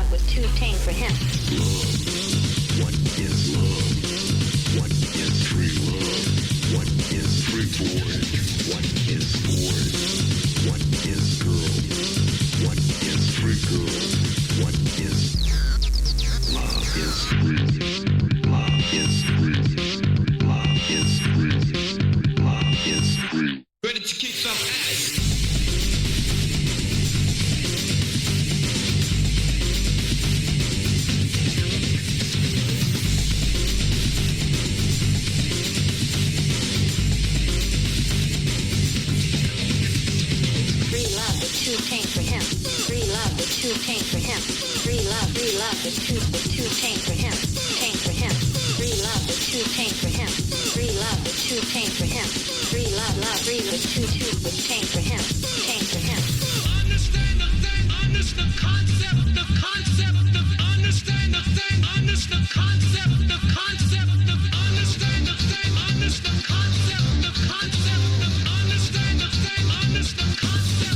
love was too tame for him. What is love? What is free love? What is free boy? What is boy? What is girl? What is free girl? What is love is free. Love is free. Love is free. Love is free. Ready to kick some ass. Too tame for him. Free love was too tame for him. Free love was too tame for him. Tame for him. Free love was too tame for him. Free love was too tame for him. Free love was too tame for him. Tame for him. Understand the thing, understand the concept, the concept, the understand the thing, understand the concept, the concept, the understand the thing, understand the concept, the concept, the understand the thing, understand the concept.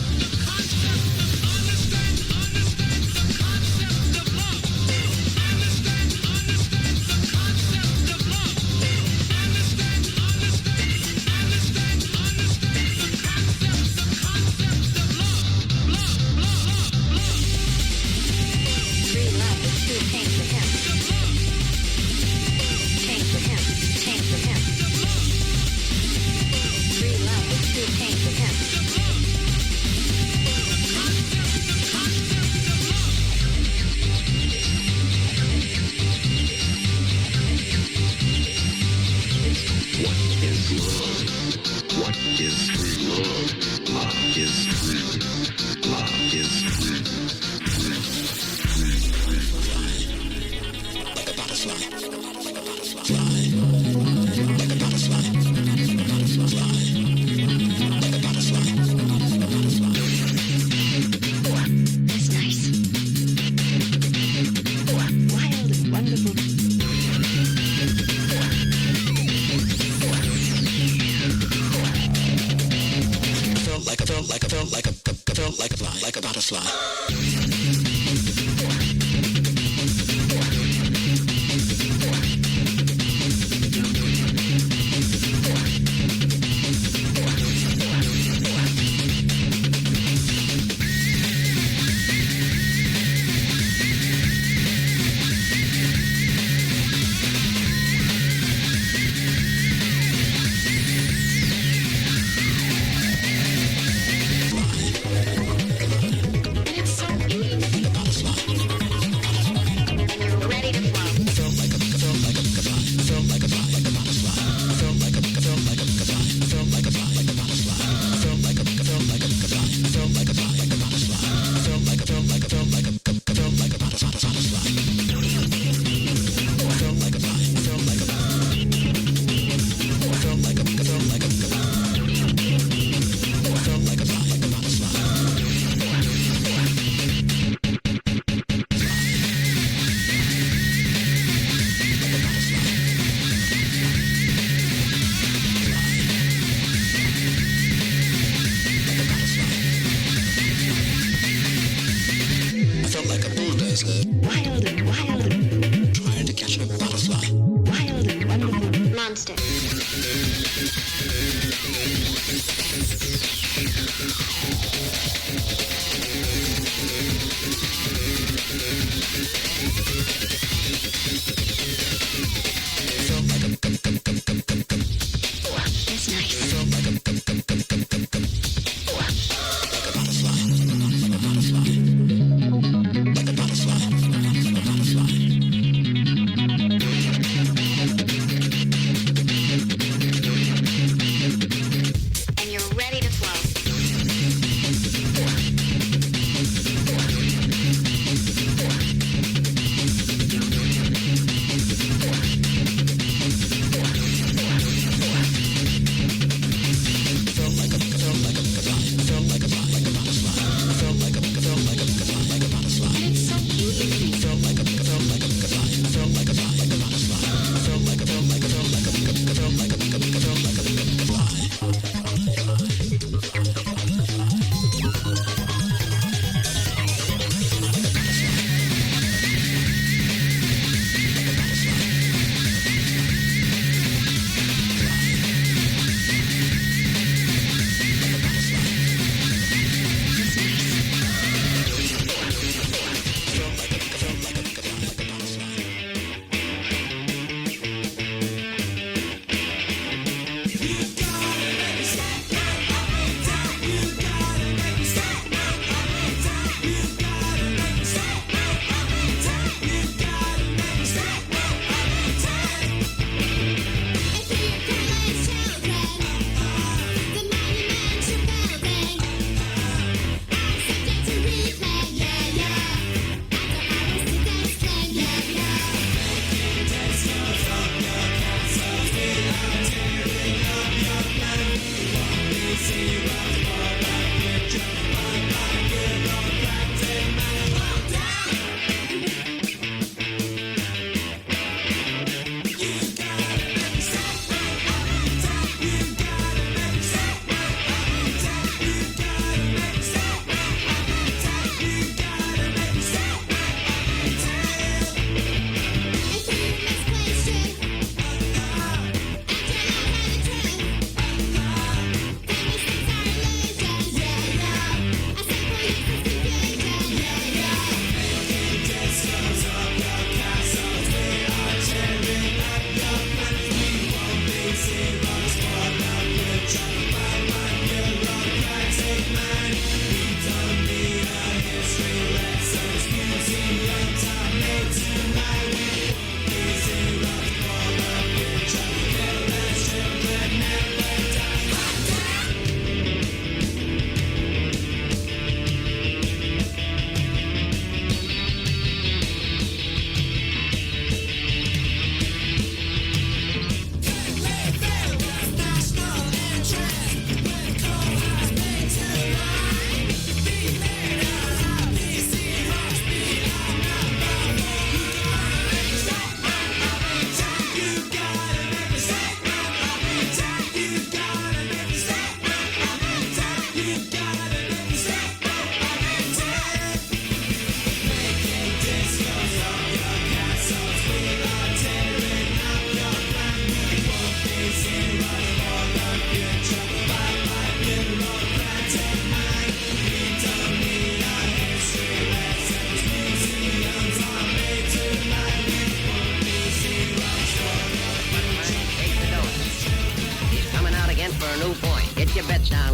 Like a butterfly.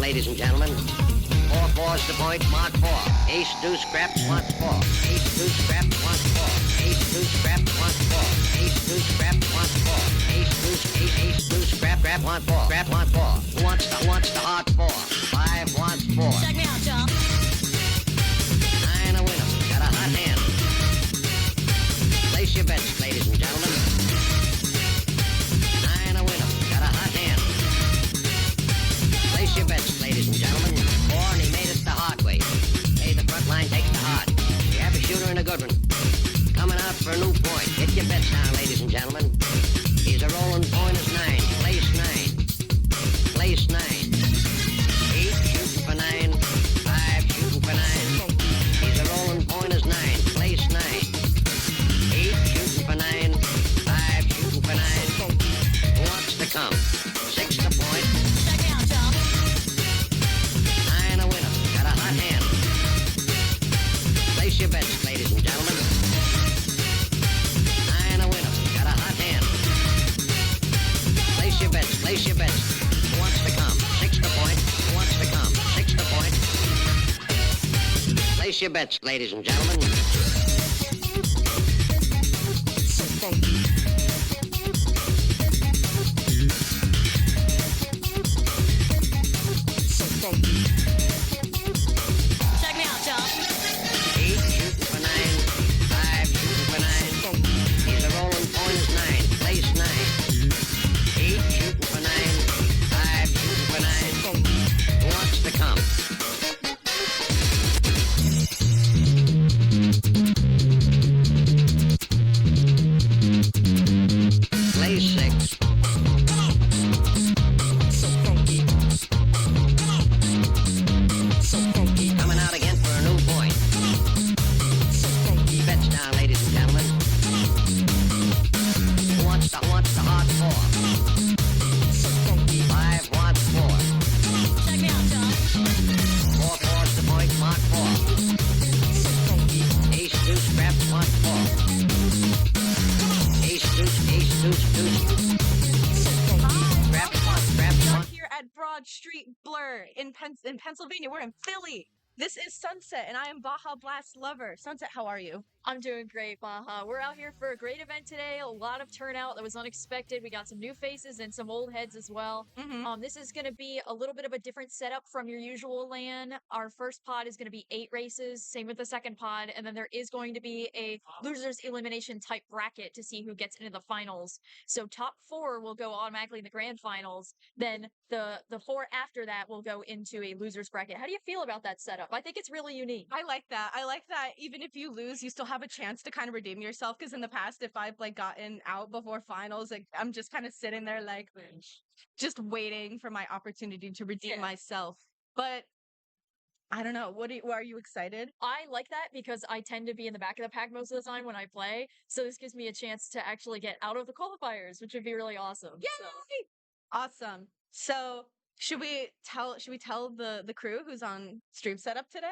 ladies and gentlemen. 4 fours to point, mark 4. Ace, deuce, scraps, wants 4. Ace, deuce, scraps, wants 4. Ace, deuce, scraps, wants 4. Ace, deuce, scraps, wants 4. Ace, deuce, ace, deuce, scrap, wants 4. Scrap, wants 4. Who wants the hard 4? 5 wants 4. Check me out, y'all. 9 a winner. Got a hot hand. Place your bets, ladies and gentlemen. 9 a winner. Got a hot hand. Place your bets, ladies and gentlemen. 4 and he made it the hard way. Hey, the front line takes the hard. You have a shooter and a good one. Coming out for a new point. Get your bets down, ladies and gentlemen. He's a rolling point is 9. Place 9. Place 9. 8 shooting for 9. 5 shooting for 9. He's a rolling point is 9. Place 9. 8 shooting for 9. 5 shooting for 9. Who wants to come? 6 to point. Check me out, y'all. 9 a winner. Got a hot hand. Place your bets, ladies and gentlemen. 9 a winner. Got a hot hand. Place your bets. Place your bets. Who wants to come? 6 to point. Who wants to come? 6 to point. Place your bets, ladies and gentlemen. So funky. So funky. Check me out, y'all. 8 shooting for 9. 5 shooting for 9. He's a rolling point is 9. Place 9. 8 shooting for 9. 5 shooting for 9. Who wants to come? Place 6. So funky. So funky. Coming out again for a new point. So funky. Bets down, ladies and gentlemen. Who wants the hard 4? So funky. 5 wants 4. Check me out, y'all. 4 fours to point, mark 4. So funky. Ace, deuce, scraps, wants 4. Ace, deuce, deuce. So funky. Scraps, wants. We're here at Broad Street Blur in Pennsylvania. We're in Philly. This is Sunset, and I am Baja Blast Lover. Sunset, how are you? I'm doing great, Baja. We're out here for a great event today. A lot of turnout that was unexpected. We got some new faces and some old heads as well. This is going to be a little bit of a different setup from your usual LAN. Our first pod is going to be 8 races, same with the second pod, and then there is going to be a losers elimination type bracket to see who gets into the finals. So top 4 will go automatically in the grand finals. Then the 4 after that will go into a losers bracket. How do you feel about that setup? I think it's really unique. I like that. I like that even if you lose, you still have a chance to kind of redeem yourself. Because in the past, if I've like gotten out before finals, like I'm just kind of sitting there like just waiting for my opportunity to redeem myself. But I don't know. Are you excited? I like that because I tend to be in the back of the pack most of the time when I play. So this gives me a chance to actually get out of the qualifiers, which would be really awesome. Yay! Awesome. So should we tell the crew who's on stream setup today?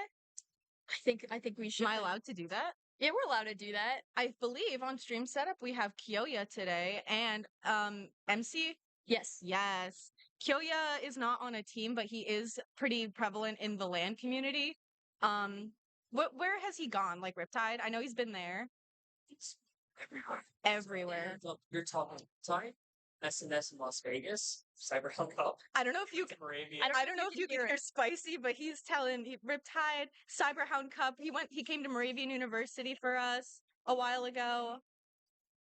I think we should. Am I allowed to do that? Yeah, we're allowed to do that. I believe on stream setup we have Kyouya today and MC. Yes. Yes. Kyouya is not on a team, but he is pretty prevalent in the LAN community. Where has he gone? Like Riptide? I know he's been there. Everywhere. You're talking, sorry? SNS in Las Vegas, Cyberpunk Cup. I don't know if you can. I don't know if you can hear spicy, but he's telling Riptide, Cyberhound Cup. He came to Moravian University for us a while ago.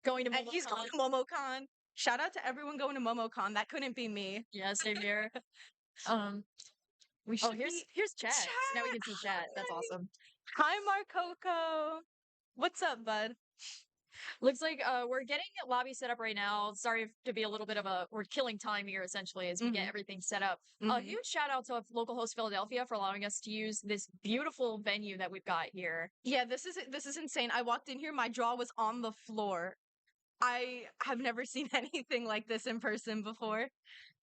Going to And he's going to MomoCon. Shout out to everyone going to MomoCon. That couldn't be me. Yeah, same here. We should. Here's chat. Chat! Now we can see chat. That's awesome. Hi, Marcoco. What's up, bud? Looks like we're getting a lobby set up right now. Sorry to be a little bit of we're killing time here essentially as we get everything set up. Huge shout out to Localhost Philadelphia for allowing us to use this beautiful venue that we've got here. Yeah, this is insane. I walked in here, my jaw was on the floor. I have never seen anything like this in person before.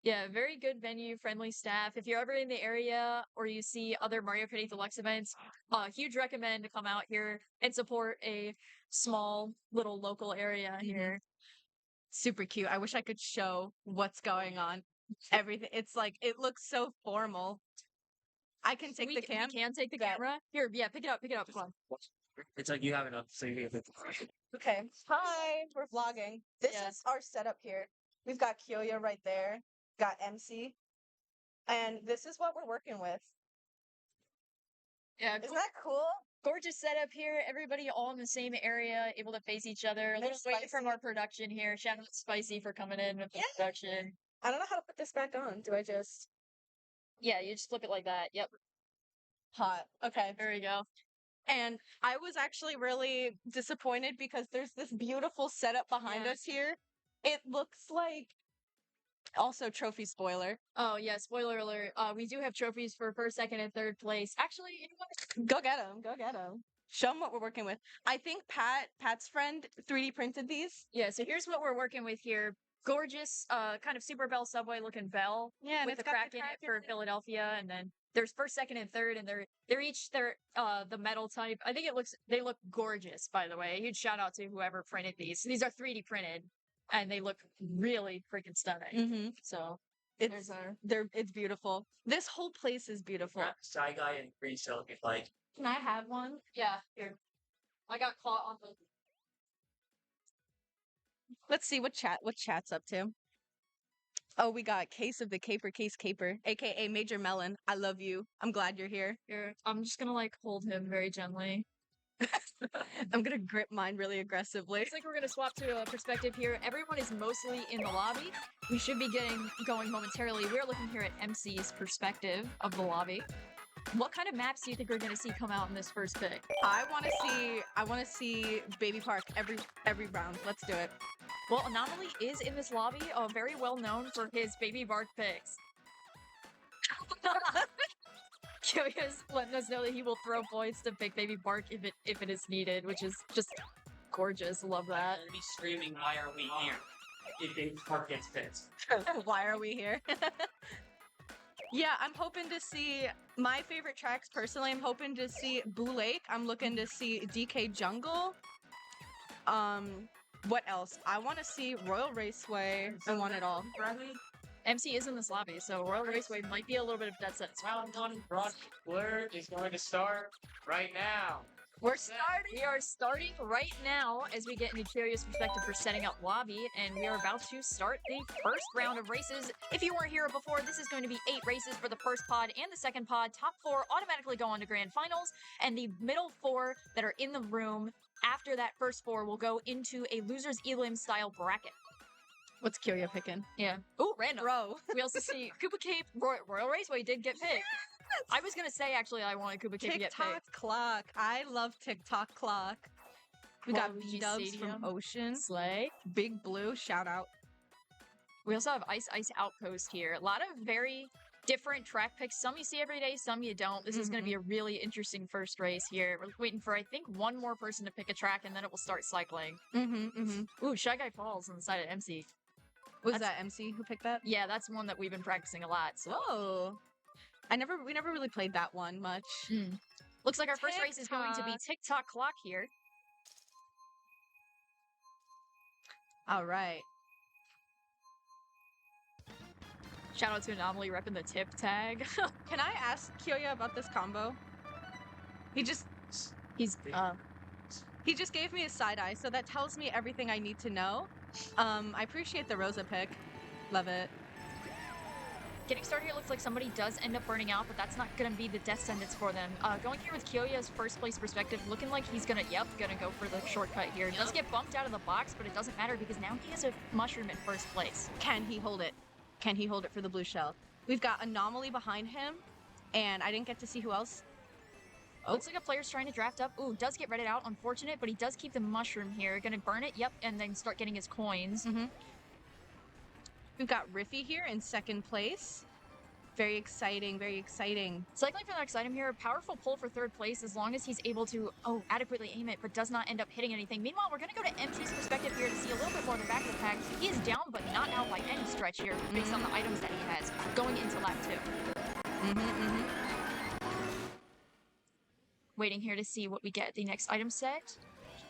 Yeah, very good venue, friendly staff. If you're ever in the area or you see other Mario Kart 8 Deluxe events, huge recommend to come out here and support a small little local area here. Super cute. I wish I could show what's going on. Everything. It's like, it looks so formal. I can take the cam. We can take the Bet. camera. Here, yeah, pick it up, come on. It's like you have enough, so you get Okay. Hi, we're vlogging. This Yeah. is our setup here. We've got Kyouya right there, got MC, and this is what we're working with. Yeah, Isn't that cool? gorgeous setup here. Everybody all in the same area, able to face each other. A little There's waiting from Spicy. our production here. Shout out to Spicy for coming in with the Yeah. production. I don't know how to put this back on. Do I just Yeah, you just flip it like that. Yep, hot? Okay. there we go. And I was actually really disappointed because there's this beautiful setup behind Yeah. us here. It looks like also trophy spoiler. Oh yeah, spoiler alert. We do have trophies for first, second, and third place. Actually, you know what? Go get them. Go get them. Show them what we're working with. I think Pat's friend 3D printed these. Yeah, so here's what we're working with here. Gorgeous, kind of Super Bell Subway looking bell. Yeah, and with it's the got crack the in crack it for Philadelphia, and then there's first, second, and third, and they're each the metal type. I think they look gorgeous, by the way. Huge shout out to whoever printed these. These are 3D printed, and they look really freaking stunning. Mm-hmm. So It's it's beautiful. This whole place is beautiful. Shy Guy and pre-sale if you'd like. can I have one? Yeah, here. I got caught on the. Let's see what chat's up to. Oh, we got Case of the Caper, Case Caper, aka Major Melon. I love you. I'm glad you're here. Here, I'm just gonna like hold him very gently. I'm gonna grip mine really aggressively. Looks like we're gonna swap to a perspective here. Everyone is mostly in the lobby. We should be going momentarily. We're looking here at MC's perspective of the lobby. What kind of maps do you think we're gonna see come out in this first pick? I want to see Baby Park every round. Let's do it. Well, Anomaly is in this lobby, very well known for his Baby Bark picks. Kyouya's letting us know that he will throw points to pick Baby Bark if it is needed, which is just gorgeous. Love that. I'll be screaming, why are we here? If Baby Park gets fixed. Why are we here? Yeah, I'm hoping to see my favorite tracks personally. I'm hoping to see Blue Lake. I'm looking to see DK Jungle. What else? I want to see Royal Raceway. I want it all. MC is in this lobby, so Royal Raceway might be a little bit of dead set. Well done, Brock. Blur is going to start right now. We are starting right now as we get into Kyouya's perspective for setting up lobby, and we are about to start the first round of races. If you weren't here before, this is going to be 8 races for the first pod and the second pod. Top 4 automatically go on to grand finals, and the middle 4 that are in the room after that first 4 will go into a loser's elim style bracket. What's Kyouya picking? Yeah. Ooh, random. Bro. We also see Koopa Cape. Royal Raceway did get picked. I was gonna say actually I wanted Koopa Cape to get TikTok picked. clock. I love TikTok clock. We got Waluigi B-dubs Stadium. from Ocean. Slay. Big Blue, shout out. We also have Ice Outpost here. A lot of very different track picks. Some you see every day, some you don't. This is going to be a really interesting first race here. We're waiting for, I think, one more person to pick a track, and then it will start cycling. Ooh, Shy Guy Falls on the side of MC. Was that MC who picked that? Yeah, that's one that we've been practicing a lot. So. Oh. We never really played that one much. Looks like our first race is going to be TikTok clock here. All right. Shout out to Anomaly repping the tip tag. Can I ask Kyouya about this combo? He just gave me a side eye, so that tells me everything I need to know. I appreciate the Rosa pick. Love it. Getting started here looks like somebody does end up burning out, but that's not going to be the death sentence for them. Going here with Kyouya's first place perspective, looking like he's gonna go for the shortcut here. He does get bumped out of the box, but it doesn't matter because now he has a mushroom in first place. Can he hold it? Can he hold it for the blue shell? We've got Anomaly behind him, and I didn't get to see who else. Oh. Looks like a player's trying to draft up. Ooh, does get redded out. Unfortunate, but he does keep the mushroom here. Gonna burn it, yep, and then start getting his coins. We've got Riffy here in second place. Very exciting, very exciting. Cycling for the next item here, powerful pull for third place as long as he's able to, adequately aim it, but does not end up hitting anything. Meanwhile, we're going to go to MC's perspective here to see a little bit more of the back of the pack. He is down, but not out by any stretch here based on the items that he has going into lap 2. Waiting here to see what we get at the next item set.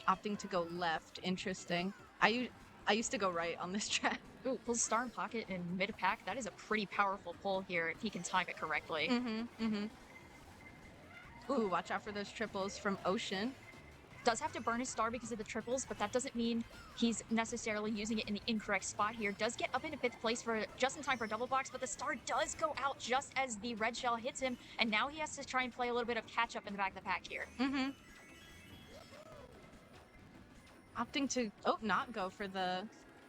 Opting to go left. Interesting. I used to go right on this track. Ooh, pulls star in pocket in mid-pack. That is a pretty powerful pull here if he can time it correctly. Ooh, watch out for those triples from Ocean. Does have to burn his star because of the triples, but that doesn't mean he's necessarily using it in the incorrect spot here. Does get up into 5th place for just in time for a double box, but the star does go out just as the red shell hits him, and now he has to try and play a little bit of catch up in the back of the pack here. Mm-hmm. Opting to, not go for the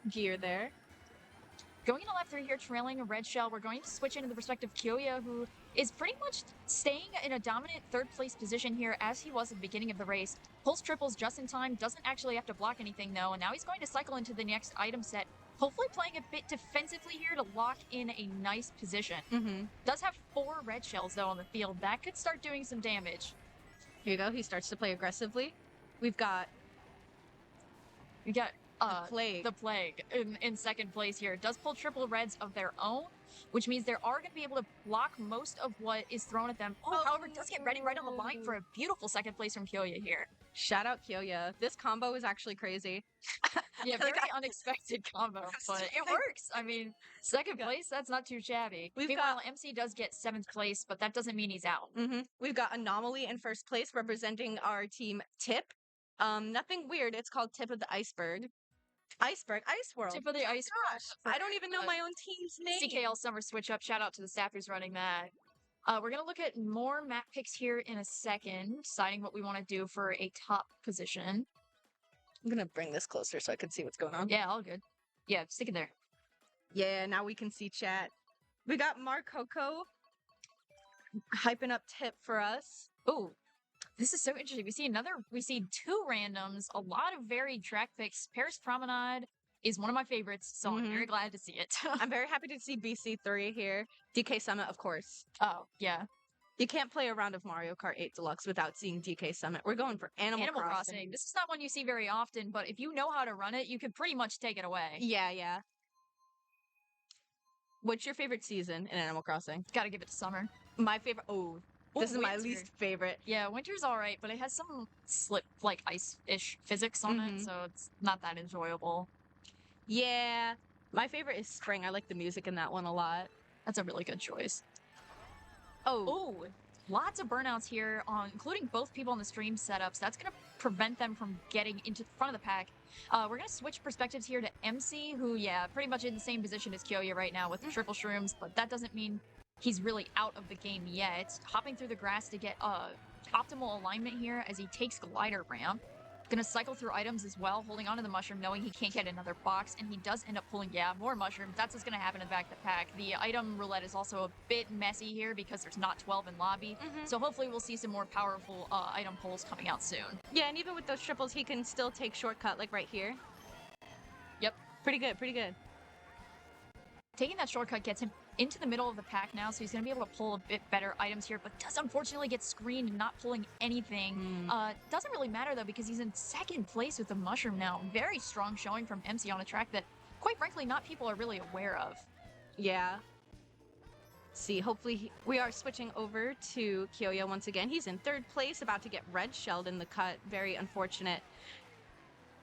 gear there. Going into lap 3 here, trailing a red shell, we're going to switch into the perspective of Kyouya, who is pretty much staying in a dominant 3rd place position here as he was at the beginning of the race. Pulls triples just in time, doesn't actually have to block anything though, and now he's going to cycle into the next item set, hopefully playing a bit defensively here to lock in a nice position. Mm-hmm. Does have 4 red shells though on the field. That could start doing some damage. Here you go. He starts to play aggressively. We've got The Plague. The Plague in 2nd place here. Does pull triple reds of their own, which means they are going to be able to block most of what is thrown at them. However, does get ready right on the line for a beautiful 2nd place from Kyouya here. Shout out Kyouya. This combo is actually crazy. Yeah, very unexpected combo, but it works. I mean, 2nd place, that's not too shabby. Meanwhile, MC does get 7th place, but that doesn't mean he's out. Mm-hmm. We've got Anomaly in 1st place representing our team Tip. Nothing weird. It's called Tip of the Iceberg. Ice World. Tip of the ice. I don't even know my own team's name. CKL Summer Switch Up. Shout out to the staff who's running that. We're going to look at more map picks here in a second, deciding what we want to do for a top position. I'm going to bring this closer so I can see what's going on. Yeah, all good. Yeah, stick it there. Yeah, now we can see chat. We got Marcoco hyping up Tip for us. Oh, this is so interesting. We see 2 randoms, a lot of varied track picks. Paris Promenade is one of my favorites, so I'm very glad to see it. I'm very happy to see BC3 here. DK Summit, of course. Oh, yeah. You can't play a round of Mario Kart 8 Deluxe without seeing DK Summit. We're going for Animal Crossing. This is not one you see very often, but if you know how to run it, you can pretty much take it away. Yeah. What's your favorite season in Animal Crossing? Gotta give it to summer. My favorite... This is my winter. least favorite. Yeah, winter's alright, but it has some like ice-ish physics on it, so it's not that enjoyable. Yeah. My favorite is spring. I like the music in that one a lot. That's a really good choice. Oh, Lots of burnouts here, including both people in the stream setups. That's going to prevent them from getting into the front of the pack. We're going to switch perspectives here to MC, who, pretty much in the same position as Kyouya right now with the triple shrooms, but that doesn't mean he's really out of the game yet. Hopping through the grass to get optimal alignment here as he takes glider ramp. Gonna cycle through items as well, holding onto the mushroom, knowing he can't get another box, and he does end up pulling, more mushrooms. That's what's gonna happen in the back of the pack. The item roulette is also a bit messy here because there's not 12 in lobby, so hopefully we'll see some more powerful item pulls coming out soon. Yeah, and even with those triples, he can still take shortcut, like right here. Yep. Pretty good. Taking that shortcut gets him into the middle of the pack now, so he's going to be able to pull a bit better items here, but does unfortunately get screened and not pulling anything. Doesn't really matter, though, because he's in second place with the mushroom now. Very strong showing from MC on a track that, quite frankly, not people are really aware of. Yeah. See, hopefully we are switching over to Kyouya once again. He's in third place, about to get red shelled in the cut. Very unfortunate.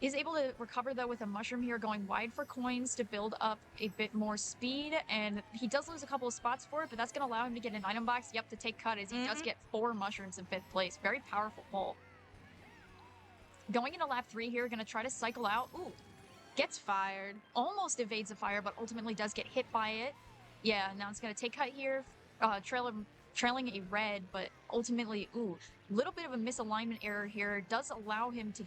Is able to recover, though, with a mushroom here, going wide for coins to build up a bit more speed, and he does lose a couple of spots for it, but that's going to allow him to get an item box, to take cut, as he does get 4 mushrooms in 5th place. Very powerful pull. Going into lap 3 here, going to try to cycle out. Ooh, Gets fired. almost evades the fire, but ultimately does get hit by it. Yeah, now it's going to take cut here, trailing a red, but ultimately, little bit of a misalignment error here. Does allow him to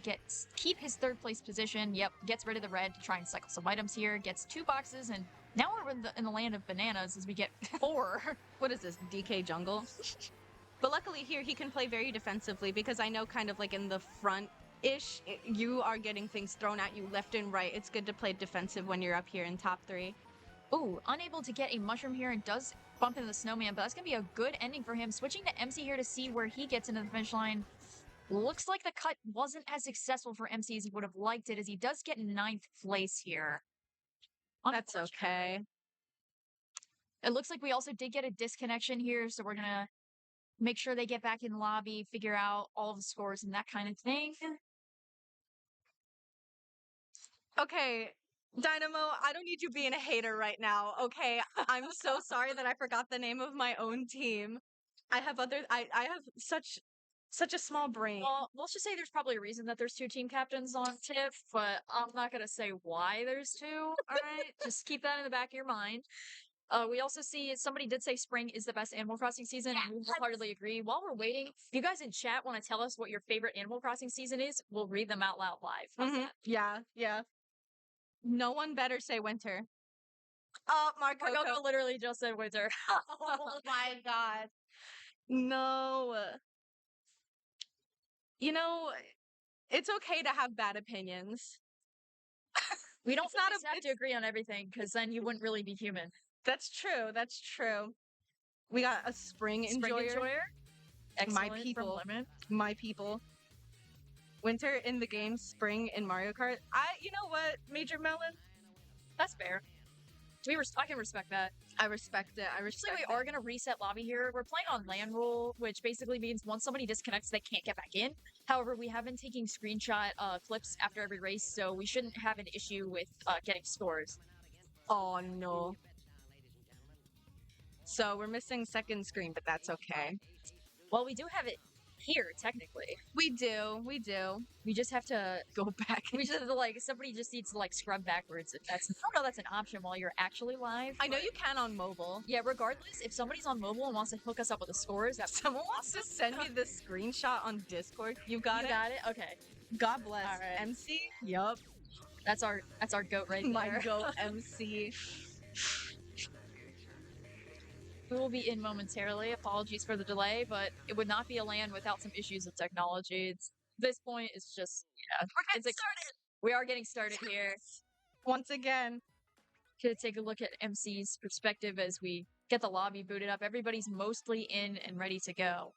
keep his 3rd place position. Gets rid of the red to try and cycle some items here. Gets 2 boxes, and now we're in the land of bananas as we get 4. What is this, DK Jungle? But luckily here, he can play very defensively, because I know kind of like in the front-ish, you are getting things thrown at you left and right. It's good to play defensive when you're up here in top 3. Unable to get a mushroom here, and does bump into the snowman, but that's going to be a good ending for him. Switching to MC here to see where he gets into the finish line. Looks like the cut wasn't as successful for MC as he would have liked it, as he does get 9th place here. That's okay. It looks like we also did get a disconnection here, so we're going to make sure they get back in lobby, figure out all the scores and that kind of thing. Okay, Dynamo, I don't need you being a hater right now, okay? I'm so sorry that I forgot the name of my own team. I have such Such a small brain. Well, let's just say there's probably a reason that there's 2 team captains on TIFF, but I'm not gonna say why there's 2. All right, just keep that in the back of your mind. We also see somebody did say spring is the best Animal Crossing season, and we wholeheartedly agree. While we're waiting, if you guys in chat want to tell us what your favorite Animal Crossing season is, we'll read them out loud live. How's that? Yeah, yeah. No one better say winter. Oh, Marco Marco literally just said winter. Oh my god. No. You know, it's okay to have bad opinions. We don't It's not always a- have to agree on everything, because then you wouldn't really be human. That's true. That's true. We got a spring Spring enjoyer. enjoyer. My Excellent from people. Lemon. My people. Winter in the game, spring in Mario Kart. You know what, Major Melon? That's fair. I can respect that. I respect it. I Actually, respect we it. are going to reset lobby here. We're playing on LAN rule, which basically means once somebody disconnects, they can't get back in. However, we have been taking screenshot clips after every race, so we shouldn't have an issue with getting scores. Oh no. So we're missing second screen, but that's okay. Well, we do have it here, technically. We do. We do. We just have to Go back. we just have to, somebody just needs to scrub backwards. If that's, I don't know that's an option while you're actually live. I know but- you can on mobile. Yeah, regardless, if somebody's on mobile and wants to hook us up with the scores, that's Someone wants to send me the screenshot on Discord. You got you it? got it? Okay. God bless. All right. MC? Yup. That's our goat right My there. go MC. We will be in momentarily. Apologies for the delay, but it would not be a LAN without some issues with technology. This point is just We're getting started. We are getting started here. Once again. Gonna take a look at MC's perspective as we get the lobby booted up. Everybody's mostly in and ready to go.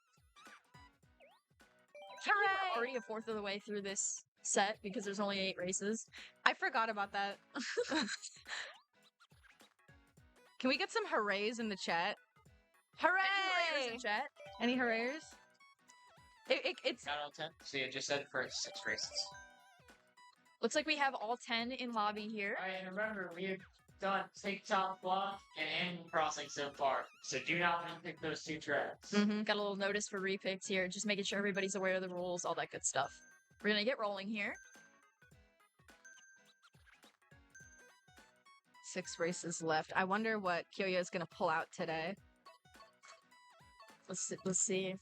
We're already a fourth of the way through this set because there's only 8 races. I forgot about that. Can we get some hoorays in the chat? Any Hooray! players in chat? Any hoorays? It's Got all 10? So you just said for 6 races. Looks like we have all 10 in lobby here. Alright, and remember, we've done TikTok Block and Animal Crossing so far. So do not pick those 2 tracks. Got a little notice for repicks here, just making sure everybody's aware of the rules, all that good stuff. We're gonna get rolling here. 6 races left. I wonder what Kyouya is gonna pull out today. Let's see.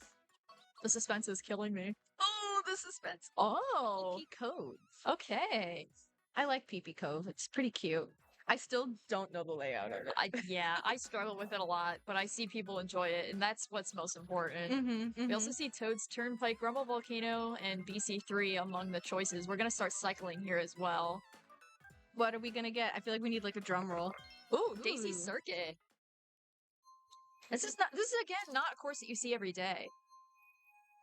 The suspense is killing me. Oh, the suspense. Oh, PP codes. okay. I like PP Cove. It's pretty cute. I still don't know the layout of it. Yeah, I struggle with it a lot, but I see people enjoy it, and that's what's most important. We also see Toad's Turnpike, Grumble Volcano, and BC3 among the choices. We're gonna start cycling here as well. What are we gonna get? I feel like we need like a drum roll. Ooh, Daisy Ooh. Circuit. This is again not a course that you see every day.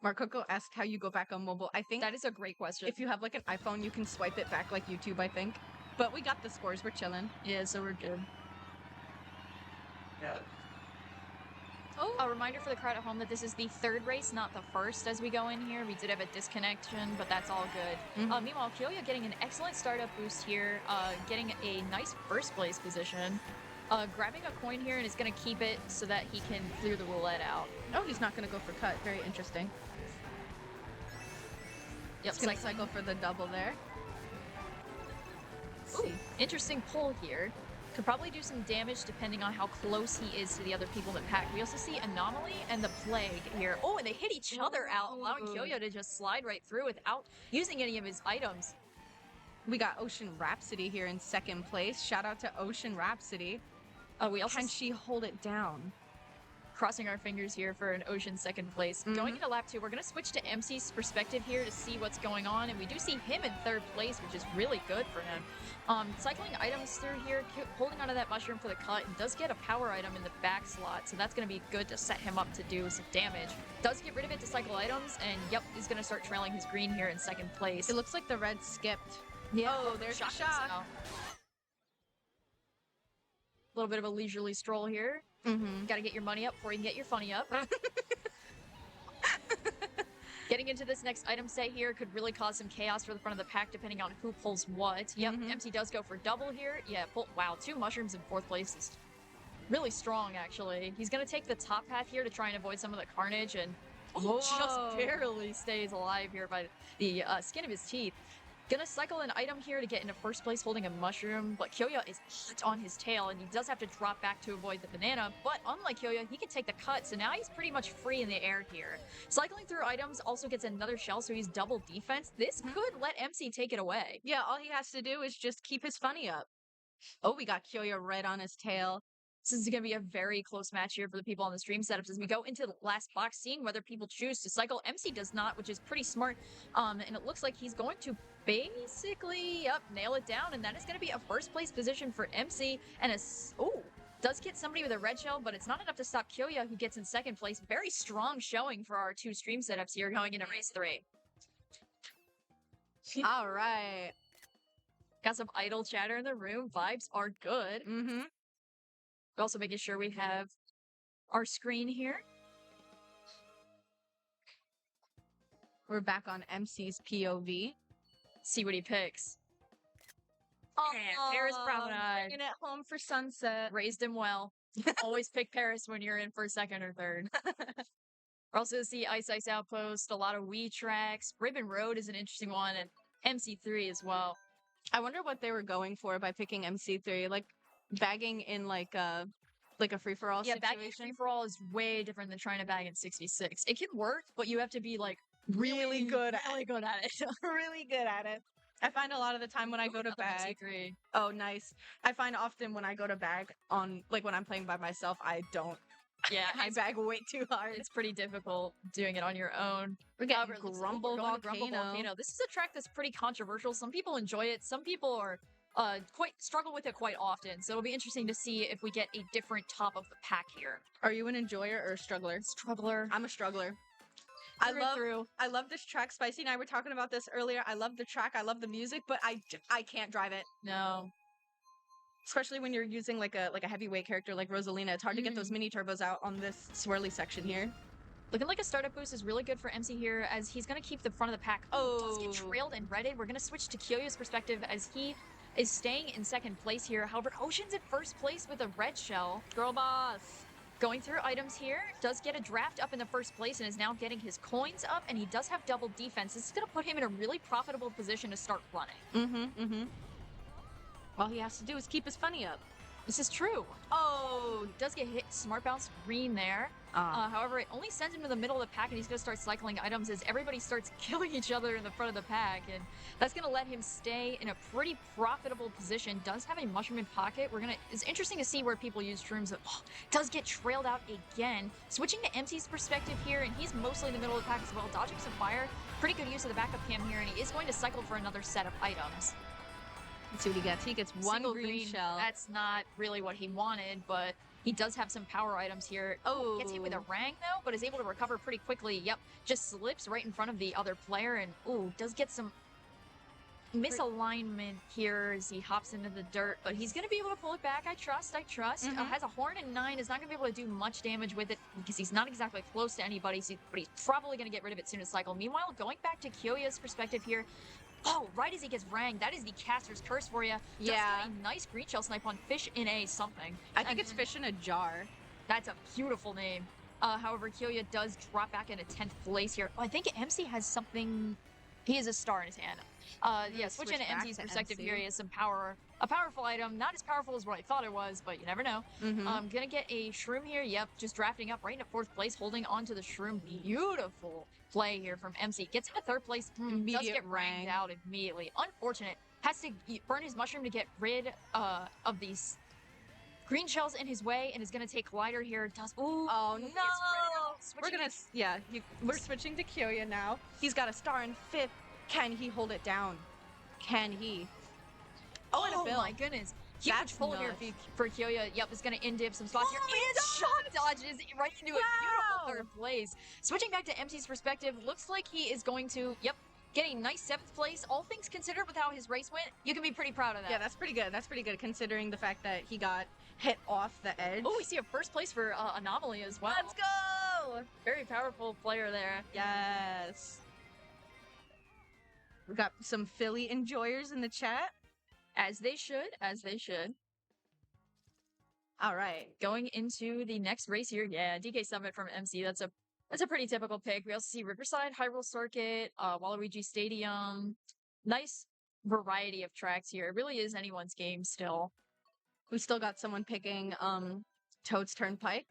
Mark Coco asked how you go back on mobile. I think That is a great question. if you have like an iPhone, you can swipe it back like YouTube, I think. But we got the scores. We're chilling. Yeah, so we're good. Yeah. Oh, A reminder for the crowd at home that this is the 3rd race, not the 1st as we go in here. We did have a disconnection, but that's all good. Mhm. Meanwhile, Kyouya getting an excellent startup boost here, getting a nice first place position. Grabbing a coin here and is going to keep it so that he can clear the roulette out. oh, he's not gonna go for cut. Very interesting. Yep, He's gonna cycling. cycle for the double there. Ooh, interesting pull here. Could probably do some damage depending on how close he is to the other people in the pack. We also see Anomaly and the Plague here. Oh, and they hit each other out, allowing Ooh. Kyouya to just slide right through without using any of his items. We got OceanRhapsody here in second place. Shout out to OceanRhapsody. We also Can she hold it down? crossing our fingers here for an Ocean second place. Going into lap 2, we're going to switch to MC's perspective here to see what's going on, and we do see him in 3rd place, which is really good for him. Cycling items through here, holding onto that mushroom for the cut, and does get a power item in the back slot, so that's going to be good to set him up to do some damage. Does get rid of it to cycle items, and yep, he's going to start trailing his green here in 2nd place. It looks like the red skipped. Yeah. Oh, there's a shock. A little bit of a leisurely stroll here. Mm-hmm. Got to get your money up before you can get your funny up. Getting into this next item set here could really cause some chaos for the front of the pack depending on who pulls what. Yep, MC does go for double here. Yeah, wow, 2 mushrooms in 4th place is really strong, actually. He's going to take the top path here to try and avoid some of the carnage, and Oh, just Whoa. barely stays alive here by the skin of his teeth. Gonna cycle an item here to get into first place holding a mushroom, but Kyouya is hot on his tail, and he does have to drop back to avoid the banana, but unlike Kyouya, he can take the cut, so now he's pretty much free in the air here. Cycling through items also gets another shell, so he's double defense. This could let MC take it away. Yeah, all he has to do is just keep his funny up. Oh, we got Kyouya right on his tail. This is going to be a very close match here for the people on the stream setups as we go into the last box, seeing whether people choose to cycle. MC does not, which is pretty smart, and it looks like he's going to basically, nail it down, and that is going to be a first place position for MC, and does get somebody with a red shell, but it's not enough to stop Kyouya, who gets in second place. Very strong showing for our two stream setups here going into race 3. All right. Got some idle chatter in the room. Vibes are good. Mm-hmm. We're also making sure we have our screen here. We're back on MC's POV. See what he picks. Oh, Paris Promenade. Bringing it home for Sunset. Raised him well. Always pick Paris when you're in for second or third. We're also see Ice Ice Outpost, a lot of Wii tracks. Ribbon Road is an interesting one, and MC3 as well. I wonder what they were going for by picking MC3. Like, bagging in like a free-for-all Yeah, situation. bagging free-for-all is way different than trying to bag in 66. It can work, but you have to be like really good at it. Really good at it. I find a lot of the time when I go to bag. MC3. Oh, nice. I find often when I go to bag on, like when I'm playing by myself, I don't. Yeah, I bag way too hard. it's pretty difficult doing it on your own. We're getting However, it looks like Grumble we're going to Grumble Volcano. Volcano. This is a track that's pretty controversial. Some people enjoy it. Some people are quite struggle with it quite often. So it'll be interesting to see if we get a different top of the pack here. Are you an enjoyer or a struggler? Struggler. I'm a struggler. I love this track. Spicy and I were talking about this earlier. I love the track. I love the music, but I can't drive it. No. Especially when you're using like a heavyweight character like Rosalina. It's hard to get those mini turbos out on this swirly section here. Looking like a startup boost is really good for MC here, as he's going to keep the front of the pack. Does get trailed and redded. We're going to switch to Kyouya's perspective as he is staying in second place here. However, Ocean's in first place with a red shell. Girl boss. Going through items here, does get a draft up in the first place and is now getting his coins up, and he does have double defense. This is going to put him in a really profitable position to start running. All he has to do is keep his funny up. This is true. Oh, does get hit. Smart bounce green there. However, it only sends him to the middle of the pack, and he's going to start cycling items as everybody starts killing each other in the front of the pack. And that's going to let him stay in a pretty profitable position. Does have a mushroom in pocket. It's interesting to see where people use shrooms. Does get trailed out again. Switching to MC's perspective here, and he's mostly in the middle of the pack as well. Dodging some fire. Pretty good use of the backup cam here, and he is going to cycle for another set of items. Let's see what he gets. He gets one Single green shell. That's not really what he wanted, but he does have some power items here. Oh, gets hit with a rang though, but is able to recover pretty quickly. Yep, just slips right in front of the other player, and does get some misalignment here as he hops into the dirt, but he's going to be able to pull it back. I trust. Has a horn and 9, is not going to be able to do much damage with it because he's not exactly close to anybody, but he's probably going to get rid of it soon as cycle. Meanwhile, going back to Kyouya's perspective here, right as he gets rang, that is the caster's curse for you. Does get a nice green shell snipe on Fish in a something. I think it's Fish in a Jar. That's a beautiful name. However, Kyouya does drop back into 10th place here. I think MC has something. He has a star in his hand. Switching to MC's perspective here, he has a powerful item. Not as powerful as what I thought it was, but you never know. Gonna get a shroom here. Yep, just drafting up right into 4th place, holding onto the shroom. Beautiful play here from MC. Gets into 3rd place. Does get ranged out immediately. Unfortunate. Has to burn his mushroom to get rid of these green shells in his way, and is gonna take Collider here. Oh no! We're switching to Kyouya now. He's got a star in 5th. Can he hold it down? Can he? And a bill. My goodness. Huge That's pull here nuts. for Kyouya. Yep, is going to in-dip some spots here. And shock dodges right into a beautiful 3rd place. Switching back to MC's perspective, looks like he is going to, get a nice 7th place. All things considered with how his race went, you can be pretty proud of that. Yeah, that's pretty good. That's pretty good considering the fact that he got hit off the edge. Oh, we see a 1st place for Anomaly as well. Let's go! Very powerful player there. Yes. We got some Philly enjoyers in the chat. As they should. All right. Going into the next race here. Yeah, DK Summit from MC. That's a That's a pretty typical pick. We also see Riverside, Hyrule Circuit, Waluigi Stadium. Nice variety of tracks here. It really is anyone's game still. We still got someone picking Toad's Turnpike.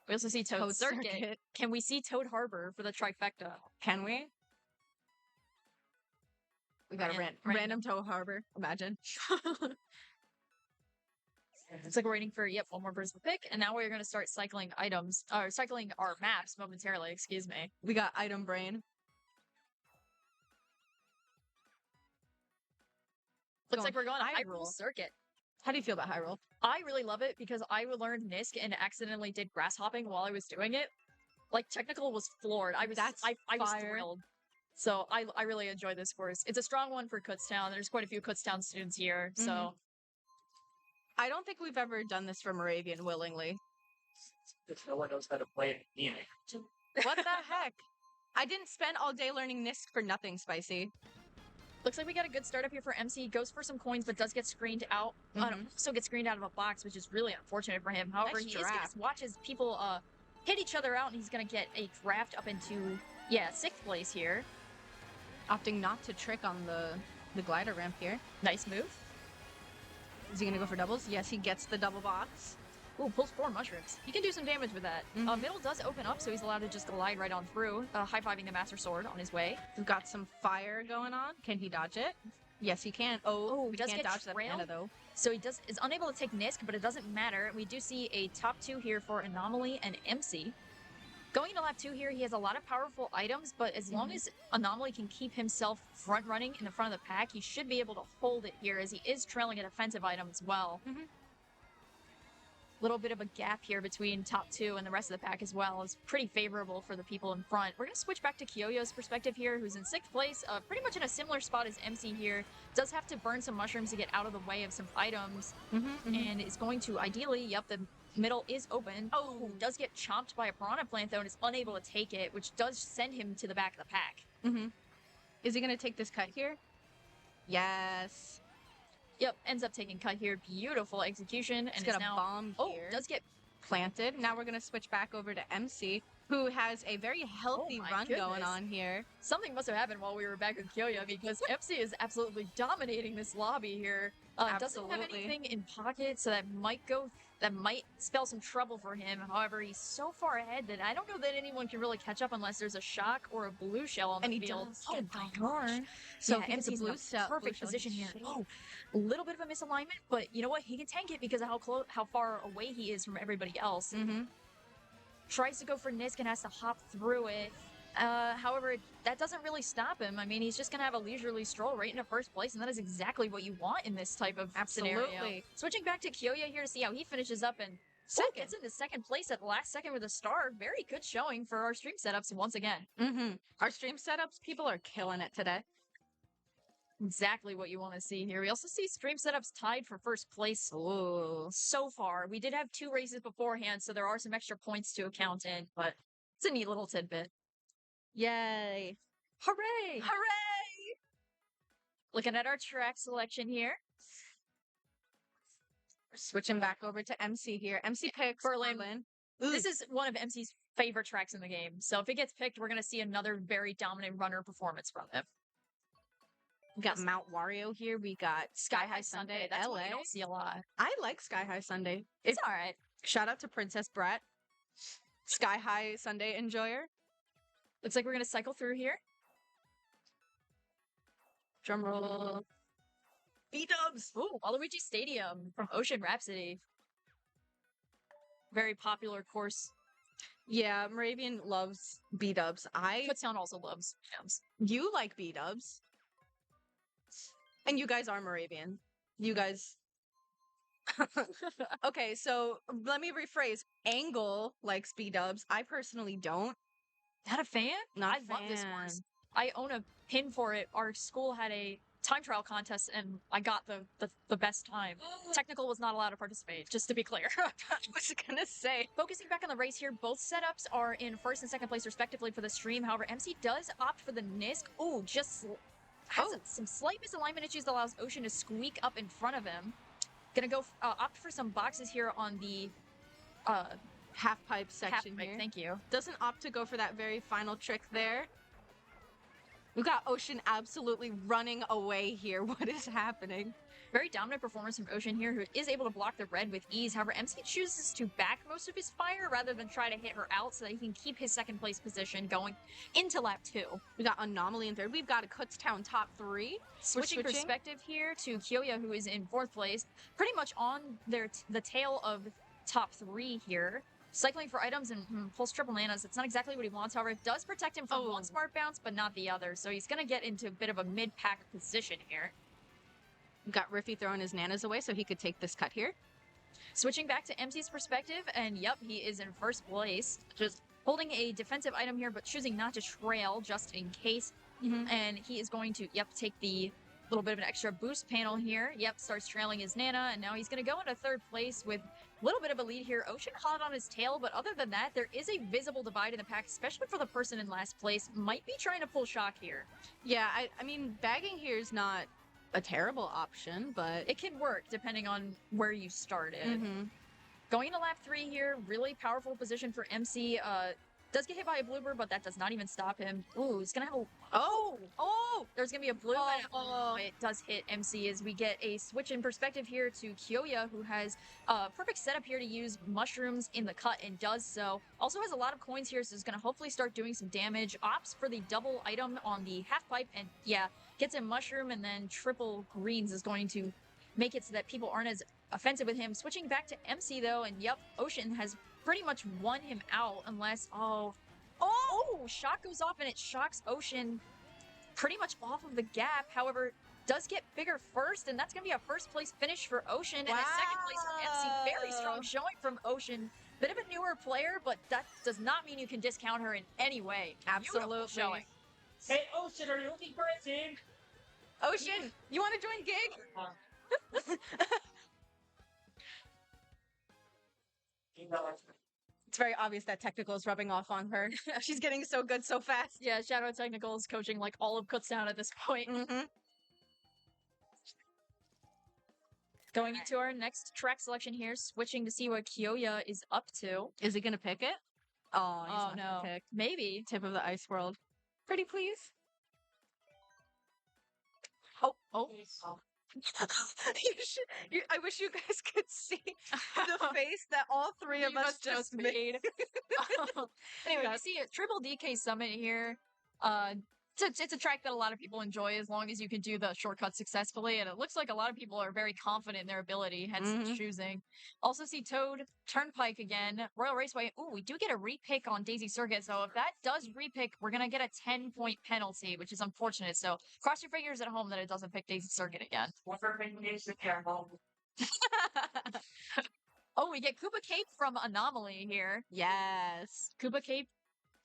We also see Toad Toad Circuit. Circuit. Can we see Toad Harbor for the trifecta? Can we? We got a random Toad Harbor. Imagine. It's like we're waiting for, one more person to pick, and now we're going to start cycling items, or cycling our maps momentarily, excuse me. We got Item Brain. Looks like we're going to Hyrule. Hyrule Circuit. How do you feel about Hyrule? I really love it because I learned Nisk and accidentally did grass hopping while I was doing it. Like, technical was floored. I was thrilled. So I really enjoy this course. It's a strong one for Kutztown. There's quite a few Kutztown students here, so... I don't think we've ever done this for Moravian willingly. If no one knows how to play it, What the heck? I didn't spend all day learning Nisk for nothing, Spicy. Looks like we got a good start up here for MC. Goes for some coins, but does get screened out. So gets screened out of a box, which is really unfortunate for him. However, Nice he is going to watch as people hit each other out, and he's going to get a draft up into, 6th place here. Opting not to trick on the glider ramp here. Nice move. Is he going to go for doubles? Yes, he gets the double box. Ooh, pulls 4 mushrooms. He can do some damage with that. Middle does open up, so he's allowed to just glide right on through, high-fiving the Master Sword on his way. We've got some fire going on. Can he dodge it? Yes, he can. Oh, he he does can't get dodge that trailed. mana, though. So he is unable to take Nisk, but it doesn't matter. We do see a top 2 here for Anomaly and MC. Going into lap 2 here, he has a lot of powerful items, but as long as Anomaly can keep himself front-running in the front of the pack, he should be able to hold it here, as he is trailing a defensive item as well. Little bit of a gap here between top 2 and the rest of the pack as well is pretty favorable for the people in front. We're going to switch back to Kyouya's perspective here, who's in 6th place, pretty much in a similar spot as MC here. Does have to burn some mushrooms to get out of the way of some items, and is going to ideally, the middle is open. Oh, does get chomped by a piranha plant though, and is unable to take it, which does send him to the back of the pack. Is he going to take this cut here? Yes. Yep, ends up taking cut here. Beautiful execution. He's And got is a now bomb here. does get planted. Now we're going to switch back over to MC, who has a very healthy my run going goodness. on here. something must have happened while we were back with Kyouya, because MC is absolutely dominating this lobby here. Doesn't have Absolutely. anything in pocket, so that might spell some trouble for him. However, he's so far ahead that I don't know that anyone can really catch up unless there's a shock or a blue shell on And the he field. does Oh get my the gosh. horn. So Yeah, he gets a MC's in blue a cell- perfect blue shell. position here. Oh, a little bit of a misalignment, but you know what? He can tank it because of how far away he is from everybody else. Tries to go for Nisk and has to hop through it. However, that doesn't really stop him. I mean, he's just going to have a leisurely stroll right into first place, and that is exactly what you want in this type of scenario. Absolutely. Switching back to Kyouya here to see how he finishes up, and gets into 2nd place at the last second with a star. Very good showing for our stream setups once again. Our stream setups, people are killing it today. Exactly what you want to see here. We also see stream setups tied for first place so far. We did have 2 races beforehand, so there are some extra points to account in, but it's a neat little tidbit. Yay. Hooray! Hooray! Looking at our track selection here. We're switching back over to MC here. MC picks Berlin. Ooh. This is one of MC's favorite tracks in the game, so if it gets picked, we're going to see another very dominant runner performance from him. We got Mount Wario here. We got Sky High Sunday, That's LA. what we don't see a lot. I like Sky High Sunday. It's all right. Shout out to Princess Brat, Sky High Sunday enjoyer. Looks like we're going to cycle through here. Drum roll. B-dubs! Ooh, Waluigi Stadium from OceanRhapsody. Very popular course. Yeah, Moravian loves B-dubs. Kutztown also loves B-dubs. You like B-dubs. And you guys are Moravian. You guys... Okay, so let me rephrase. Angle likes B-dubs. I personally don't. Not a fan? Not I love this course. I own a pin for it. Our school had a time trial contest, and I got the best time. Technical was not allowed to participate, just to be clear. I was gonna say. Focusing back on the race here, both setups are in 1st and 2nd place respectively for the stream. However, MC does opt for the Nisk. Ooh, just has some slight misalignment issues that allows Ocean to squeak up in front of him. Gonna go opt for some boxes here on the half pipe section Half pipe, here. thank you. Doesn't opt to go for that very final trick there. We've got Ocean absolutely running away here. What is happening? Very dominant performance from Ocean here, who is able to block the red with ease. However, MC chooses to back most of his fire rather than try to hit her out so that he can keep his second place position going into lap 2. We got Anomaly in third. We've got a Kutztown top 3. Switching perspective here to Kyouya, who is in 4th place, pretty much on the tail of top 3 here. Cycling for items and pulls triple nanas. It's not exactly what he wants, however, it does protect him from one smart bounce, but not the other. So he's going to get into a bit of a mid-pack position here. We've got Riffy throwing his nanas away so he could take this cut here. Switching back to MC's perspective, and yep, he is in 1st place. Just holding a defensive item here, but choosing not to trail just in case. And he is going to, yep, take the little bit of an extra boost panel here. Yep, starts trailing his Nana, and now he's going to go into 3rd place with a little bit of a lead here. Ocean hot on his tail, but other than that, there is a visible divide in the pack, especially for the person in last place. Might be trying to pull shock here. Yeah, I mean, bagging here is not a terrible option, but it can work depending on where you started. Going into lap 3 here, really powerful position for MC. Does get hit by a blooper, but that does not even stop him. Ooh, he's gonna have a there's gonna be a blue, and it does hit MC as we get a switch in perspective here to Kyouya, who has a perfect setup here to use mushrooms in the cut and does so. Also has a lot of coins here, so is gonna hopefully start doing some damage. Opts for the double item on the half pipe, and yeah, gets a mushroom, and then triple greens is going to make it so that people aren't as offensive with him. Switching back to MC though, and yep, Ocean has pretty much won him out unless shock goes off and it shocks Ocean pretty much off of the gap. However, does get bigger first, and that's gonna be a 1st place finish for Ocean and a 2nd place for MC. Very strong showing from Ocean. Bit of a newer player, but that does not mean you can discount her in any way. Absolutely. Beautiful showing. Hey, Ocean, are you looking for a team? Ocean, you want to join gig? It's very obvious that technical is rubbing off on her. She's getting so good so fast. Yeah, Shadow Technical is coaching like all of Kutztown at this point. Going into our next track selection here, switching to see what Kyouya is up to. Is he gonna pick it? Oh, he's not no. gonna pick. Maybe. Tip of the ice world. Pretty please. I wish you guys could see the face that all 3 of us just made. Anyway, we see a triple DK summit here. It's a track that a lot of people enjoy as long as you can do the shortcut successfully, and it looks like a lot of people are very confident in their ability, hence choosing. Also see Toad, Turnpike again, Royal Raceway. Ooh, we do get a repick on Daisy Circuit, so if that does repick, we're gonna get a 10-point penalty, which is unfortunate. So cross your fingers at home that it doesn't pick Daisy Circuit again. Oh, we get Koopa Cape from Anomaly here. Yes. Koopa Cape,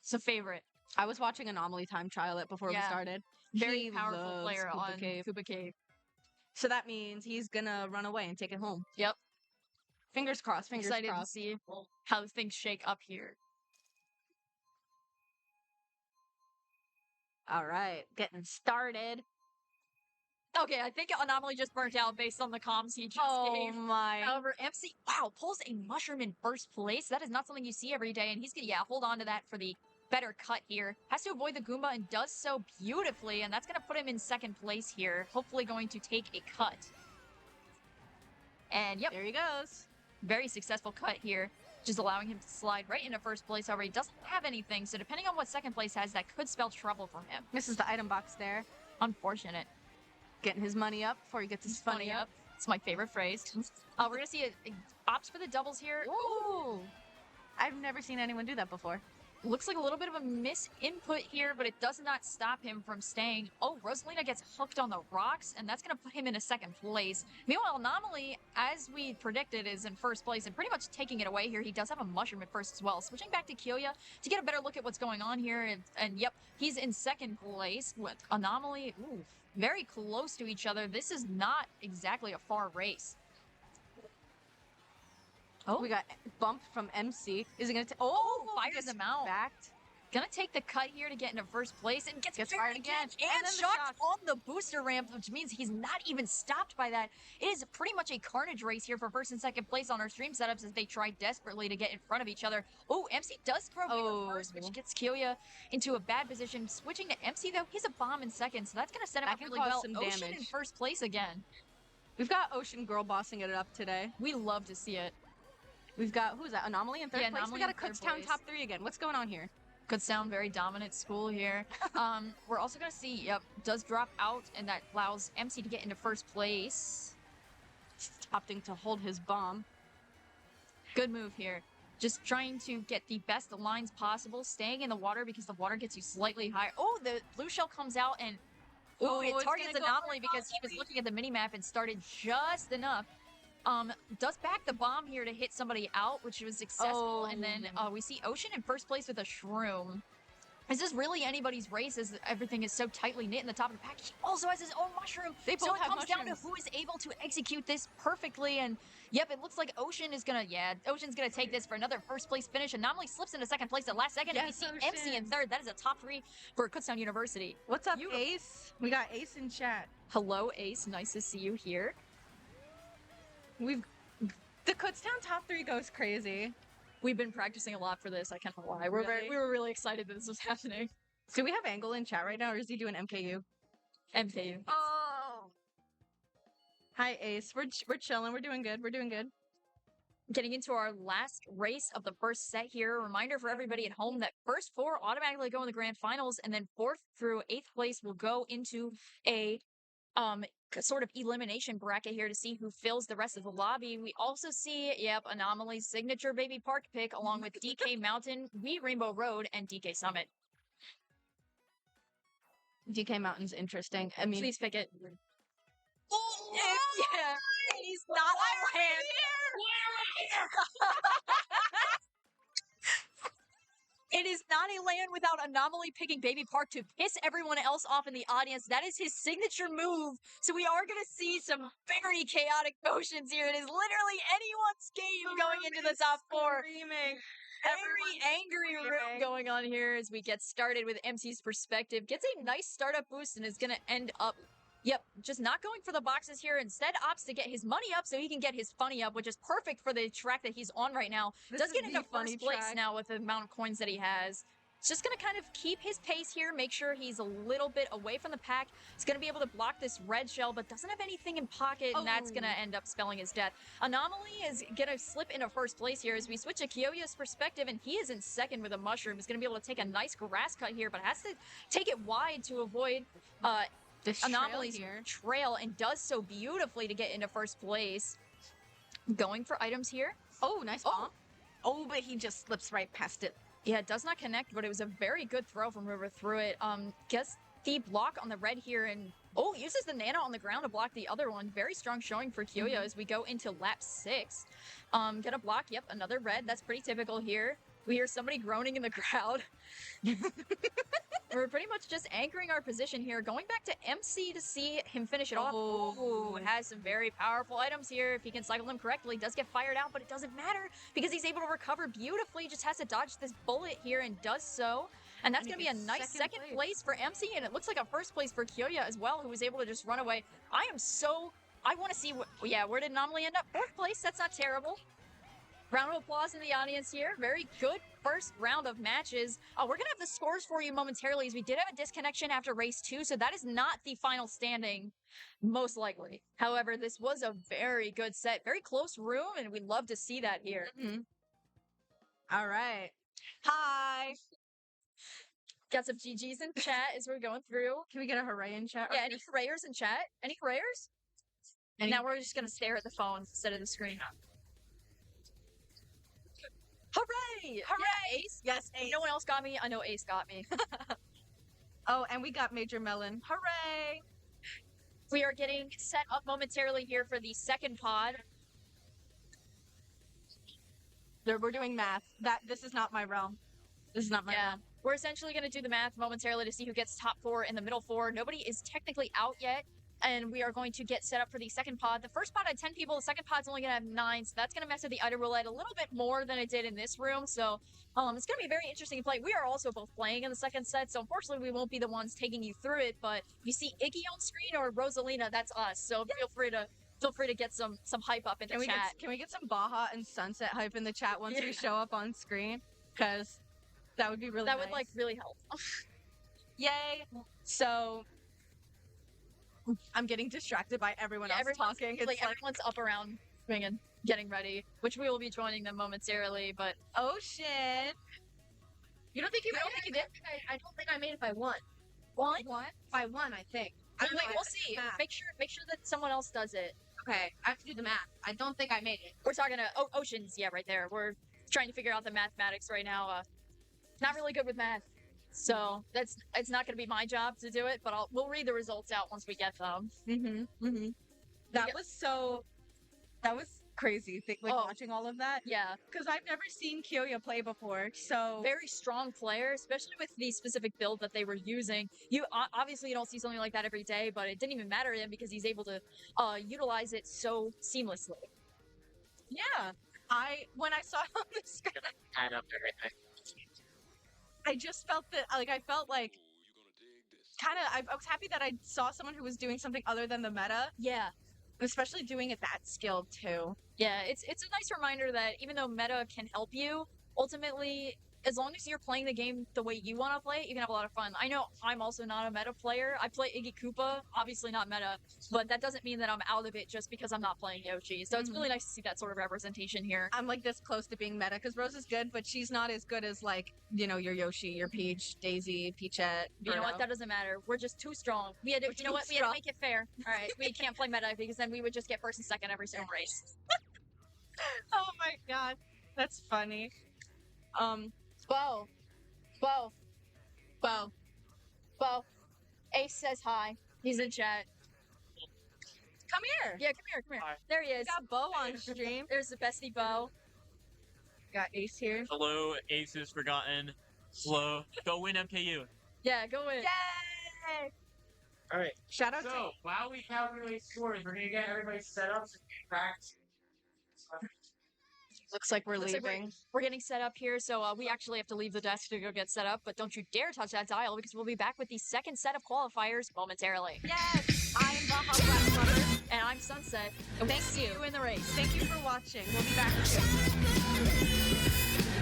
it's a favorite. I was watching Anomaly time trial it before we started. Very He powerful loves player Koopa on Cape. Koopa Cape. So that means he's gonna run away and take it home. Yep. Fingers crossed, fingers Excited crossed. to see how things shake up here. All right, getting started. Okay, I think Anomaly just burnt out based on the comms he just gave. My. However, MC, wow, pulls a mushroom in 1st place. That is not something you see every day, and he's gonna, hold on to that for the better cut here. Has to avoid the Goomba and does so beautifully, and that's gonna put him in 2nd place here. Hopefully going to take a cut. And yep, There he goes. very successful cut here, just allowing him to slide right into 1st place. However, he doesn't have anything, so depending on what 2nd place has, that could spell trouble for him. This is the item box there. Unfortunate. Getting his money up before he gets his funny up. It's my favorite phrase. We're gonna see a opts for the doubles here. Ooh. I've never seen anyone do that before. Looks like a little bit of a misinput here, but it does not stop him from staying. Oh, Rosalina gets hooked on the rocks, and that's going to put him in a 2nd place. Meanwhile, Anomaly, as we predicted, is in 1st place and pretty much taking it away here. He does have a mushroom at 1st as well. Switching back to Kyouya to get a better look at what's going on here. And yep, he's in 2nd place with Anomaly. Ooh, very close to each other. This is not exactly a far race. Oh, we got bumped from MC. Is he gonna? Fires him out. Backed. Gonna take the cut here to get into first place and gets Gets fired fired again. and And then the shocked shock. on the booster ramp, which means he's not even stopped by that. It is pretty much a carnage race here for first and second place on our stream setups as they try desperately to get in front of each other. Oh, MC does throw Bigger first, which gets Kyouya into a bad position. Switching to MC though, he's a bomb in second, so that's gonna set him That up can really cause well. some Ocean in damage. first place again. We've got Ocean girl bossing it up today. We love to see it. We've got, who's that? Anomaly in third Yeah, place? Anomaly We got a in third Kutztown place. top 3 again. What's going on here? Could sound very dominant school here. We're also gonna see, yep, does drop out, and that allows MC to get into first place. Opting to hold his bomb. Good move here. Just trying to get the best lines possible, staying in the water because the water gets you slightly higher. Oh, the blue shell comes out and Oh, it it's targets gonna go Anomaly for because he was looking at the minimap and started just enough. Does back the bomb here to hit somebody out, which was successful, and then we see Ocean in first place with a shroom. Is this really anybody's race as everything is so tightly knit in the top of the pack? He also has his own mushroom. They So both it have comes down to mushrooms. who is able to execute this perfectly. And yep, it looks like Ocean is gonna, Ocean's gonna take this for another first place finish. Anomaly slips into second place at last second. And we Yes, see MC in Ocean. third. That is a top 3 for Kutztown University. What's up, Beautiful. Ace? We got Ace in chat. Hello, Ace. Nice to see you here. The Kutztown top 3 goes crazy. We've been practicing a lot for this. I can't lie. We were really excited that this was happening. Do we have Angle in chat right now, or is he doing MKU? MKU. Oh. Hi, Ace. We're chilling. We're doing good. We're doing good. Getting into our last race of the first set here. A reminder for everybody at home that first 4 automatically go in the grand finals, and then 4th through 8th place will go into a sort of elimination bracket here to see who fills the rest of the lobby. We also see, Anomaly's signature baby park pick along with DK Mountain, We Rainbow Road, and DK Summit. DK Mountain's interesting. I mean, Please pick it. he's He's not on hand. It is not a LAN without Anomaly picking Baby Park to piss everyone else off in the audience. That is his signature move. So we are going to see some very chaotic motions here. It is literally anyone's game going into the top 4. Very angry room going on here as we get started with MC's perspective. Gets a nice startup boost and is going to end up, just not going for the boxes here. Instead opts to get his money up so he can get his funny up, which is perfect for the track that he's on right now. This Does is get the into funny first place track. now with the amount of coins that he has. It's just going to kind of keep his pace here, make sure he's a little bit away from the pack. He's going to be able to block this red shell, but doesn't have anything in pocket, and that's going to end up spelling his death. Anomaly is going to slip into first place here as we switch to Kyouya's perspective, and he is in second with a mushroom. He's going to be able to take a nice grass cut here, but has to take it wide to avoid this Anomaly's trail, and does so beautifully to get into first place. Going for items here. Oh, nice bomb. Oh, but he just slips right past it. Yeah, it does not connect, but it was a very good throw from River through it. Gets the block on the red here and uses the nano on the ground to block the other one. Very strong showing for Kyouya as we go into lap 6. Gonna block, another red. That's pretty typical here. We hear somebody groaning in the crowd. We're pretty much just anchoring our position here. Going back to MC to see him finish it off. Oh, it has some very powerful items here. If he can cycle them correctly, does get fired out, but it doesn't matter because he's able to recover beautifully. Just has to dodge this bullet here and does so. And that's going to be a nice second place for MC, and it looks like a first place for Kyouya as well, who was able to just run away. I want to see where did Anomaly end up? 4th place, that's not terrible. Round of applause in the audience here. Very good first round of matches. We're going to have the scores for you momentarily as we did have a disconnection after race 2, so that is not the final standing, most likely. However, this was a very good set. Very close room, and we'd love to see that here. All right. Hi. Got some GGs in chat as we're going through. Can we get a hooray in chat? Yeah, any hoorayers in chat? Any hoorayers? And now we're just going to stare at the phone instead of the screen. Hooray! Hooray! Ace? Yes, Ace. No one else got me. I know Ace got me. Oh, and we got Major Melon. Hooray! We are getting set up momentarily here for the second pod. We're doing math. This is not my realm. This is not my realm. We're essentially going to do the math momentarily to see who gets top 4 in the middle 4. Nobody is technically out yet. and we are going to get set up for the second pod. The first pod had 10 people. The second pod's only going to have 9, so that's going to mess with the item roulette a little bit more than it did in this room. So it's going to be very interesting to play. We are also both playing in the second set, so unfortunately we won't be the ones taking you through it. But if you see Iggy on screen or Rosalina, that's us. So feel free to get some hype up in the chat. Can we get some Baja and Sunset hype in the chat once we show up on screen? Because that would be really That nice. would like really help. Yay! So I'm getting distracted by everyone else talking. It's Like everyone's up around swinging, getting ready, which we will be joining them momentarily. But Ocean. You don't think you did? I don't think I made it by 1. What? By 1, I think. wait, we'll see. Make sure that someone else does it. Okay, I have to do the math. I don't think I made it. We're talking to Ocean's, yeah, right there. We're trying to figure out the mathematics right now. Not really good with math, so it's not going to be my job to do it. But we'll read the results out once we get them. That was crazy. Watching all of that. Yeah, Because I've never seen Kyouya play before, so very strong player, especially with the specific build that they were using. You obviously you don't see something like that every day, but it didn't even matter to him because he's able to utilize it so seamlessly. yeah. When I saw it on the screen, Add up everything. I just felt that I felt like I was happy that I saw someone who was doing something other than the meta, Yeah. especially doing it that skilled too. Yeah, it's a nice reminder that even though meta can help you, ultimately, as long as you're playing the game the way you want to play it, you can have a lot of fun. I know I'm also not a meta player. I play Iggy Koopa, obviously not meta, but that doesn't mean that I'm out of it just because I'm not playing Yoshi. So it's really nice to see that sort of representation here. I'm like this close to being meta because Rose is good, but she's not as good as your Yoshi, your Peach, Daisy, Peachette. You know what? Birdo. That doesn't matter. We're just too strong. We had to, you know what? We had to make it fair. All right, we can't play meta because then we would just get first and second every single race. Oh my god, that's funny. Bo. Ace says hi. He's in chat. Come here. Yeah, come here. Hi. There he is. We got Bo on stream. There's the bestie Bo. Got Ace here. Hello, Aces Forgotten. Hello. Go win MKU. Yeah, go in. Yay! All right. Shout out So while we calculate scores, we're gonna get everybody set up so we can practice. Looks like we're Looks like leaving. We're getting set up here, so we actually have to leave the desk to go get set up, but don't you dare touch that dial because we'll be back with the second set of qualifiers momentarily. Yes! I am Baja Black Mother. And I'm Sunset, and we'll see you in the race. Thank you for watching. We'll be back soon.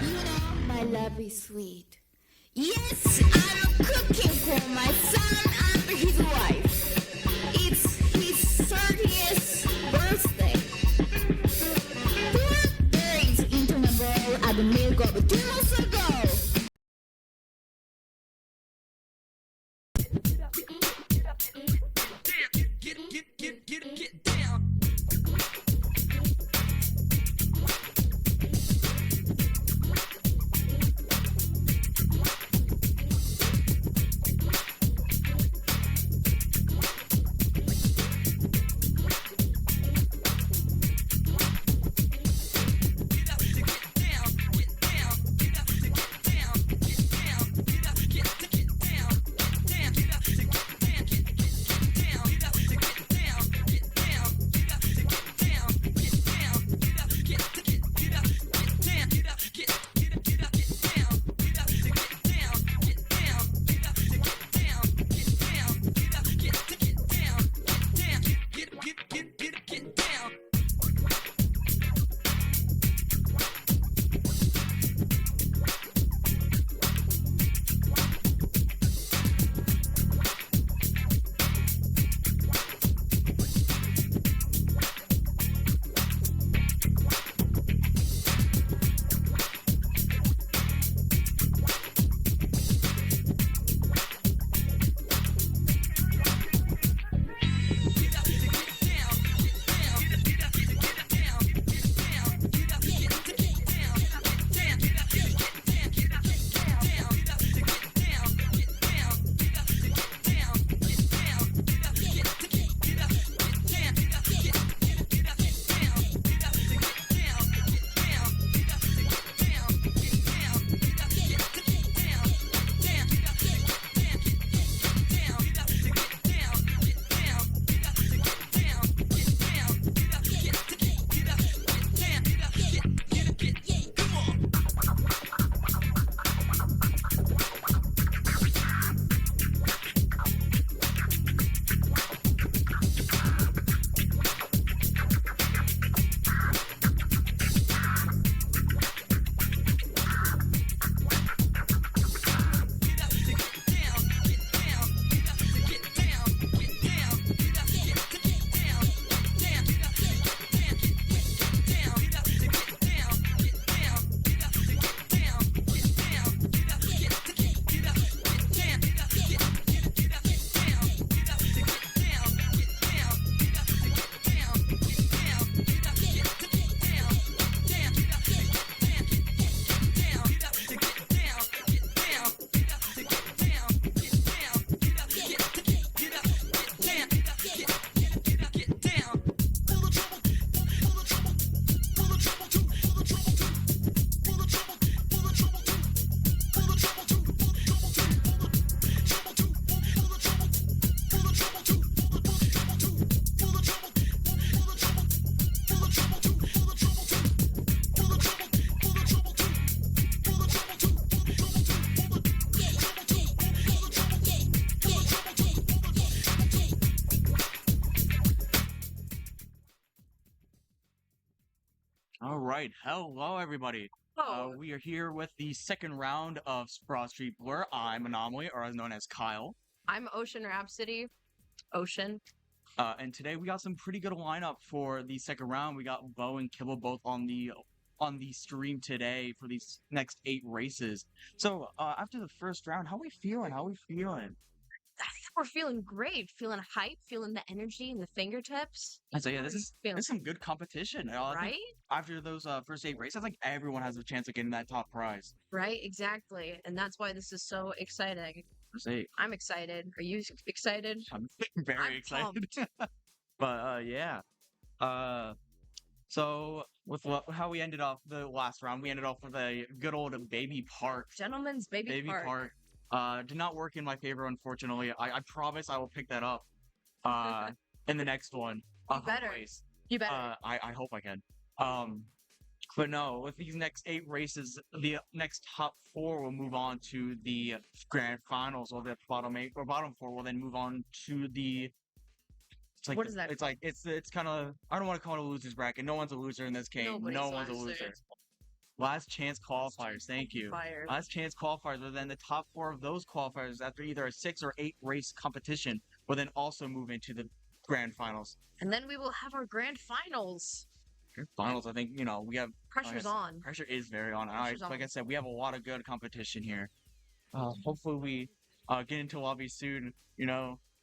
You know my love is sweet. Yes, I'm cooking for my son and his wife. It's his 30th birthday. 4 days into my bowl at the milk of 2 months ago. Get down. All right, hello everybody. Oh, We are here with the second round of Broad Street Blur. I'm Anomaly, or as known as Kyle. I'm OceanRhapsody. Ocean. And today we got some pretty good lineup for the second round. We got Bo and Kibble both on the stream today for these next 8 races. So after the first round, how we feeling? How we feeling? I think we're feeling great, feeling hype, feeling the energy in the fingertips. And so yeah, this is feeling some good competition. I think right, after those first 8 races, I think everyone has a chance of getting that top prize. right, exactly, and that's why this is so exciting. First 8. I'm excited. Are you excited? I'm very I'm excited. pumped. But yeah. So with how we ended off the last round, we ended off with a good old baby park. Gentlemen's baby park. Did not work in my favor, unfortunately. I promise I will pick that up in the next one. You better. Always. You better. I hope I can. But no, with these next 8 races, the next top 4 will move on to the grand finals, or the bottom 8 or bottom 4 will then move on to the. It's like, What is that It's like it's kind of, I don't want to call it a loser's bracket. No one's a loser in this game. Nobody's No one's a loser. loser. Last chance qualifiers. Thank you. Fire. Last chance qualifiers. But then the top 4 of those qualifiers, after either a 6 or 8 race competition, will then also move into the grand finals. And then we will have our grand finals. Finals. I think we have. Pressure's on. Pressure is very on. Pressure's Like on. I said, we have a lot of good competition here. Hopefully we get into lobby soon.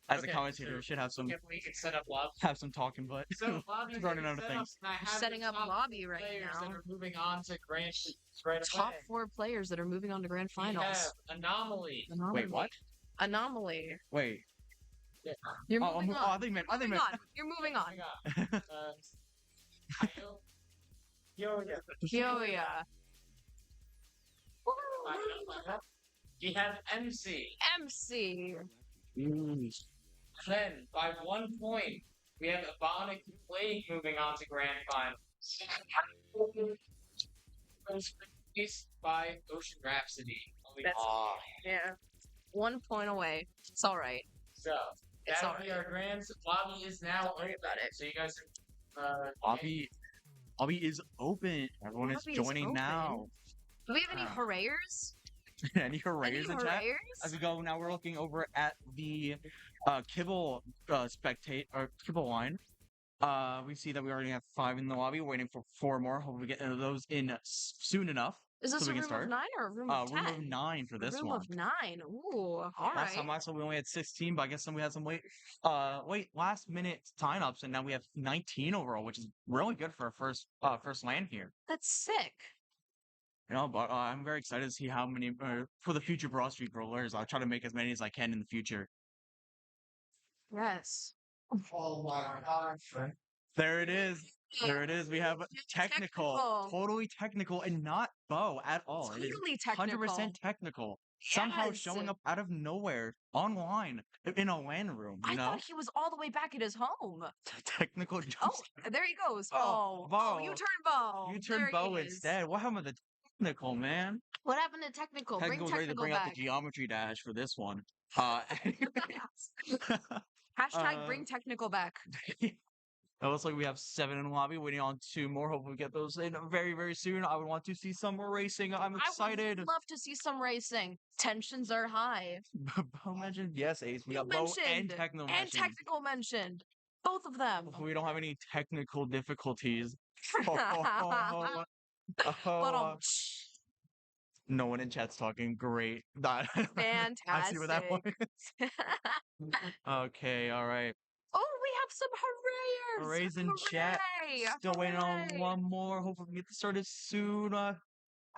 As a Okay, commentator, so we should have some we can set up lobby. talking, but So lobby running out of things. Setting up lobby right players now. that are moving on to grand right Top away. 4 players that are moving on to grand We finals. have Anomaly. Wait, what? Anomaly. Wait. You're Oh, moving on. I think meant. Moving on. You're moving on. Kyouya. We have MC. MC. Then, by 1 point, we have Ebonic Blade moving on to grand finals. Released by OceanRhapsody. Yeah. 1 point away. It's all right. So, It's that'll all be our grand. Lobby is now open. about it. So you guys Lobby is open. Everyone is Lobby is joining open. now. Do we have any Uh, hooray-ers? Any hoorays in chat? hooray-ers? As we go now, we're looking over at the Kibble Kibble line. We see that we already have 5 in the lobby, waiting for 4 more. Hope we get those in soon enough. Is this so a we room can of start. 9 or a room of 10? Room of 9 for this room one. of 9. Ooh, all Last right. time we only had 16, but I guess then we had some late last minute sign-ups, and now we have 19 overall, which is really good for our first LAN here. That's sick. But I'm very excited to see how many for the future Broad Street Rollers. I'll try to make as many as I can in the future. Yes. There it is. There it is. We have technical, totally technical, and not Bo at all. It is Totally technical. 100% technical. Somehow Yes. showing up out of nowhere online in a LAN room. I thought he was all the way back at his home. Technical. Oh, there he goes. Oh, Oh, Bo. you turned Bo. You turned There he Bo is. instead. What happened to the technical, man? What happened to technical? Technical's Bring ready to technical bring back. out the geometry dash for this one. Hashtag bring technical back. It looks like we have 7 in the lobby, waiting on 2 more. Hopefully we get those in very, very soon. I would want to see some more racing. I'm excited. I would love to see some racing. Tensions are high. Bo mentioned, yes, Ace. We You got Bo and mentioned, Techno and mentioned. technical mentioned. Both of them. We don't have any technical difficulties. But No one in chat's talking. Great. fantastic. I see where that was. Okay, all right. Oh, we have some hooray-ers. Hoorays in chat. Hooray! Still waiting on Hooray! one more. Hopefully we get this started soon.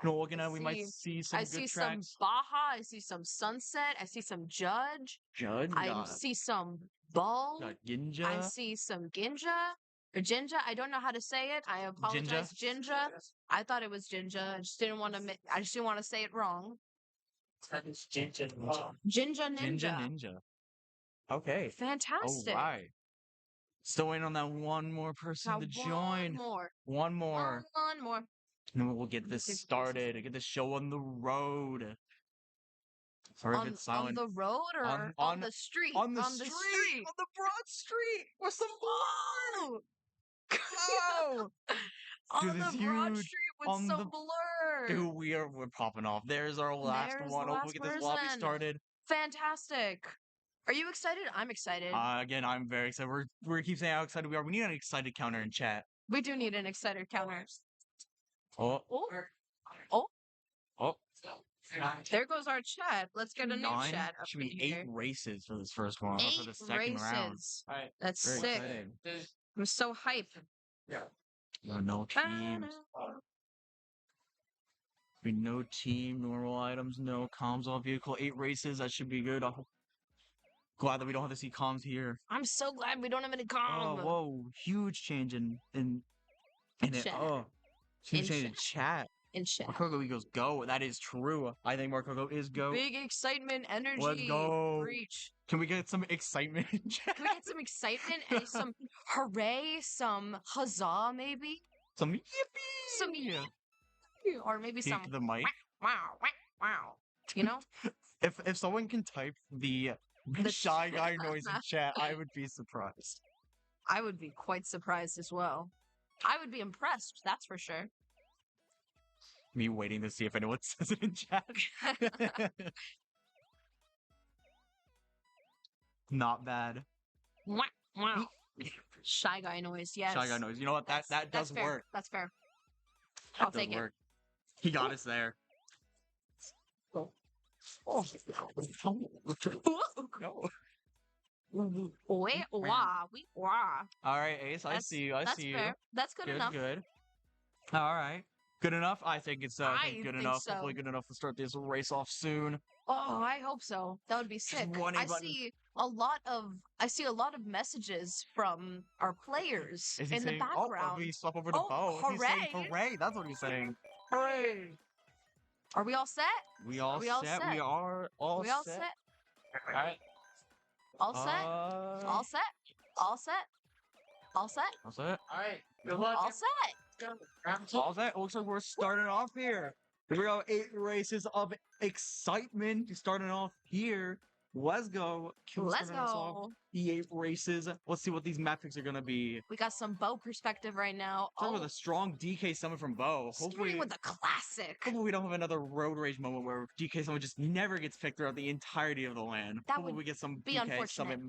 Looking at, we might see some I good see tracks. some Baja. I see some Sunset. I see some Judge. Judd, I see some Bull. got Ginja. I see some Ginja. Or Jinja. I don't know how to say it. I apologize. Jinja. I thought it was Jinja. I just didn't want to. I just didn't want to say it wrong. Jinja Ninja. Ninja. Okay. Fantastic. All right. Still waiting on that one more person Now to join. One more. One more. And then we'll get this started. Get the show on the road. Sorry if it's silent. On the road or on the street? On the street. On the broad street. With some fun. Go! Oh, Dude, this the Broad huge Street was on so the- blurred. Dude, we're popping off. There's our last There's one. the Hopefully last we get this lobby person. started. Fantastic. Are you excited? I'm excited. Again, I'm very excited. We're keep saying how excited we are. We need an excited counter in chat. We do need an excited counter. Oh, Oh, oh. there goes our chat. Let's get a new 9 chat up should be in 8 here. races for this first one. For the 8 second round. races. Alright. That's Very sick. exciting. I'm so hyped. No teams. No team, normal items, no comms on vehicle. 8 races, that should be good. I'm glad that we don't have to see comms here. I'm so glad we don't have any Oh, comm. whoa. Huge change in it. Chat. Oh. Huge In change in chat. In chat. Marco goes go. That is true. I think Marco is go. Big excitement, energy. Let's go. Reach. Can we get some excitement in chat? Can we get some excitement and some hooray, some huzzah, maybe? Some yippee! Some or maybe Speak some to the mic. wow, wow, wow. You know? If someone can type the shy guy noise in chat, I would be surprised. I would be quite surprised as well. I would be impressed, that's for sure. Me waiting to see if anyone says it in chat. Not bad. Wow. Shy guy noise, yes. Shy guy noise. You know what? That does fair. work. That's fair. That I'll does take work. He got us there. it. No. Wait, wah, wah. All right, Ace. I see you. I That's see fair. you. That's good enough. Good. All right. Good enough. I think it's I good think enough. so. Hopefully, good enough to start this race off soon. Oh, I hope so. That would be sick. one A I button. see a lot of messages from our players Is he in the saying, background. Oh, we swap over to Oh, Bo. He's saying hooray. hooray. That's what he's saying. Hooray. Are we all set? We all we all set. set? We are all we all set. set? Alright. All set? All set? All set? All set? All set. Alright. Good luck. All set? All set. Looks like we're starting off here. We got 8 races of excitement starting off here. Let's go. Let's Starting us off. go. The 8 races. Let's see what these map picks are gonna be. We got some bow perspective right now. Start with a strong DK summon from Bo. Hopefully, starting with a classic. hopefully we don't have another road rage moment where DK summon just never gets picked throughout the entirety of the LAN. That Hopefully would we get some be DK unfortunate. summit.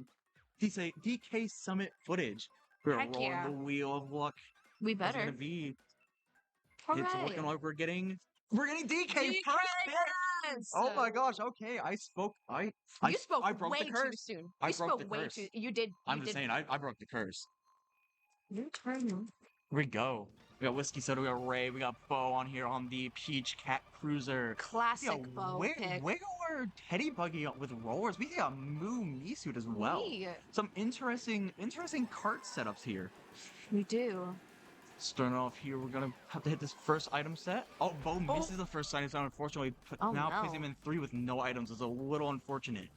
DK summit footage. We're Heck rolling yeah. the wheel of luck. We It's gonna better. be. Hooray. It's looking like we're getting DK first pick. yes! Oh my gosh! Okay, I spoke. You spoke I broke way the too curse. soon. I You broke spoke the way curse. too. You did. I'm you just did. saying. I broke the curse. Here we go. We got Whiskey Soda. We got Ray. We got Bo on here on the Peach Cat Cruiser. Classic bow pick. Wiggler Teddy Buggy with rollers. We got Moo Me Suit as well. Some interesting Kart setups here. We do. Starting off here, we're gonna have to hit this first item set. Oh, Bo misses the first item set, unfortunately. Oh, now no. plays him in 3 with no items. It's a little unfortunate.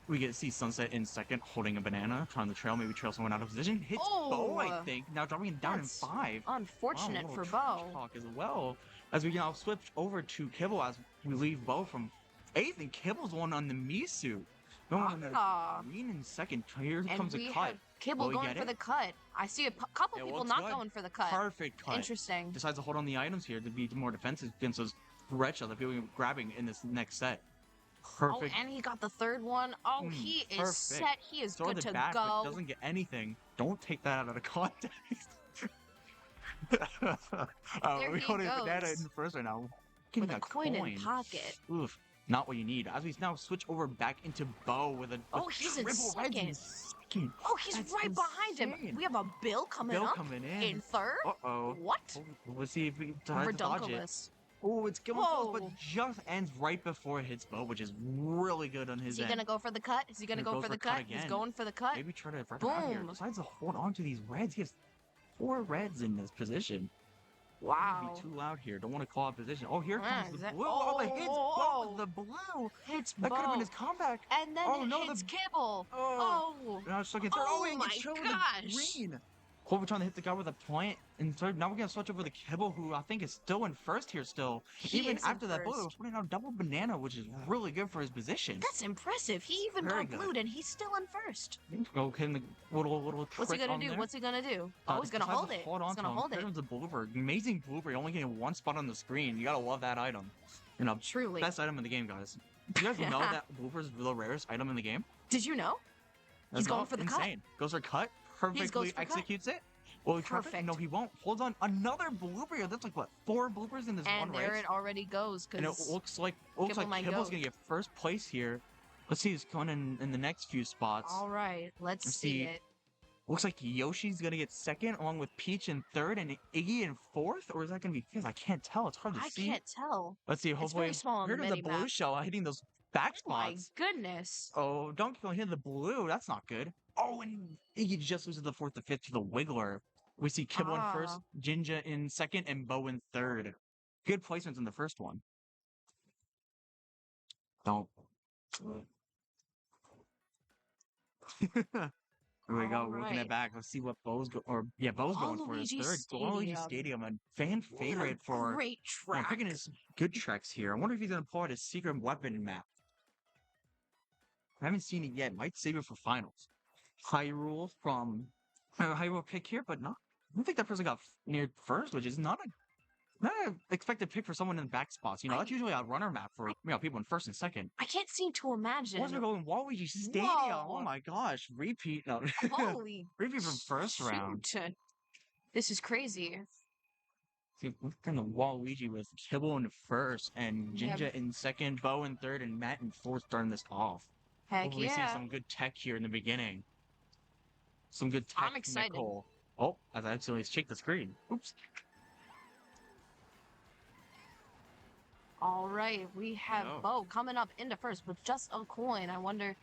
We get to see Sunset in second, holding a banana, trying to trail, maybe trail someone out of position. Hits Bo, I Oh, think. Now dropping it down that's in 5. Unfortunate Wow, a for little trash Bo. talk as well. As we now switch over to Kibble as we leave Bo from 8th, and Kibble's the one on the Me suit. No one on the Ah. green in second. Here And comes a we cut. have Kibble Will he going get for it? the cut. I see a couple It people looks not good. going for the cut. Perfect cut. Interesting. Decides to hold on the items here to be more defensive against those threats that people are grabbing in this next set. Perfect. Oh, and he got the third one. Oh, he is perfect. set. He is Throw good the to back, but go. doesn't get anything. Don't take that out of the context. There We're he holding a banana goes. in first right now. With Getting a coin in pocket. Oof. Not what you need. As we now switch over back into Bo with a Oh, he's in triple reds in second. second. Oh, he's That's right behind him. insane. We have a Bill coming Bill up coming in third. Uh-oh. What? Let's see if we try to dodge it. Redunculous. Oh, it's Kibble Whoa. but just ends right before it hits Bo, which is really good on his Is he end. gonna go for the cut? Is he gonna He go goes for the for cut cut? He's again. going for the cut. Maybe try to rip it out here. Boom. Decides to hold on to these reds. He has 4 reds in this position. Wow. Be too loud here. Don't want to call out position. Oh, here Ah, comes is the that- blue. Oh, it hits Bo oh. with the blue. Hits That could have Bo. been his comeback. And then Oh, it no, hits the- Kibble. Oh. Oh. Now it's stuck in third. Oh Oh, it my gets shown gosh. the green. We're trying to hit the guy with a point, and third, now we're gonna switch over to Kibble, who I think is still in first here still. He Even is in after that bullet, first. was putting out double banana, which is really good for his position. That's impressive. He even Very got good. blued and he's still in first. Go hitting the little What's he trick gonna on do? there. What's he gonna do? Oh, he's gonna decides hold to it. Hold on He's to gonna him. hold it. There's the blooper. Amazing blooper. You're only getting one spot on the screen. You gotta love that item. You know, Truly. best item in the game, guys. Do you guys know that blooper is the rarest item in the game? Did you know? He's That's going not for the cut. insane. Goes for cut. goes Perfectly for cut. executes it. Will he trap it? Perfect. No, he won't. Hold on. Another blooper. That's like what, 4 bloopers in this And one there race? it already goes. And it Because looks like Kibble might Kibble's go. gonna get first place here. Let's see who's going in the next few spots. all right, let's Let's see see. it. Looks like Yoshi's gonna get second, along with Peach in third, and Iggy in fourth. Or is that gonna be fifth? I can't tell. It's hard to I see. can't tell. Let's see. Hopefully, very small on here the comes the mini-map. blue shell hitting those back My spots. goodness. Oh, Donkey Kong hitting the blue. That's not good. Oh, and Iggy just loses the fourth to fifth to the Wiggler. We see Kibble in first, Jinja in second, and Bo in third. Good placements in the first one. Don't. Here we go. We're looking Alright. at back. Let's see what Bo's going for his Waluigi third. Waluigi Stadium. Stadium, a fan favorite for Great yeah, track. picking his good tracks here. I wonder if he's gonna pull out his secret weapon map. I haven't seen it yet. Might save it for finals. Hyrule from Hyrule pick here, but not. I don't think that person got near first, which is not an expected pick for someone in the back spots. You know, that's usually a runner map for people in first and second. I can't seem to imagine. What's going Waluigi Stadium? Whoa. Oh my gosh, repeat. No, Holy repeat from first round. shoot. This is crazy. See, we're kind of Waluigi with Kibble in first, and Yeah. Jinja in second, Bo in third, and Matt in fourth starting this off. Heck Hopefully we see yeah. some good tech here in the beginning. Some good tech. I'm excited. Oh, I accidentally checked the screen. Oops. All right, we have Oh. Bo coming up into first with just a coin. I wonder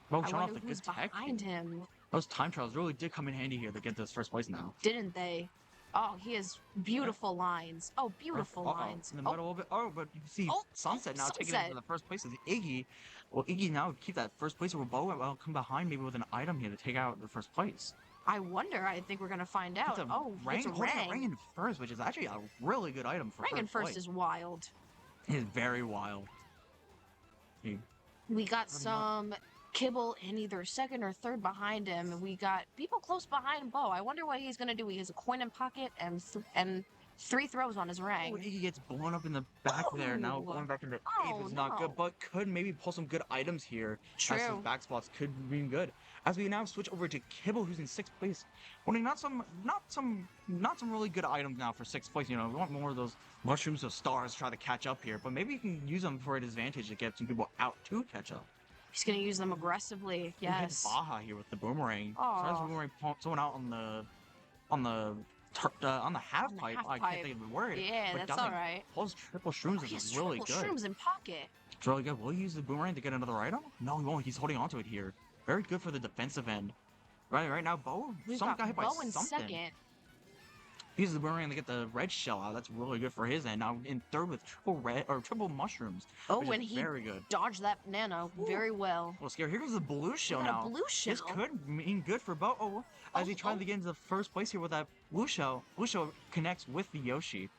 Bo showing off the who's good tech. behind him. Those time trials really did come in handy here to get this first place now. Didn't they? Oh, he has beautiful lines. Oh, beautiful lines. In the middle of it. Oh, but you see Sunset now taking it Sunset. to the first place is Iggy. Well, Iggy now keep that first place over Bo. Well, come behind maybe with an item here to take out the first place. I wonder. I think we're gonna find out. It's a Oh, it's a holding a Rang. Rang in first, which is actually a really good item for Rang in first place. is wild. It is very wild. See, We got I'm not- some Kibble in either second or third behind him. We got people close behind Bo. I wonder what he's gonna do. He has a coin in pocket and 3 throws on his Oh, Rang. Iggy gets blown up in the back there. Now Oh. going back into eighth Oh, is not good, no. but could maybe pull some good items here. As his True. back spots could be good. As we now switch over to Kibble, who's in sixth place. Wanting not some really good items now for sixth place. You know, we want more of those mushrooms of stars to try to catch up here. But maybe you can use them for an advantage to get some people out to catch up. He's gonna use them aggressively. We hit Yes. Baja here with the boomerang. Sometimes Aw. boomerang pump someone out on the half On the pipe. half I pipe. can't think of the word. Yeah, but that's doesn't. alright. Pulls triple shrooms He has is really triple good. shrooms in pocket. It's really good. Will he use the boomerang to get another item? No, he won't. He's holding onto it here. Very good for the defensive end. Right now, Bo. We've Someone got got hit by Bo in something. second. He uses the boomerang to get the red shell out. That's really good for his end. Now in third with triple mushrooms. Oh, which and is he very good. dodged that banana very well. Well, scary. Here goes the blue shell got a now. blue This shell. could mean good for Bo. Oh, as he tries to get into the first place here with that blue shell. Blue shell connects with the Yoshi.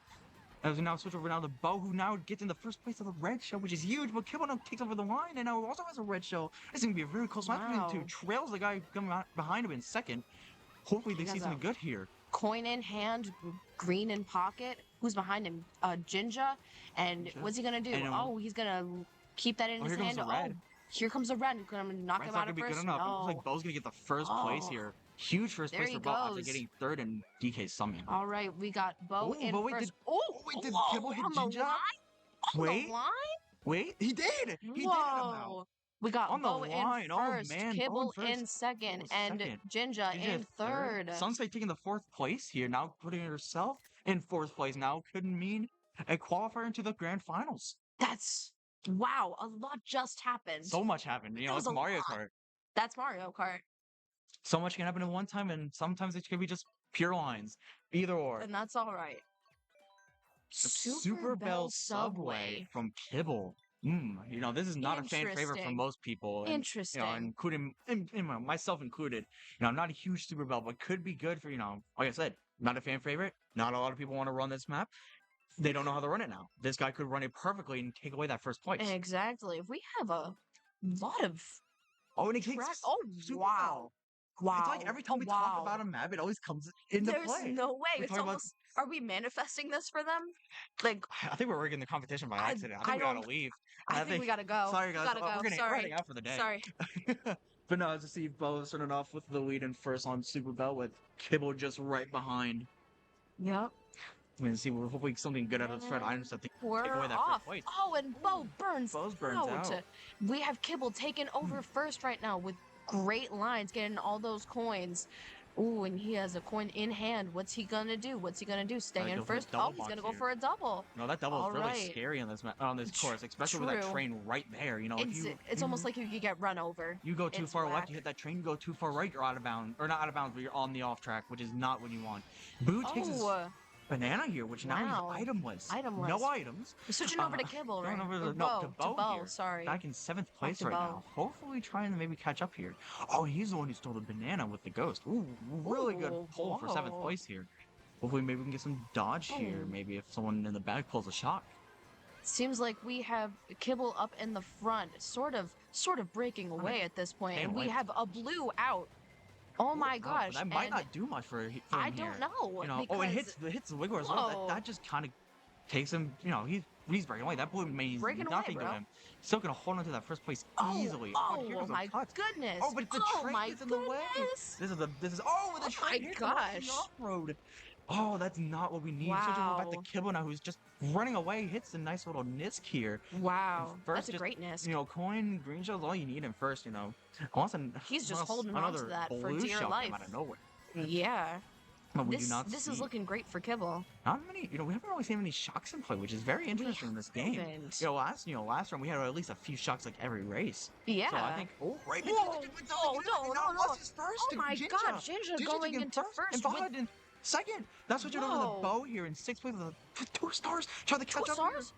As we now switch over now to Bo, who now gets in the first place of the red shell, which is huge. But Kibble now takes over the line, and now also has a red shell. This is gonna be a very close match between the two. Wow. Trails the guy coming behind him in second. Hopefully they He see has something a- good here. Coin in hand, green in pocket. Who's behind him? Jinja. And Jinja. what's he gonna do? And, Oh, he's gonna keep that in oh, his here comes hand. the red. Oh, here comes the red. Gonna knock Red's him not out gonna of be good first. enough. It looks No. like Bo's gonna get the first place Oh. here. Huge first There place he for Bo after goes. getting third in DK summon. All right, we got Bo Oh, in but wait, first. wait, did whoa, Kibble hit on the Jinja? line? On Wait. the line? Wait, he did! He did hit him now. Whoa. We got On the Bo line. in Oh, first, man, Bo in Kibble in first. second, Oh, and second. Jinja Jinja in third. Sunset taking the fourth place here, now putting herself in fourth place now could mean a qualifier into the grand finals. That's wow, a lot just happened. So much happened. You That know, was it's a Mario lot. Kart. That's Mario Kart. So much can happen in one time, and sometimes it could be just pure lines. Either or. And that's all right. Super Bell Subway from Kibble. You know, this is not a fan favorite for Interesting. most people. And, Interesting. You know, including myself included. You know, I'm not a huge Super Bell, but could be good for, you know, like I said, not a fan favorite. Not a lot of people want to run this map. They don't know how to run it now. This guy could run it perfectly and take away that first place. Exactly. We have a lot of Oh, and it takes track. Oh, Super wow. Bell. Wow. It's like every time we talk about a map, it always comes into There's play. no way. We're It's talking about- almost. Are we manifesting this for them? Like, I think we're rigging the competition by accident. I think we gotta leave. I think we gotta go. Sorry, guys. Gotta go. We're Sorry. heading out for the day. Sorry. But no, as you see, Bo starting off with the lead in first on Super Bell with Kibble just right behind. Yep. I mean, see, we're hoping something good out of this red item set to We're take away that off. first place. Oh, and Bo burns Bo's burns out. We have Kibble taking over first right now with great lines, getting all those coins. Ooh, and he has a coin in hand. What's he gonna do? What's he gonna do? Stay in Go for a first? double Oh, he's gonna box go here. for a double. No, that double is really Alright. scary on this course, especially with that True. train right there. You know, It's almost like you could get run over. you go too it's far left, whack. you hit that train. You go too far right, you're out of bounds, or not out of bounds, but you're on the off track, which is not what you want. Boo takes his Oh, banana here, which now wow. he's itemless. Itemless. No items. we're switching over to Kibble, right? Going over Or to, no, to Bo, Bo, here. sorry. Back in 7th place to right Bo. now. Hopefully trying to maybe catch up here. Oh, he's the one who stole the banana with the ghost. Ooh, really good Ooh, pull for 7th whoa. place here. Hopefully maybe we can get some dodge here. Oh. Maybe if someone in the back pulls a shot. Seems like we have Kibble up in the front, sort of breaking away at this point, staying and we away. have a blue out. Oh my gosh! That might and not do much for him I here. don't know. You know, because oh, it hits the wiggle as well. Whoa. That just kind of takes him. You know, he's breaking away. That blue means Breaking away, nothing to bro. him. Still gonna hold on to that first place easily. Oh, here comes a my cut. goodness! Oh, but the train my is in the way. goodness. This is oh, the Oh train my hit him off the gosh. off-road. Oh, that's not what we need. Switching over back to Wow. Kibble now, who's just running away. Hits a nice little nisk here. Wow, First, that's a just, great nisk. You know, coin green shell's all you need in first. You know, unless He's just unless holding on to another that for blue dear shell life. came out of nowhere. Yeah. But we do This not this see is looking great for Kibble. not many. You know, we haven't really seen many shocks in play, which is very interesting in this game. haven't. Last round we had at least a few shocks like every race. Yeah. So I think. Oh, right. Whoa, no. This is first. Oh my Jinja. God, Jinja going taking into and first Baja with in second. That's switching over to the Whoa. Bow here in 6th place with 2 stars. Try to catch 2 up. Here. stars.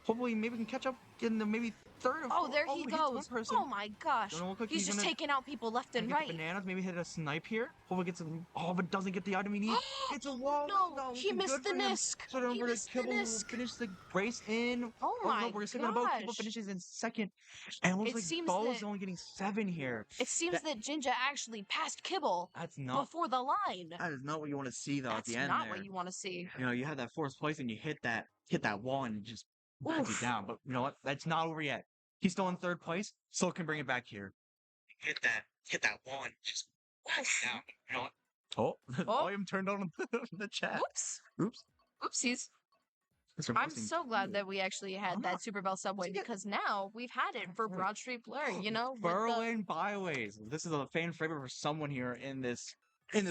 Hopefully, maybe we can catch up in the maybe 3rd or 4th. Oh, there he hits one goes. person. Oh my gosh. Don't look like He's just gonna- taking out people left and Get right. the bananas, maybe hit a snipe here. Hopefully gets some. Oh, but doesn't get the item he needs. It's a wall. No, he missed the nisk. So He over to missed the Kibble, who nisk. finish the race in. Oh no, my we're sitting on both. Kibble gosh. finishes in 2nd, and it looks It like seems Bo's that- only getting 7 here. It seems that Jinja actually passed Kibble That's not. before the line. That is not what you want to see though. That's at the end not there. what you want to see. You know, you had that 4th place and you hit that wall and it just backs you Oof. down. But you know what? That's not over yet. He's still in 3rd place. Still can bring it back here. Hit that wall and just backs you down. You know what? Oh, the Oh. volume turned on in the chat. Whoops. Oops. Oopsies. That's I'm reversing. so glad that we actually had that Super Bell subway because now we've had it for Broad Street Blur, you know? with the- Berlin Byways. This is a fan favorite for someone here in this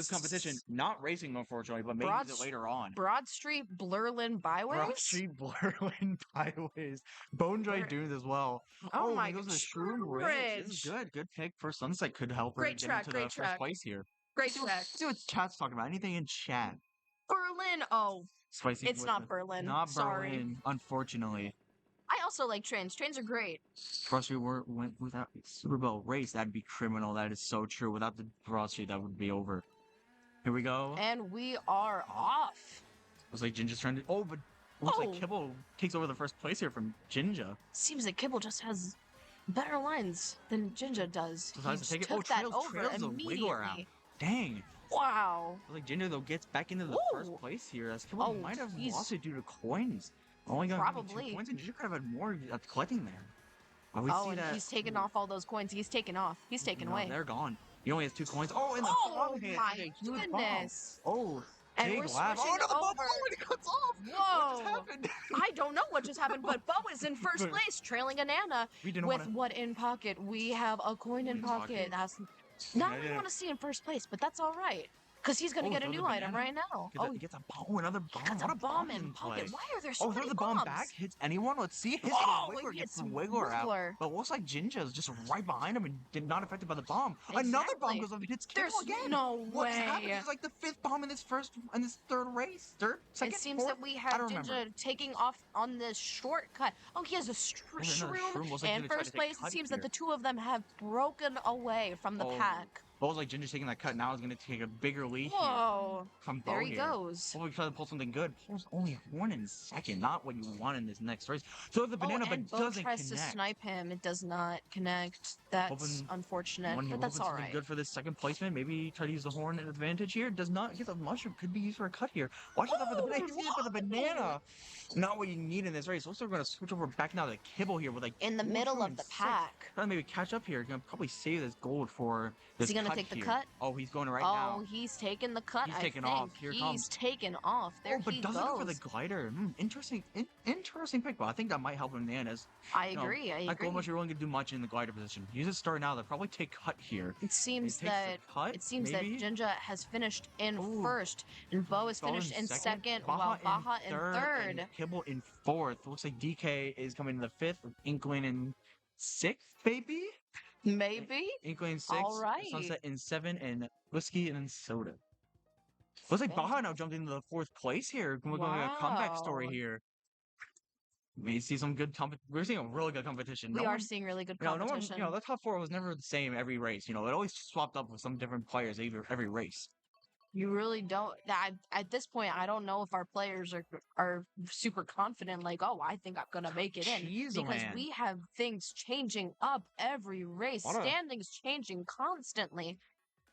competition. Not racing, unfortunately, but maybe Broad use it later on. Broad Street Blurlin Byways? Broad Street Berlin Byways. Bone Dry Where- Dunes as well. Oh my he goes to gosh, Shroom Ridge. This is good. Good pick for Sunset. Could help her Great get track, into great the first track. place here. Great Let's track. see what chat's talking about. Anything in chat? Berlin. Oh, Spicy. it's not Berlin. Not Sorry. Berlin, unfortunately. I also like trains. Trains are great. Broad Street went without Super Bowl race. That'd be criminal. That is so true. Without the Broad Street, that would be over. Here we go. And we are off. Looks like Jinja's trying to. Oh, but looks like Oh. Kibble takes over the first place here from Jinja. Seems that Kibble just has better lines than Jinja does. Decides to He take it. Oh, took that trails over a wiggle around. immediately. Dang. Wow. Looks like Jinja though gets back into the Ooh. first place here. As Kibble Oh, might have he's- lost it due to coins. Only got maybe Probably. 2 coins, and Jinja could have had more collecting there. But we Oh, see and that. he's taking off all those coins. He's taking off. He's taking No, away. they're gone. He only has 2 coins. Oh, and the Oh bomb hit. my Okay, huge bomb. goodness. Oh, And big we're laugh. Oh, switching no, the bomb. over. Oh, and it cuts off. What Whoa. just happened? I don't know what just happened, but Bo is in first But- place, trailing Anana We didn't with want to. what in pocket? We have a coin in pocket. That's not what we want to see in first place, but that's all right. Because he's gonna Oh, get a throw the new item banana. right now. Gets Oh, he gets a bomb. Oh, another bomb. that's What a bomb in in play? pocket. Why are there so Oh, many throw the bomb bombs? back. Hits anyone. Let's see. Hits the Oh, Wiggler. it Gets the hits Wiggler out. Wiggler. But it looks like Jinja is just right behind him and did not affected by the bomb. Another bomb Exactly. goes up and hits Kibble There's again. no What is happening? way. It's like the 5th bomb in this third race. Second, It seems fourth? that we I have don't remember. Jinja taking off on this shortcut. Oh, he has a There's another shroom. shroom. Looks like And Jinja tried first to take place, it cut seems here. that the two of them have broken away from the Oh, pack. But it was like Jinja's taking that cut. Now he's going to take a bigger lead here. Whoa. From There Bo he here. goes. Hopefully try to pull something good. Pulls only 1 in second. Not what you want in this next race. So the banana, oh, and but Bo doesn't tries connect. to snipe him. It does not connect. That's Hoping- unfortunate, One here, but that's hoping all something right. good for this second placement. Maybe try to use the horn advantage here. Does not get the mushroom. Could be used for a cut here. Watch out for the banana. He's for the banana. Not what you need in this race. Also, we're going to switch over back now to Kibble here with like In the 4, middle 2, of and the 6. pack. Trying to maybe catch up here. Gonna probably save this gold for this Is he gonna cut take the here. cut? Oh, he's going right Oh, now. he's taking the cut. He's I taking think. off. Here it he's comes. taking off. There Oh, but he doesn't goes. go for the glider. Interesting pick, but I think that might help him in the end as I you know, agree. I Not agree. going much, you're only gonna do much in the glider position. Use it start now. They'll probably take cut here. It seems takes the that cut, maybe? Jinja has finished in Ooh. first, and Bo is Bo finished in second, while Baja in third. and Kibble in 4th. Looks like DK is coming in the 5th, with Inkling in 6th, maybe? Maybe. Inkling in 6th, All right. Sunset in 7, and Whiskey and then Soda. Looks like Baja now jumped into the 4th place here. We're going a comeback story Wow. here. We see some good we're seeing a really good competition. We No are one- seeing really good You know, competition. the top 4 was never the same every race. You know, it always swapped up with some different players every race. You really don't. At this point, I don't know if our players are super confident. Like, oh, I think I'm gonna make it in Jeez, because man. we have things changing up every race. What a- Standings changing constantly.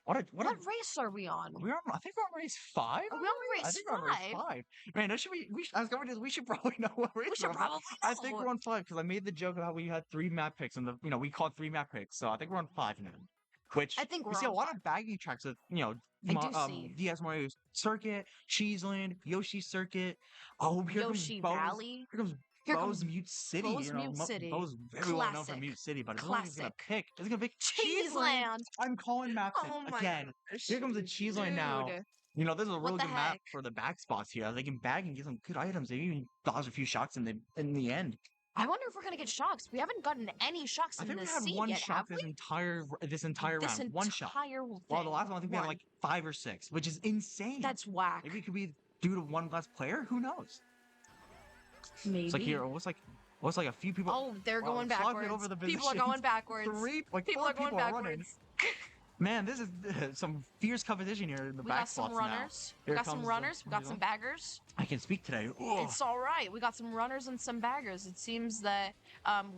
What What race are we on? I think we're on race 5. Are we on I race think we're on race 5? 5. Man, that should be. As governors, we should probably know what race We should we're on. probably I think know. we're on 5 because I made the joke about how we had 3 map picks and we called 3 map picks. So I think we're on 5 now. Which I think we we're see a on lot of bagging tracks with I do see. DS Mario's Circuit, Cheeseland, Yoshi Circuit. Oh, here Yoshi comes Bo's, Valley. Here comes Here Bo's comes Mute City. Bo's Mute City. Bo's very well known for Classic. Mute City, but it's only he's gonna Classic. pick. It's gonna pick Cheeseland. I'm calling maps Oh my again. gosh. Here comes the Cheeseland now. Dude. You know, this is a What really the good map heck? for the back spots here. They can bag and get some good items. They even dodge a few shots in the end. I wonder if we're gonna get shocks. We haven't gotten any shocks I in think we this had scene one yet, shot have this we? entire This round. One shot. entire Well, the last thing. one I think we had like 5 or 6, which is insane. That's whack. Maybe it could be due to one less player. Who knows? Maybe. It's like here. What's like a few people. Oh, they're Wow, going slogging backwards. over the People are positions. going backwards. People 4 are going people are running. backwards. Man, this is some fierce competition here in the We back got some spots now. runners. We Here got some comes runners. We got some Cheeseland. baggers. I can speak today. Ugh. It's all right. We got some runners and some baggers. It seems that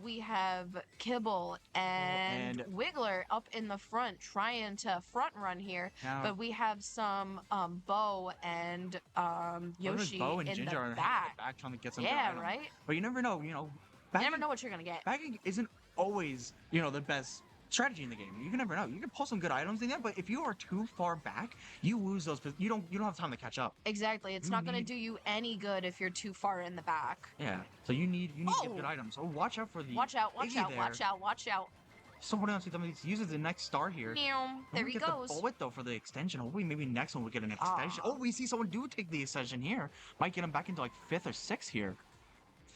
we have Kibble and and- Wiggler up in the front trying to front run here. Now- But we have some Bo and What if Yoshi Bo and in Ginger the are back. back trying to get some good Yeah, items. right? But you never know. You Bagging, never know what you're going to get. bagging isn't always the best strategy in the game. You can never know. You can pull some good items in there, but if you are too far back, you lose those. You don't have time to catch up. Exactly. It's You not going to need- do you any good if you're too far in the back. Yeah. So you need to Oh! get good items. So watch out for the. Watch out, watch Iggy out, there. watch out, watch out. Someone else uses the next star here. Meow. There We he get goes. the bullet though for the extension. Hopefully, maybe next one we get an Ah. extension. Oh, we see someone do take the extension here. Might get him back into like 5th or 6th here.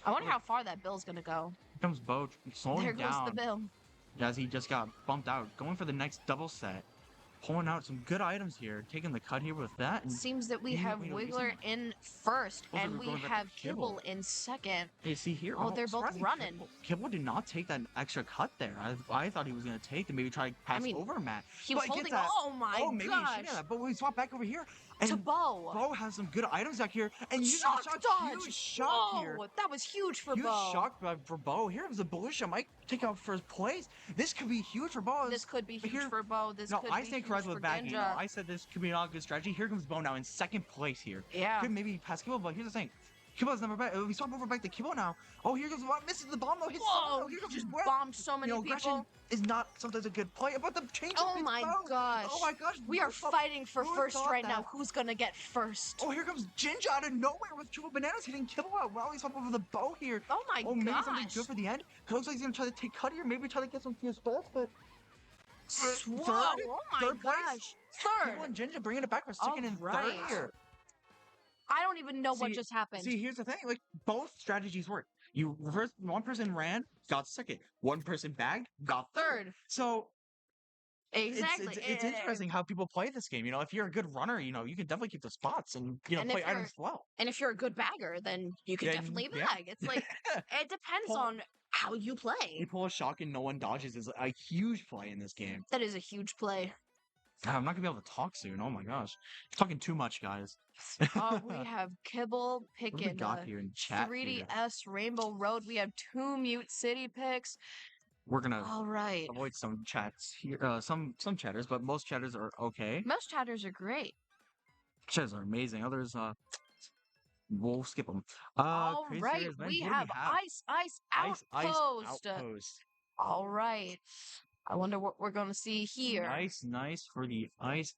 I wonder how far that bill's going to go. Here comes Bo slowing There goes down the bill. as he just got bumped out. Going for the next double set. Pulling out some good items here. Taking the cut here with that. And Seems that we you- have you know, Wiggler in first, Also, and we're we going back to have Kibble. Kibble in second. you see here. Oh, they're both surprisingly, running. Kibble did not take that extra cut there. I thought he was going to take and maybe try to pass mean, over Matt. He was But holding. gets that- Oh my oh, maybe he gosh! should have that. But when we swap back over here, To and Bo. Bo has some good items back here, and you Shock dodge. huge shock Whoa, here. that was huge for Huge Bo. shock for Bo. Here comes the Belisha. Might take out first place. This could be huge for Bo. This could be But huge here- for Bo. This No, could I be stand huge correct for with bagging. Ninja. I said this could be not a good strategy. Here comes Bo now in 2nd place here. Yeah. Could maybe pass Kibble, but here's the thing. Kibble's never back. We swap over back to Kibble now. Oh, here goes one. Misses the bomb though. Hits someone, Whoa! though. Here He comes just Brett. bombed so many aggression people. is not sometimes a good play, but the change. Oh my gosh. Oh my gosh. We are fighting for who first thought right now. that? Who's gonna get first? Oh, here comes Jinja out of nowhere with triple bananas hitting Kibble out. Wow, he's up over the Bow here. Oh my Oh, maybe something gosh! good for the end. It looks like he's gonna try to take cut here. Maybe try to get some fierce bolts, but Whoa! third? Oh my Third place? gosh! Kibble and Jinja bringing it back for second and third Alright. here. I don't even know what just happened. See, here's the thing. Like, both strategies work. You first, one person ran, got second. One person bagged, got third. So Exactly. it's interesting how people play this game. You know, if you're a good runner, you know, you can definitely keep the spots and, you know, And play if you're- items well. And if you're a good bagger, then you can Yeah, definitely yeah. bag. It's like, it depends Pull- on how you You play. pull a shock and no one dodges is a huge play in this game. That is a huge play. God, I'm not gonna be able to talk soon. Oh my gosh. Talking too much, guys. We have Kibble What do we picking got here in chat here? 3DS Rainbow Road. We have 2 Mute City picks. We're gonna All right. avoid some chats here. Some chatters, but most chatters are okay. Most chatters are great. Chatters are amazing. Others, we'll skip them. All Crazy right. Serious Men, We what do have Ice Outpost. Outpost. All right. I wonder what we're going to see here. Nice for the Ice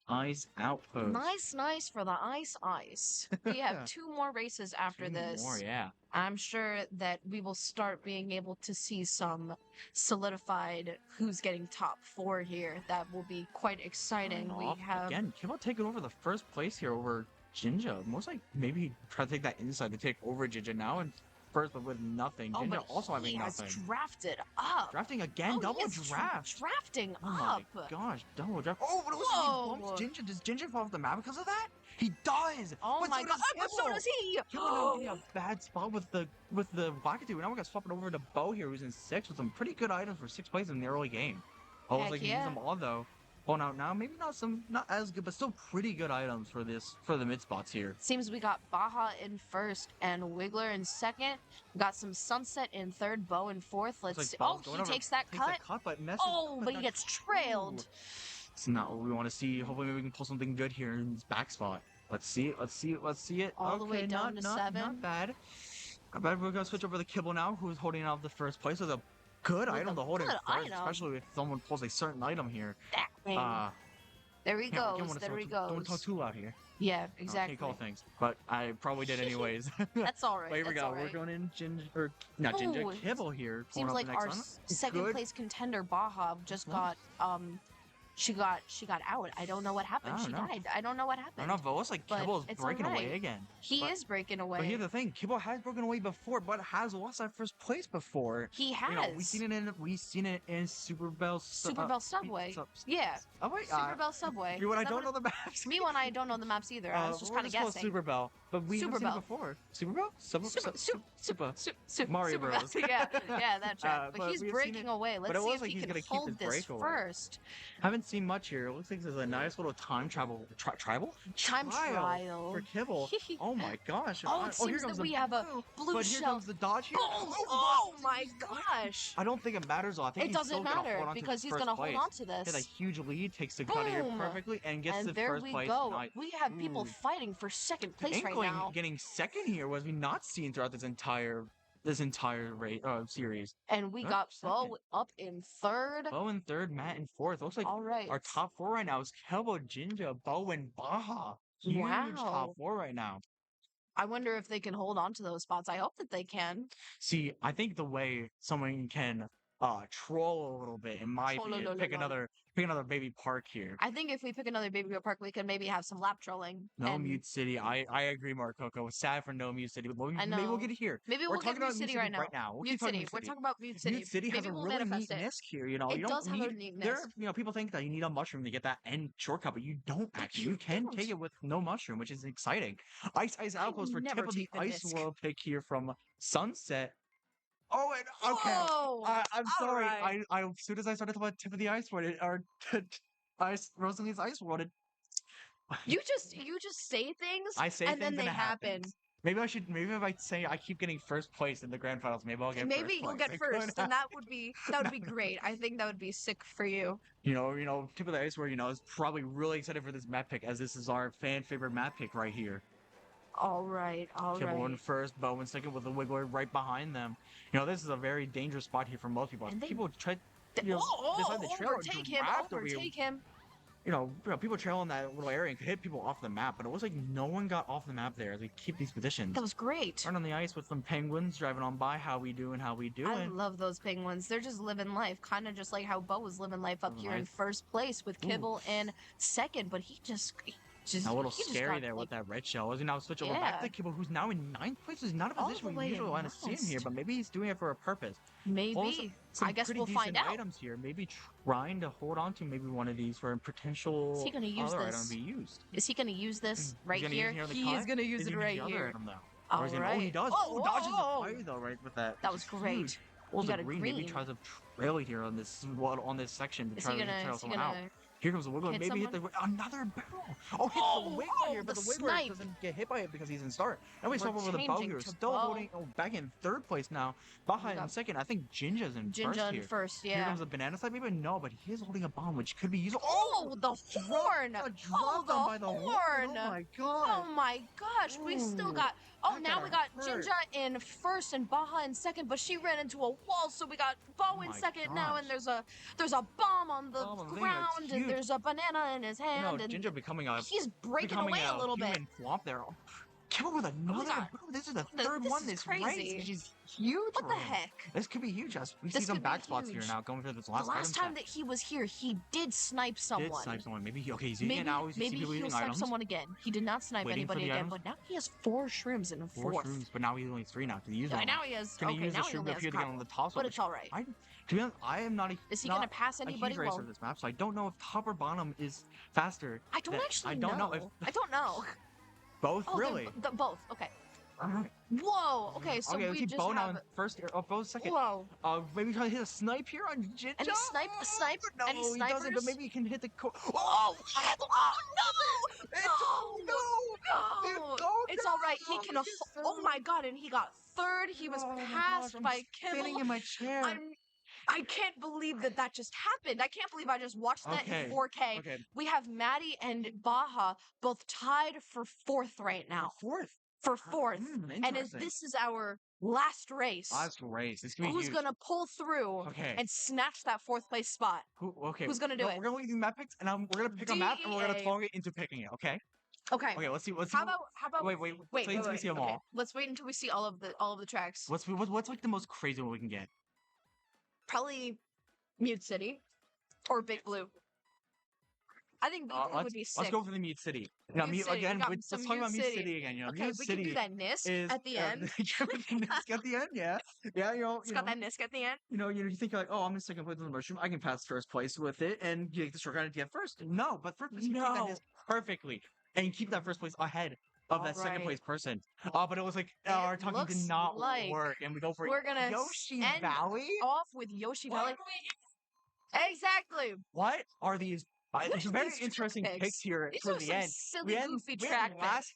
Outpost. Nice for the Ice. We have 2 more races after Two this. more, yeah. I'm sure that we will start being able to see some solidified who's getting top 4 here. That will be quite exciting. We have Again, Kibble taking over the first place here over Jinja. Most like maybe try to take that inside to take over Jinja now and first, but with nothing. Jinja but also having he has nothing. drafted up. Drafting again, Oh, double he is draft. drafting Oh up. my gosh, double draft. Oh, but it was Whoa. he bumps Jinja. Does Jinja fall off the map because of that? He does. Oh But my so god! does So does he. Kibble now getting a bad spot with the Wakatu. Now we got swapping over to Bo here, who's in 6th with some pretty good items for 6th place in the early game. I was Heck like, yeah. use them all though. Well, now maybe not as good, but still pretty good items for the mid spots here. Seems we got Baja in 1st and Wiggler in 2nd. We got some Sunset in 3rd, Bo in 4th. Let's Like see. Bo's Oh, going he over- takes that cut. but misses. Oh, but he not gets true. trailed. It's not what we want to see. Hopefully, maybe we can pull something good here in this back spot. Let's see it. All the way down to 7. Not bad. Not bad. We're gonna switch over to Kibble now, who's holding out the first place with a good With item a to hold in good first, item. especially if someone pulls a certain item here. That thing. There he Don't goes. wanna There he Don't want to talk goes. too loud here. Yeah, I exactly. can't call things, but I probably did anyways. That's all right. But here we That's go. all right. We're going in not Jinja, Ooh, Kibble here. pulling Seems up like the next our one. second Good. place contender Baja just Nice. got she got out. I don't know what happened. I don't She know. died. I don't know what I happened. don't know, but it looks like But Kibble's it's breaking away alright. again. He But- is breaking away. But here's the thing: Kibble has broken away before, but has lost that first place before. He has. You know, we've seen it in Super Bell. Super Bell Subway. Yeah. Oh wait, Super Bell Subway. Me when I Is that don't what know the maps. Me when I don't know the maps either. I was just we'll kind of call it guessing. Super Bell, but we Super haven't seen Bell. it before. Super Bell. Super. Mario Super Bell. Bros. yeah, that chat. But but he's we've seen breaking it- away. but Let's it see was if like he he's can gonna keep hold his this breakaway. first. Haven't seen much here. It looks like there's a nice little time travel tribal Time trial. for Kibble. Oh my gosh! Oh, it here seems comes that the we have a blue But here shell. comes the dodge here. Boom! Oh my gosh! I don't think it matters though. I think It he's doesn't still gonna matter hold on to because he's first gonna place. hold on to He had a this. huge lead, takes the cut here Boom! perfectly, and gets And the there first we place. go. Nice. We have people Ooh. fighting for second place right Inkling now. getting second here was we not seen throughout this entire series. And we Up got second. Bo up in 3rd. Bo in 3rd, Matt in 4th. Looks like All right. our top 4 right now is Kibble, Jinja, Bo, and Baja. Huge Wow. top 4 right now. I wonder if they can hold on to those spots. I hope that they can. See, I think the way someone can troll a little bit, in my opinion, pick another baby park here. I think if we pick another Baby Girl Park, we could maybe have some lap trolling. No and Mute City. I agree, Mark Coco. Sad for no Mute City, but I maybe we'll know. get it here. Maybe We're we'll get talking Mute about City Mute right City now. We'll Mute keep talking City. We're talking about Mute City. Mute City has Maybe a we'll really manifest neat it. misc here. You know, It you does don't have a need. neat There, misc. people think that you need a mushroom to get that end shortcut, but you don't actually. You can don't. take it with no mushroom, which is exciting. Ice Outpost for never tip of the take the Ice misc. World pick here from Sunset. Oh, and okay. Whoa! I'm All sorry. right. I as soon as I started talking about tip of the ice world, or Rosalie's Ice World, You just say things I say and things then they it happen. happens. Maybe if I say I keep getting first place in the grand finals, maybe I'll get Maybe first you'll place. get It could first, and that would be great. I think that would be sick for you. You know, tip of the ice world, is probably really excited for this map pick, as this is our fan favorite map pick right here. All right. Kibble in first, Bo in second with the Wiggler right behind them. This is a very dangerous spot here for most people. And they- People try Th- decide the trail or overtake him! draft over here. Overtake him! people trailing that little area and could hit people off the map, but it was like no one got off the map there as we keep these positions. That was great. Right on the ice with some penguins driving on by. How we doing? How we doing? I love those penguins. They're just living life, kind of just like how Bo was living life up Living here in life. first place with Kibble in second, but he just A little he just scary got, there like, with that red shell. As we now switch over back Yeah. to Kibble, who's now in ninth place. He's not a All position the we way usually in want to see him here, last. but maybe he's doing it for a purpose. maybe. Also, some I guess pretty we'll find decent out. items here. Maybe trying to hold on to maybe one of these for a potential Is he gonna use other this? item to be used. Is he gonna use this right He's gonna here? use it here on the He is cut? gonna use He's it gonna right use the other here. item, though. All Or is he gonna- right. he does. Oh, Dodges the oh, fire though, right with that. That which was is great. huge. Also, got a green. Maybe green. tries to trail it here on this section to Is try he to gonna? trail Is he someone out. gonna? Here comes the wiggle. hit Maybe hit the another barrel. Oh, hits Oh, the wiggle oh, here, but the the wiggler snipe. doesn't get hit by it because he's in start. And we We're saw over the bow changing here, to still bow. holding back in third place now. Baja We in got second. I think Jinja's in first Jinja in here. first, Here yeah. comes the banana side, maybe no, but he is holding a bomb which could be used. Oh, the horn! A Oh, drop the on by the horn! Oh my god! Oh my gosh, we still Ooh, got. Oh, that now gotta we got hurt. Jinja in first and Baja in second, but she ran into a wall, so we got Bo in my second now, and gosh. there's a bomb on the Bomb on the thing, ground, it's and huge. there's a banana in his hand, and Jinja becoming a he's breaking away a little bit. human flop there. Kibble with another. got- This is the Th- third this one is this crazy. race, which is huge. What for the him. heck? This could be huge. We see This some could be back spots here huge. now going for this The last last item time that he was here, he did snipe set. someone. Did snipe someone. Maybe he's using Maybe, it now. He's maybe people he'll using snipe items. someone again. He did not snipe Waiting for anybody the again, items. but now he has 4 shrooms in Four fourth. shrooms, but now he's only 3 now. Can he use Yeah, them? now he has. Can he Okay, use now the he shroom only up has here to get on the top? but it's all right. To be honest, I am not a. Is he not gonna pass a anybody? huge racer Well, of this map, so I don't know if top or bottom is faster. I don't than- actually I don't know if I don't know. both Oh, they're really. both. Okay. Whoa. Okay, so Okay, let's we see just Bo now have. in first here. Oh, Bo's second. Whoa. Maybe try to hit a snipe here on Jinja. Any snipe? No, Any he doesn't. But snipers? maybe he can hit the. Oh, no! No! It's all right. He can. Oh my god! And he got third. He was passed by Spinning Kibble. in my chair. I can't believe that just happened. I can't believe I just watched that Okay, in 4K. okay. We have Maddie and Baja both tied for fourth right now. Fourth. For fourth. And Interesting. this is our last race. Last race. This could be Who's huge. gonna pull through Okay. and snatch that fourth place spot? Okay. who's gonna do it? We're gonna do map picks, and we're gonna pick a map, and we're gonna DEA. target into picking it. Okay. Okay. Okay. Let's see. Let's see. How about Wait. wait, until we see them okay. all. Let's wait until we see all of the tracks. What's like the most crazy one we can get? Probably Mute City or Big Blue. I think Big Blue would be sick. Let's go for the Mute City. Now, Mute City, we again. got Let's some talk about Mute Mute City. City again. You know, Okay, Mute we City can do that NISC is at the end. NISC at the end. Yeah. Yeah. It's got that NISC at the end. You think like, oh, I'm in second place with the mushroom. I can pass first place with it, and you get the shortcut to get first. No, but first place you take that No. NISC perfectly, and you keep that first place ahead of that second Alright. place person. But it was like our talking did looks not like work, and we go for we're gonna Yoshi end Valley. Off with Yoshi Valley. Exactly. What are these? What There's are very these interesting track picks here These towards are the some end. silly, goofy track picks.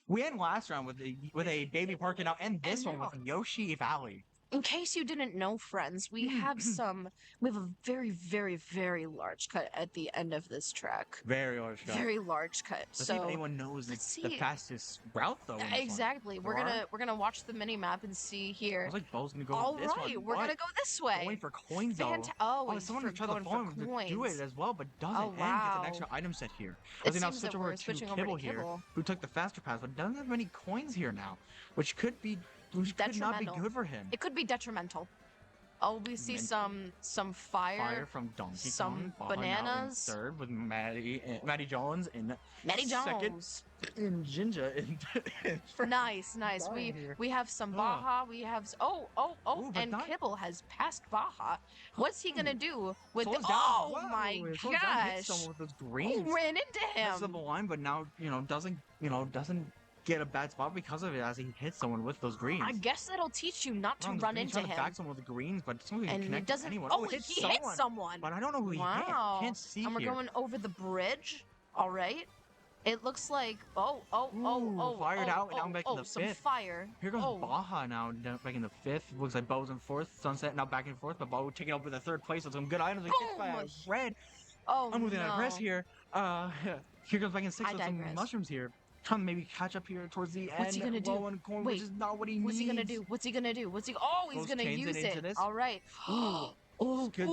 We end last round with a baby parking out, and this And one with Yoshi Valley. In case you didn't know, friends, we have a very, very, very large cut at the end of this track. Very large shot. Very large cut. Let's see if So anyone knows let's the see. fastest route though. in this one. exactly, we're gonna watch the mini map and see I here. was like, Bo's gonna go All with this right, one. we're gonna go this way. Going for coins though. Oh, There's someone who for tried to going follow for him to do it coins. as well, but doesn't. Oh, And gets wow. an extra item set here. It As we now seems switch that over we're to switching over to Kibble here, Kibble. who took the faster pass, but doesn't have many coins here now, which could not be Detrimental. good for him. It could be detrimental. Oh, we see Mental. some Fire fire. from Donkey some Kong. Baja now in bananas. third with Maddie Jones in Maddie second. Jones. And Jinja in Nice. Baja We here. we have some Ugh. Baja. We have Ooh, but and not- Kibble has passed Baja. What's he gonna do with the? Slows down. Oh Whoa, my it slows down, hits gosh! someone with those He greens. ran into Hits him. the line, but now doesn't get a bad spot because of it as he hits someone with those greens. I guess that'll teach you not to Wrong, run he's into trying to him. back someone with the greens, but someone can And it connect doesn't. anyone. Oh, it hits he someone, hit someone. but I don't know who he hit. Wow. Can't see And we're here. going over the bridge. All right. It looks like Fired out and now back in the some fifth. fire. Here goes Oh. Baja now back in the fifth. Looks like Bo's in fourth. Sunset now back and forth, but Bo taking over the third place with some good items. Like hits by a Boom. red. Oh I'm moving no. out of press here. Here goes back in sixth I with some digress. mushrooms here. Trying to maybe catch up here towards the end. What's he gonna do? Low on corn, Wait, which is not what he What's needs. he gonna do? What's he gonna do? Oh, he's Goes gonna chains it use into it. this. All right. Ooh. Oh, Good,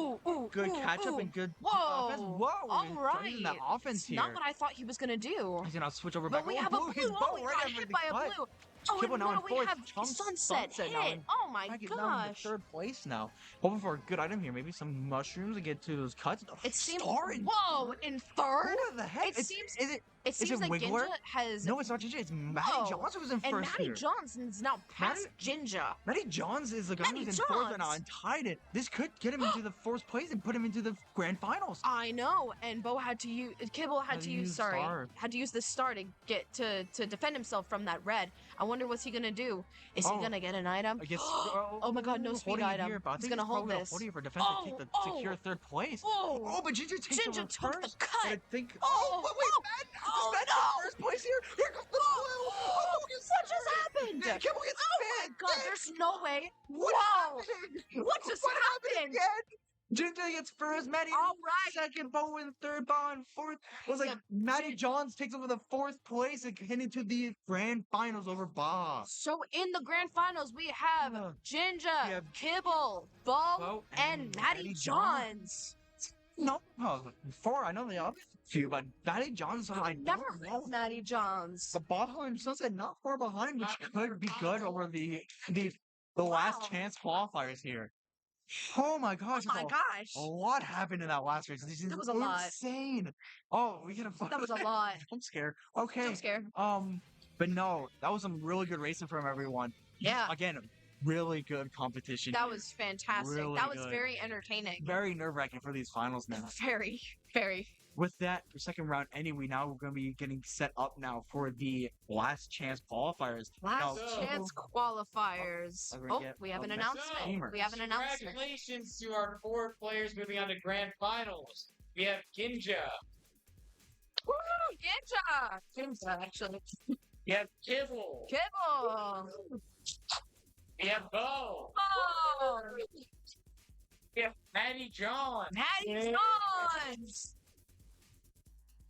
good catch up and good Whoa. offense. Whoa, All he's right. using that offense It's here. not what I thought he was gonna do. He's gonna switch over But back. we Oh, have a blue, blue. his bow We right got after hit the by a cut. blue. Oh, Kibble and now in now we fourth. have Sunset Sunset now hit. in- Oh my Back is now in the gosh. third place now. Hoping for a good item here. Maybe some mushrooms to get to those cuts. It seems. Star in Whoa, in third. What the heck? It seems. Is it? It is seems it like Wiggler? Ginja has. No, it's not Ginger. It's Matty Whoa. Johns who was in And first Matty here. Johnson's now past Jinja. Matty Johns is the guy Matty who's in fourth right now Johns. and tied it. This could get him into the fourth place and put him into the grand finals. I know, and Bo had to use Kibble had to use star. had to use the star to get to defend himself from that red. I wonder what's he gonna do. Is he Oh. gonna get an item? I guess. Oh my God, no speed holding it item. Here, but I He's think gonna it's hold probably this. Holding it for defense to take the secure third place. Whoa. Oh, but Ginger takes Ginger over took the first. cut. But I think. Oh, but wait, oh, Matt! oh, Matt's no. in first place here. Here comes the blue. Oh, What just happened? Kibble gets Oh my spanned. God, there's no way. What Whoa. happened? What just happened? again? Ginger gets first, Matty All right. second, Bo in third, Bo in fourth. It was like Matty Johns takes over the fourth place and heading to the grand finals over Baja. So in the grand finals, we have Uh, Jinja, we have Kibble, Bo, Bo, and Matty Matty Johns. No, before I know the other few, but Matty Johns, I Never don't met know. Matty Johns. The Baja and Sunset not far behind, which could be good over the last Wow. chance qualifiers here. Oh my gosh! Oh my gosh. A lot happened in that last race. This is That was a lot. insane. Oh, we gotta. That was a lot. I'm scared. Okay. I'm scared. But no, that was some really good racing from everyone. Yeah. Again, really good competition. That was fantastic. Really That was good. very entertaining. Very nerve-wracking for these finals now. Very, very. With that, for second round anyway, now we're going to be getting set up now for the last chance qualifiers. Last Now, chance qualifiers. I'm gonna Oh, get we have an a announcement. P-Merks. We have an announcement. Congratulations to our 4 players moving on to grand finals. We have Ginja. Woo! Ninja! Ninja, actually. We have Kibble. Kibble! We have Bo. Oh! We have Matty John. Matty Johns!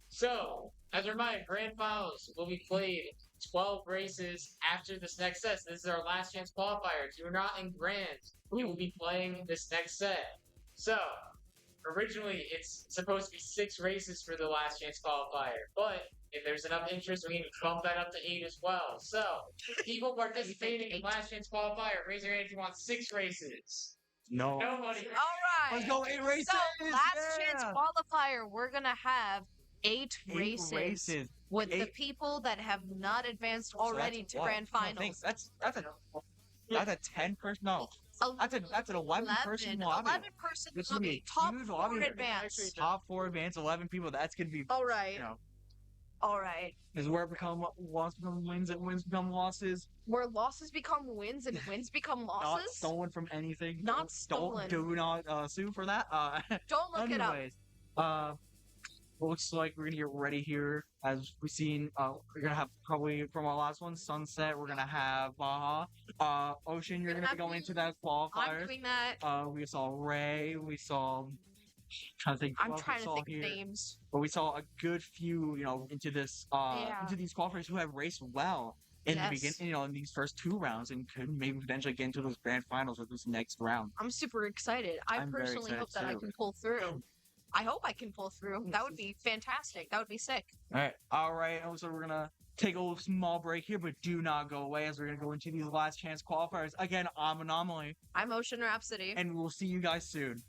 So, as a reminder, grand finals will be played 12 races after this next set. This is our last chance qualifier. If you're not in grand, we will be playing this next set. So, originally it's supposed to be 6 races for the last chance qualifier, but if there's enough interest, we can bump that up to 8 as well. So, people participating in last chance qualifier, raise your hand if you want 6 races. No. Nobody. All right. Let's go 8 races. So, last chance yeah. qualifier, we're gonna have 8 8 races with the 8 people that have not advanced already to grand I think finals. that's a 10-person. No, that's an 11-person lobby. 11-person This is gonna be lobby. a Top huge 4 lobby. advance. Top 4 advance, 11 people. That's gonna be. All right. You know, All right. is where losses become wins and wins become losses. Where losses become wins and wins become Not losses? stolen from anything. Not stolen. Do not sue for that. Don't look it up. Anyways, looks like we're gonna get ready here. As we've seen, we're gonna have probably from our last one, Sunset. We're gonna have Baja. Ocean, you're Gonna gonna have be going me. into that I'm qualifiers. doing that. We saw Ray. We saw. Trying to think. who I'm else we trying to saw think here. of names. But we saw a good few, into this, Yeah. into these qualifiers who have raced well in the Yes. beginning, in these first 2 rounds, and could maybe potentially get into those grand finals with this next round. I'm super excited. I I'm very personally hope that excited I too. can pull through. I hope I can pull through. That would be fantastic. That would be sick. All right. So we're gonna take a little small break here, but do not go away as we're gonna go into these last chance qualifiers. Again, I'm Anomaly, I'm OceanRhapsody. and we'll see you guys soon.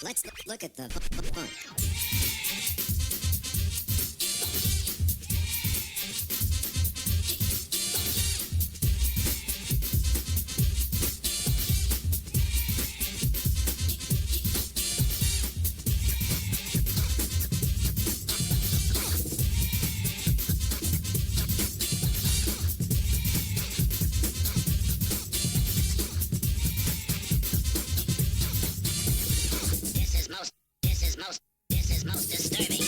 Let's look at the funk. This is most disturbing.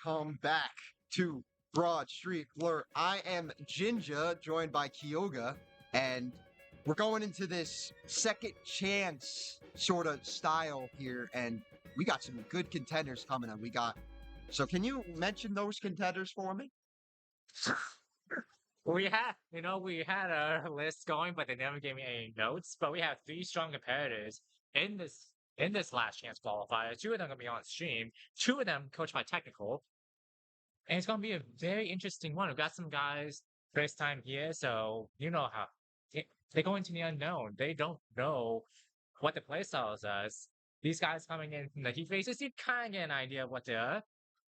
welcome back to Broad Street Blur. I am Jinja, joined by Kyouya, and we're going into this second chance sort of style here, and we got some good contenders coming up. So can you mention those contenders for me? We had a list going, but they never gave me any notes. But we have 3 strong competitors in this last chance qualifier. 2 of them gonna be on stream. 2 of them coached by technical, and it's gonna be a very interesting one. We've got some guys first time here, so you know how they go into the unknown. They don't know what the playstyle is. These guys coming in from the heat races, you kind of get an idea of what they are,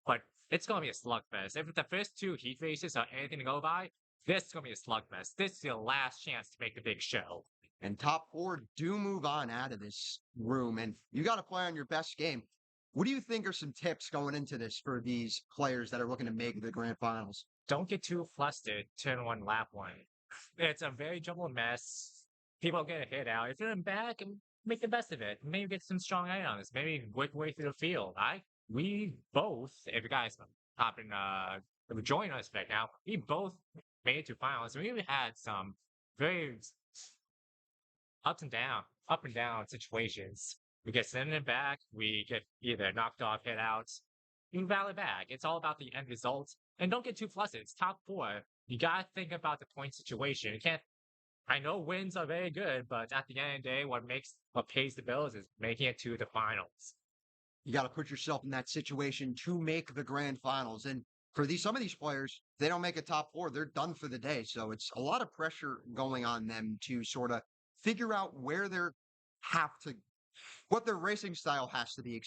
but it's gonna be a slugfest. If the first 2 heat races are anything to go by, this is gonna be a slugfest. This is your last chance to make the big show. And top 4 do move on out of this room, and you got to play on your best game. What do you think are some tips going into this for these players that are looking to make the grand finals? Don't get too flustered. Turn 1, lap 1. It's a very jumbled mess. People get hit out. If you're in back, make the best of it. Maybe get some strong items. Maybe work way through the field. We both, if you guys hop in, join us right now, we both made it to finals. We had some very up and down situations. We get sent in back, we get either knocked off, hit out, you battle back. It's all about the end result. And don't get too flustered. It's top 4. You gotta think about the point situation. You can't. I know wins are very good, but at the end of the day, what pays the bills is making it to the finals. You got to put yourself in that situation to make the grand finals. And for some of these players, they don't make a top 4, they're done for the day. So it's a lot of pressure going on them to sort of figure out what their racing style has to be,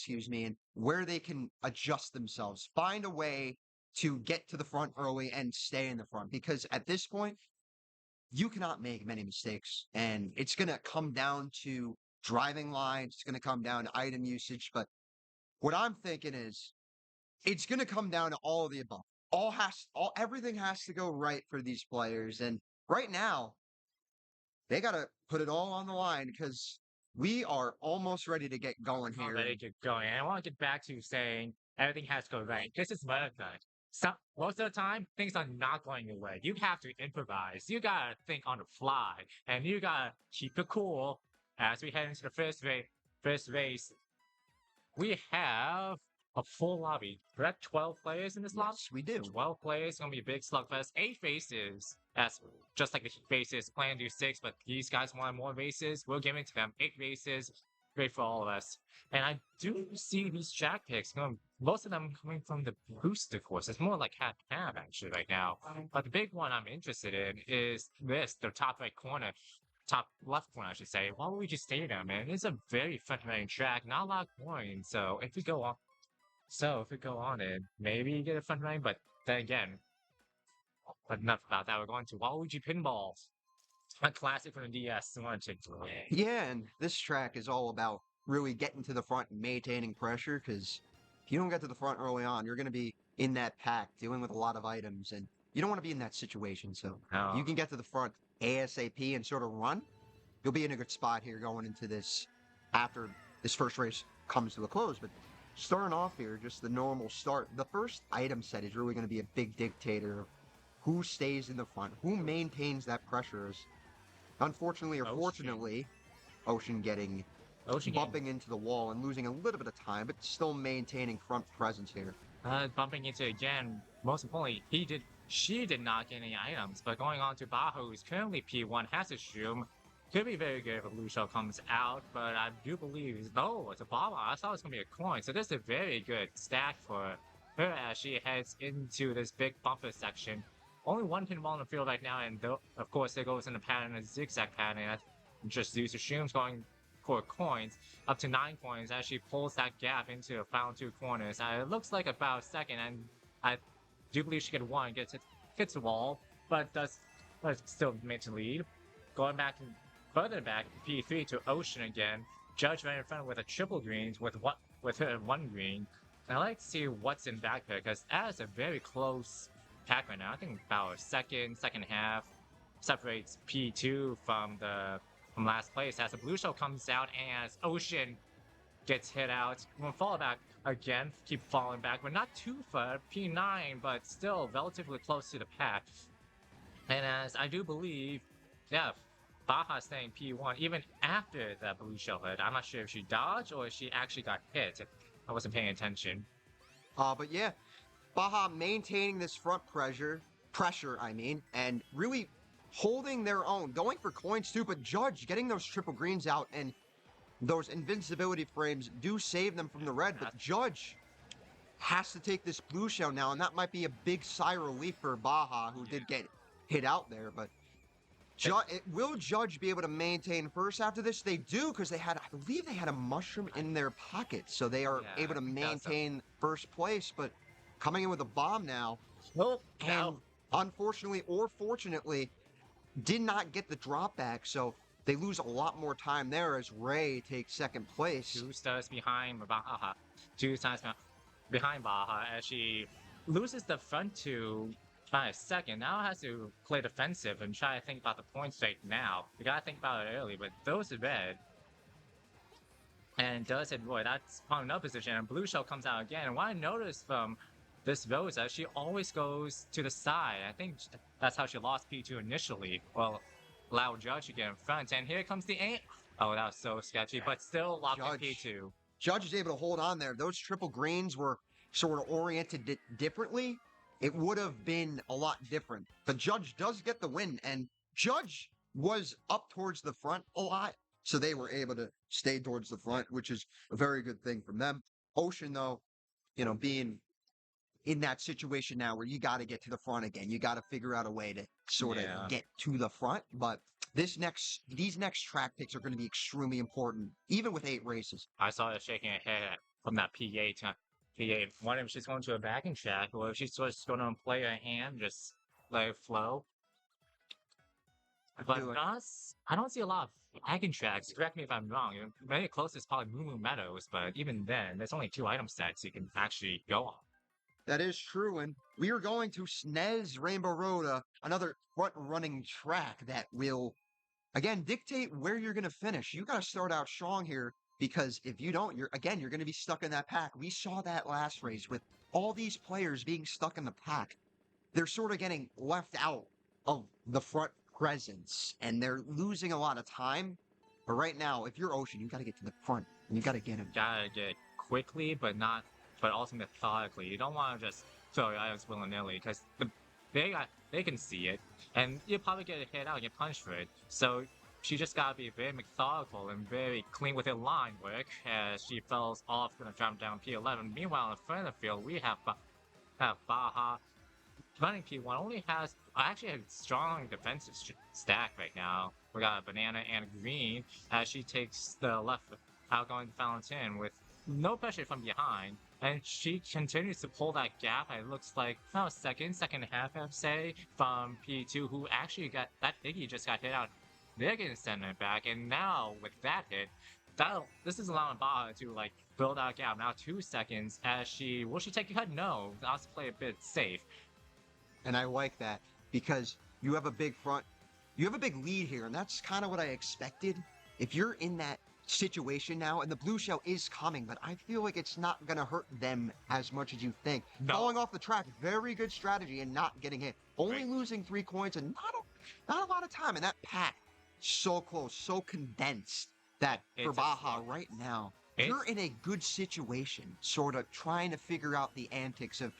and where they can adjust themselves, find a way to get to the front early and stay in the front. Because at this point, you cannot make many mistakes, and it's going to come down to driving lines. It's going to come down to item usage. But what I'm thinking is it's going to come down to all of the above. Everything has to go right for these players. And right now, they got to put it all on the line because we are almost ready to get going here. Ready to get going. And I want to get back to saying everything has to go right. This is marathon. Most of the time, things are not going your way. You have to improvise. You gotta think on the fly, and you gotta keep it cool as we head into the first race. We have a full lobby. We have 12 players in this lobby. Yes, we do. 12 players. Gonna be a big slugfest. 8 faces. That's just like the faces. Plan to do 6, but these guys want more races. We'll give it to them. 8 races. Great for all of us. And I do see these track picks. Most of them coming from the booster course. It's more like half actually right now. But the big one I'm interested in is the top right corner. Top left corner, I should say. Waluigi Stadium, man. It's a very fun-running track. Not a lot of points. So if we go on it, maybe you get a fun running, but then again, but enough about that. We're going to Waluigi Pinball. A classic from the DS. Yeah, and this track is all about really getting to the front and maintaining pressure, because if you don't get to the front early on, you're going to be in that pack dealing with a lot of items, and you don't want to be in that situation. So if you can get to the front ASAP and sort of run, you'll be in a good spot here going into this after this first race comes to a close. But starting off here, just the normal start, the first item set is really going to be a big dictator of who stays in the front, who maintains that pressure. Unfortunately or fortunately, Ocean bumping into the wall and losing a little bit of time, but still maintaining front presence here. Bumping into again. Most importantly, she did not get any items. But going on to Baja, who's currently P1, has a shoom. Could be very good if a blue shell comes out, but I do believe it's a Baja. I thought it was gonna be a coin, so this is a very good stack for her as she heads into this big bumper section. Only 1 pinball in the field right now, and of course there goes in the pattern, a zigzag pattern. Just use the shooms going for coins, up to 9 coins as she pulls that gap into the final 2 corners. It looks like about a second, and I do believe she could 1, hits the wall, but still made to lead. Going back and further back, P3 to Ocean again. Judge right in front with a triple greens with her 1 green. And I like to see what's in back there, because that is a very close pack right now. I think about a second half separates P2 from last place as the blue shell comes out, and as Ocean gets hit out. We'll fall back again, keep falling back, but not too far. P9, but still relatively close to the pack. And as I do believe, yeah, Baja staying P1 even after that blue shell hit. I'm not sure if she dodged or if she actually got hit. I wasn't paying attention. But yeah, Baja maintaining this front pressure, I mean, and really holding their own, going for coins too, but Judge getting those triple greens out, and those invincibility frames do save them from the red, but Judge has to take this blue shell now, and that might be a big sigh of relief for Baja, who did get hit out there, but will Judge be able to maintain first after this? They do, because I believe they had a mushroom in their pocket, so they are able to maintain first place, but coming in with a bomb now, and unfortunately or fortunately, did not get the drop back, so they lose a lot more time there as Ray takes second place. 2 stars behind Baja. 2 stars behind Baja as she loses the front two by a second. Now has to play defensive and try to think about the points right now. You gotta think about it early, but those are red. And does hit Roy. That's on another position. And blue shell comes out again. And what I noticed from this Rosa, she always goes to the side. I think that's how she lost P2 initially. Well, allowed Judge to get in front. And here comes the aim. Oh, that was so sketchy, but still locking P2. Judge is able to hold on there. Those triple greens were sort of oriented differently. It would have been a lot different. But Judge does get the win, and Judge was up towards the front a lot, so they were able to stay towards the front, which is a very good thing from them. Ocean, though, you know, being in that situation now where you got to get to the front again. You got to figure out a way to sort of get to the front. But these next track picks are going to be extremely important, even with 8 races. I saw her shaking her head from that P8 to P8. Wondering if she's going to a backing track or if she's just going to play her hand, just let it flow. But I don't see a lot of backing tracks. Correct me if I'm wrong. Very close is probably Moo Moo Meadows, but even then, there's only 2 item sets you can actually go on. That is true, and we are going to SNES Rainbow Road, another front-running track that will, again, dictate where you're going to finish. You got to start out strong here, because if you don't, you're going to be stuck in that pack. We saw that last race with all these players being stuck in the pack. They're sort of getting left out of the front presence, and they're losing a lot of time. But right now, if you're Ocean, you got to get to the front, and you got to get him. Gotta get quickly, but also methodically. You don't want to just throw your items willy-nilly, because they can see it, and you'll probably get hit out and get punished for it. So she just gotta be very methodical and very clean with her line work, as she falls off, gonna jump down P11. Meanwhile, in the front of the field, we have Baja running P1. Only has actually a strong defensive stack right now. We got a banana and a green as she takes the left outgoing Valentine with no pressure from behind, and she continues to pull that gap. It looks like second half, I'd say, from P2, who actually got that Iggy just got hit out. They're getting sent it back, and now with that hit, this is allowing Baja to like build out a gap. Now 2 seconds as will she take a cut? No, let's play a bit safe. And I like that because you have a big lead here, and that's kind of what I expected. If you're in that situation now, and the blue shell is coming, but I feel like it's not going to hurt them as much as you think. No. Falling off the track, very good strategy and not getting hit. Only losing 3 coins and not a lot of time, and that pack so close, so condensed that for Baja right now, you're in a good situation, sort of trying to figure out the antics of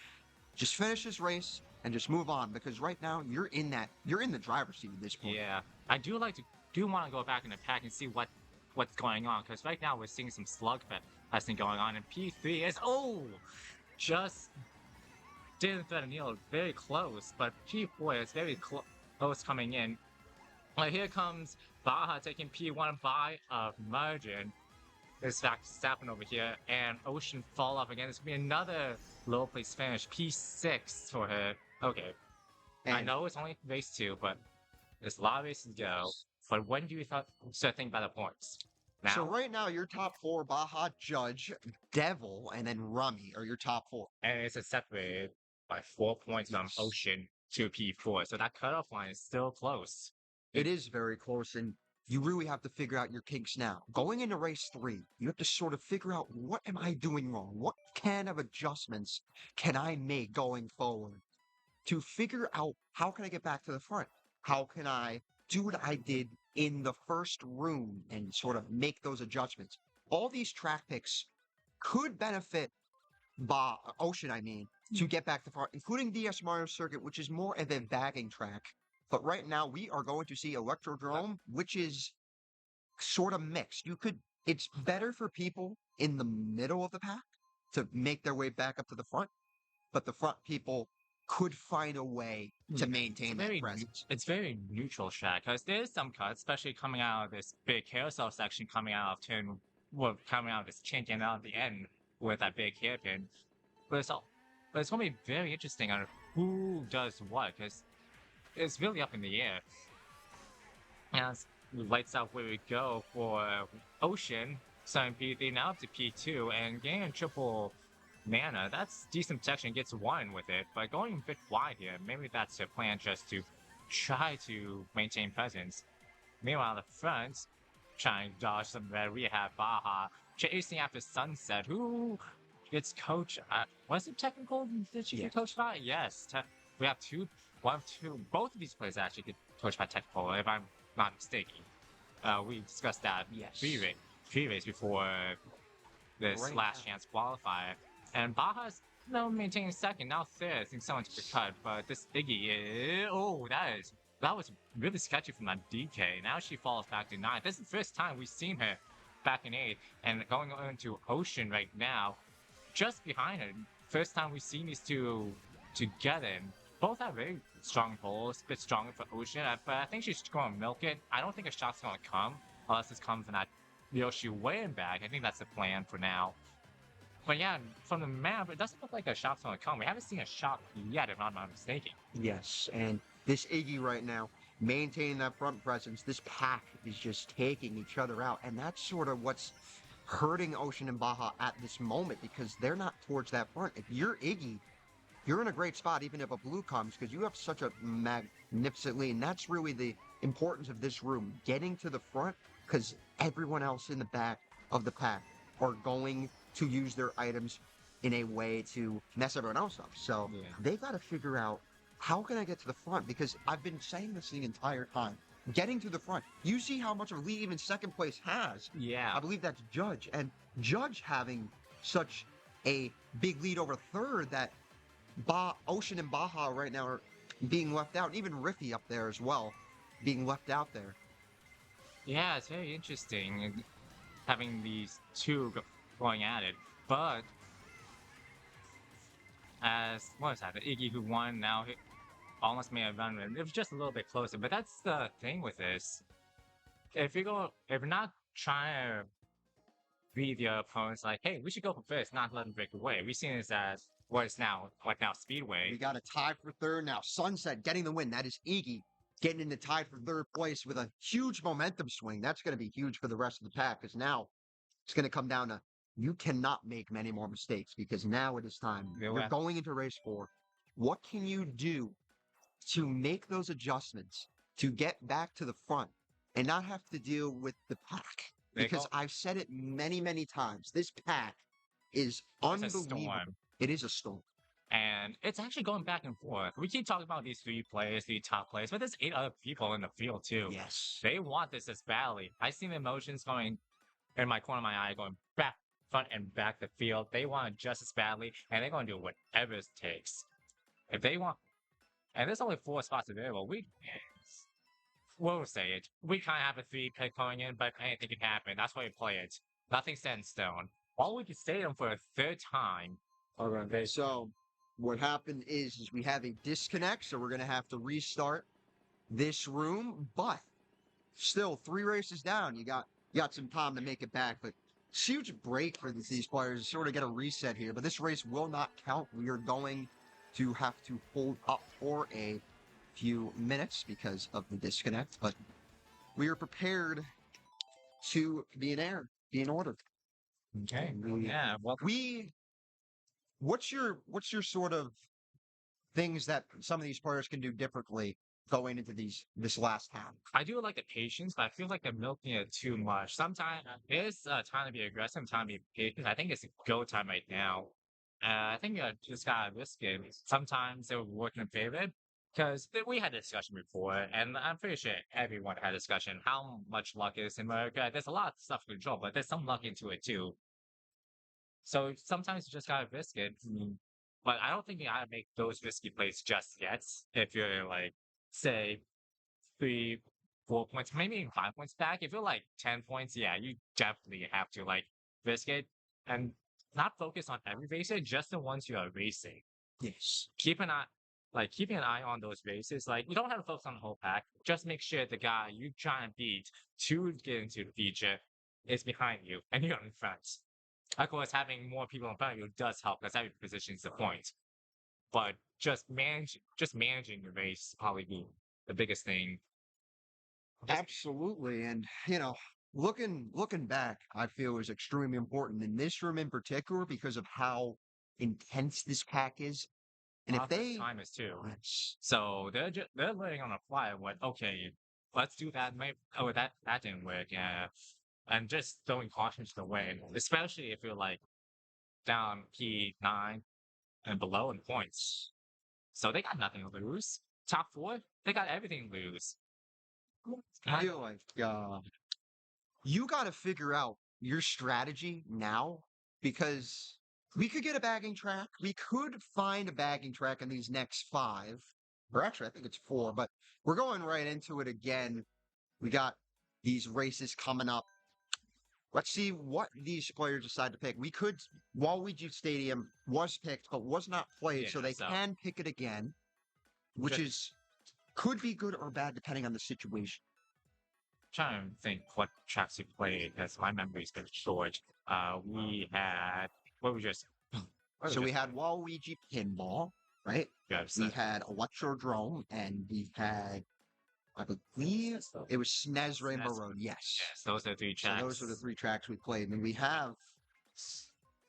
just finish this race and just move on, because right now you're in the driver's seat at this point. Yeah, I do want to go back in the pack and see what's going on, because right now we're seeing some slugfest going on, and P3 is just didn't thread a needle, very close, but P4 is very close coming in. Here comes Baja taking P1 by a margin. This fact happening over here, and Ocean fall off again. It's gonna be another low place finish, P6 for her. Okay, and I know it's only race 2, but there's a lot of races to go. But when do you start thinking about the points? Now. So right now, your top 4, Baja, Judge, Devil, and then Rummy are your top 4. And it's separated by 4 points from Ocean to P4. So that cutoff line is still close. It is very close, and you really have to figure out your kinks now. Going into race 3, you have to sort of figure out, what am I doing wrong? What kind of adjustments can I make going forward to figure out how can I get back to the front? How can I do what I did in the first room and sort of make those adjustments? All these track picks could benefit Ocean, to get back to the front, including DS Mario Circuit, which is more of a bagging track. But right now, we are going to see Electrodrome, which is sort of mixed. It's better for people in the middle of the pack to make their way back up to the front, but the front people could find a way to maintain that presence. It's very neutral track because there's some cuts, especially coming out of this big carousel section, coming out of this chink and out of the end with that big hairpin. But it's going to be very interesting on who does what, because it's really up in the air. And lights out where we go for Ocean, starting P3 now up to P2, and getting a triple mana. That's decent protection, gets one with it, but going a bit wide here. Maybe that's their plan, just to try to maintain presence. Meanwhile, the front, trying to dodge some red. We have Baja chasing after Sunset, who gets coached. Was it technical? Did she get coached by? Yes. We have both of these players actually get coached by technical, if I'm not mistaken. We discussed that pre-race before this last chance qualifier. And Baja's maintaining second, now third. I think someone took a cut, but this Iggy, that was really sketchy from that DK. Now she falls back to 9th. This is the first time we've seen her back in 8th, and going into Ocean right now, just behind her. First time we've seen these two together. And both have very strong pulls, a bit stronger for Ocean, but I think she's going to milk it. I don't think a shot's going to come, unless this comes from that Yoshi way in back. I think that's the plan for now. But yeah, from the map, it doesn't look like a shot's going to come. We haven't seen a shot yet, if I'm not mistaken. Yes, and this Iggy right now, maintaining that front presence, this pack is just taking each other out, and that's sort of what's hurting Ocean and Baja at this moment, because they're not towards that front. If you're Iggy, you're in a great spot, even if a blue comes, because you have such a magnificent lead, and that's really the importance of this room, getting to the front, because everyone else in the back of the pack are going to use their items in a way to mess everyone else up. So they've got to figure out, how can I get to the front? Because I've been saying this the entire time. Getting to the front. You see how much of a lead even second place has. Yeah. I believe that's Judge. And Judge having such a big lead over third that Ocean and Baja right now are being left out. And even Riffy up there as well, being left out there. Yeah, it's very interesting having these two going at it. But what was that? The Iggy who won now almost made a run with it. It was just a little bit closer, but that's the thing with this. If you're not trying to be the opponents, like, hey, we should go for first, not let them break away. We've seen this as what is now Speedway. We got a tie for third now. Sunset getting the win. That is Iggy getting in the tie for third place with a huge momentum swing. That's going to be huge for the rest of the pack, because now it's going to come down to, you cannot make many more mistakes, because now it is time. You're going into race 4. What can you do to make those adjustments to get back to the front and not have to deal with the pack? Because I've said it many, many times. This pack is unbelievable. It is a storm. And it's actually going back and forth. We keep talking about these 3 players, the top players, but there's 8 other people in the field too. Yes. They want this as badly. I see the emotions going in my corner of my eye, going back, front, and back the field. They want it just as badly, and they're going to do whatever it takes. If they want, and there's only 4 spots available, we'll say it. We kind of have a 3-pick going in, but anything can happen. That's why we play it. Nothing's set in stone. All we can stay them for a 3rd time. Okay, so what happened is we have a disconnect, so we're going to have to restart this room, but still 3 races down. You got some time to make it back, but huge break for these players to sort of get a reset here, but this race will not count. We are going to have to hold up for a few minutes because of the disconnect, but we are prepared to be in order. Okay. Yeah. Well, what's your sort of things that some of these players can do differently going into this last half. I do like the patience, but I feel like they're milking it too much. Sometimes it's time to be aggressive, time to be patient. I think it's a go time right now. I think you just gotta risk it. Sometimes it will work in favor because we had a discussion before, and I'm pretty sure everyone had a discussion how much luck is in America. There's a lot of stuff to control, but there's some luck into it too. So sometimes you just gotta risk it. But I don't think you gotta make those risky plays just yet. If you're like, say, 3, 4 points, maybe even 5 points back. If you're like 10 points, yeah, you definitely have to like risk it and not focus on every racer, just the ones you are racing. Yes. Keeping an eye on those races. Like you don't have to focus on the whole pack. Just make sure the guy you try and beat to get into the feature is behind you and you're in front. Of course, having more people in front of you does help because every position is the point. But just managing the race probably be the biggest thing. Absolutely. And, looking back, I feel is extremely important in this room in particular because of how intense this pack is. And if they time is too. Yes. So they're learning on the fly what okay, let's do that. That didn't work. Yeah. And just throwing caution to the wind, especially if you're like down P9 and below in points. So they got nothing to lose. Top 4, they got everything to lose. I feel like you got to figure out your strategy now because we could get a bagging track. We could find a bagging track in these next 5, or actually, I think it's 4, but we're going right into it again. We got these races coming up. Let's see what these players decide to pick. Waluigi Stadium was picked, but was not played, so they can pick it again, which could be good or bad depending on the situation. Trying to think what tracks we played because my memory's been short. We had we had Waluigi Pinball, right? Yes. We had Electrodrome, and we had, I believe, it was SNES Rainbow Road. Yes. Yes, those are the 3 tracks. So those are the 3 tracks we played, and we have.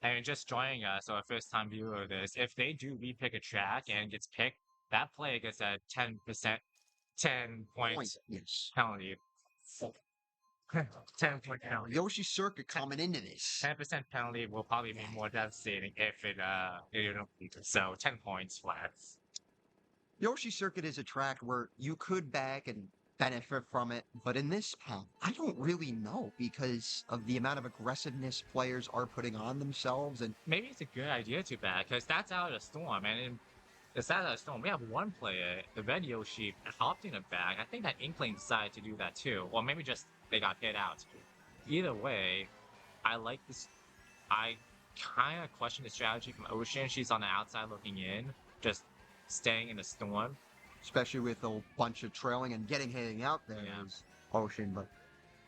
And just joining us, or a first-time viewer of this, if they do repick a track and gets picked, that player gets a 10%, 10 points penalty. 10-point penalty. Yoshi Circuit coming into this. 10% penalty will probably be more devastating if you don't beat it. So 10 points flat. Yoshi Circuit is a track where you could bag and benefit from it, but in this pack, I don't really know because of the amount of aggressiveness players are putting on themselves. And maybe it's a good idea to bag because that's out of the storm, and it's out of the storm. We have one player, the red Yoshi, hopped in a bag. I think that Inkling decided to do that too, or maybe just they got hit out. Either way, I like this. I kind of question the strategy from Ocean. She's on the outside looking in, just staying in the storm. Especially with a bunch of trailing and getting out there is Ocean. But,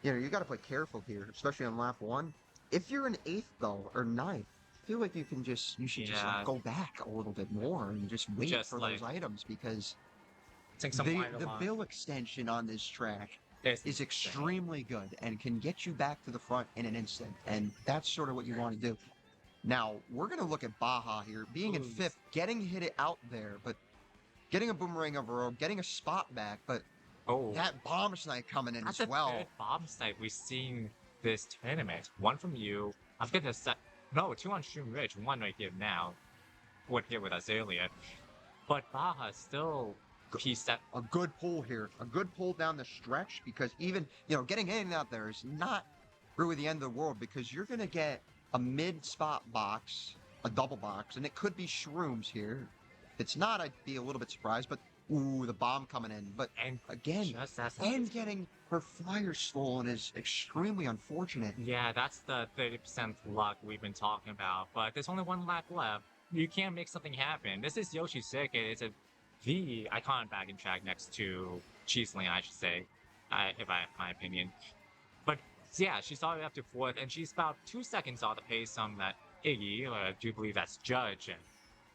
you got to play careful here, especially on lap 1. If you're an 8th, though, or 9th, I feel like you should just go back a little bit more and just wait for those items because the bill extension on this track is extremely good and can get you back to the front in an instant. And that's sort of what you want to do. Now, we're going to look at Baja here, being in 5th, getting hit out there, but getting a boomerang over road, getting a spot back, but that bomb snipe coming in as well. That's the 3rd bomb snipe we've seen this tournament. One from you. I forget the set. No, 2 on Stream Ridge, 1 right here now. One here with us earlier. But Baja still pieced up. A good pull here. A good pull down the stretch because even, getting in and out there is not really the end of the world because you're going to get a mid-spot box, a double box, and it could be Shrooms here. If it's not, I'd be a little bit surprised, but the bomb coming in. But again, getting her flyer stolen is extremely unfortunate. Yeah, that's the 30% luck we've been talking about. But there's only 1 lap left. You can't make something happen. This is Yoshi Circuit. It's the iconic bagging track next to Cheese Lane, I should say, if I have my opinion. But yeah, she's all the way up to 4th, and she's about 2 seconds off the pace on that Iggy, or I do believe that's Judge,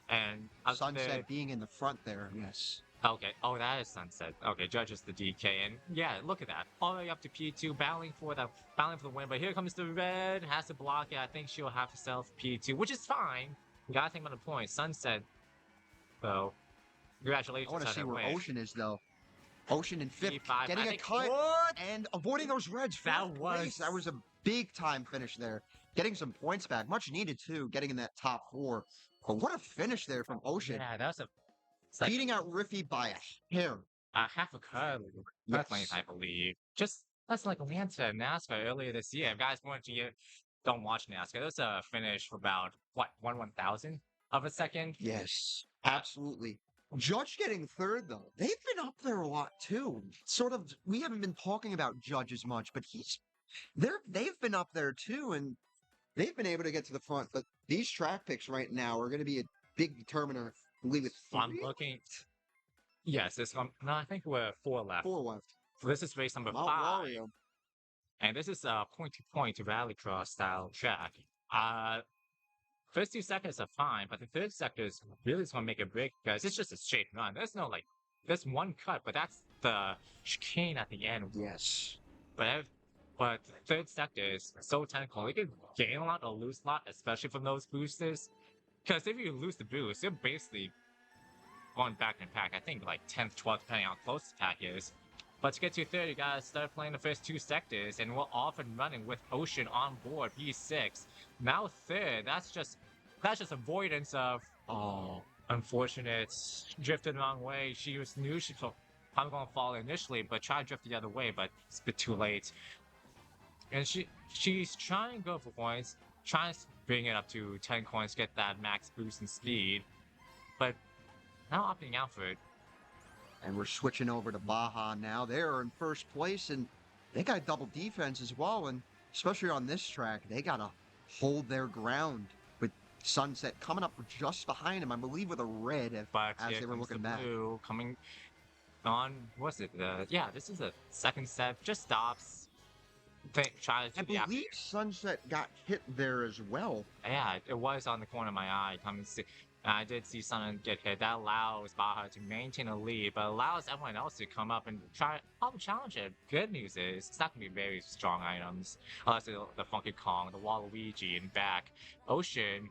and Sunset being in the front there, yes. Okay, that is Sunset. Okay, Judge is the DK, and yeah, look at that. All the way up to P2, battling for the win, but here comes the red, has to block it. I think she'll have to sell for P2, which is fine. You gotta think about the point. Sunset, though, congratulations. I want to see where Ocean is, though. Ocean in fifth, P5, I getting a think- cut What? and avoiding those reds. That Fourth place. That was a big time finish there. Getting some points back, much needed too, getting in that top 4. But what a finish there from Ocean. Yeah, that's a it's like Beating out Riffy by a hair. half a cut. Yes. That's I believe. Just that's like Atlanta and NASCAR earlier this year. If guys want to don't watch NASCAR, there's a finish for about what 1/1000 of a second. Yes, absolutely. Judge getting third though. They've been up there a lot too. Sort of, we haven't been talking about Judge as much, but they've been up there too, and they've been able to get to the front. But these track picks right now are going to be a big determiner. I believe it's I'm 3? looking. Yes, this one. No, I think we're 4 left. 4 left. So this is race number Mount 5. Wario. And this is a point-to-point rallycross style track. First 2 sectors are fine, but the third sector is really just going to make a break because it's just a straight run. There's no there's one cut, but that's the chicane at the end. Yes. But the third sector is so technical. You can gain a lot or lose a lot, especially from those boosters. Because if you lose the boost, you're basically going back in pack. I think like 10th, 12th, depending on how close the pack is. But to get to third, you gotta start playing the first 2 sectors, and we're off and running with Ocean on board, P6. Now third, that's just avoidance of unfortunate, drifted the wrong way. She knew she was probably gonna fall initially, but tried to drift the other way, but it's a bit too late. And she's trying to go for points, trying to bring it up to 10 coins, get that max boost in speed, but now opting out for it. And we're switching over to Baja now. They're in first place, and they got double defense as well. And especially on this track, they got to hold their ground with Sunset coming up just behind him, I believe, with a red as they were looking back. Blue coming on, what's it? Yeah, this is the second set. Just stops. I believe Sunset got hit there as well. Yeah, it was on the corner of my eye. I did see someone get hit. That allows Baja to maintain a lead, but allows everyone else to come up and try to challenge it. Good news is, it's not going to be very strong items, unless the Funky Kong, the Waluigi, and back. Ocean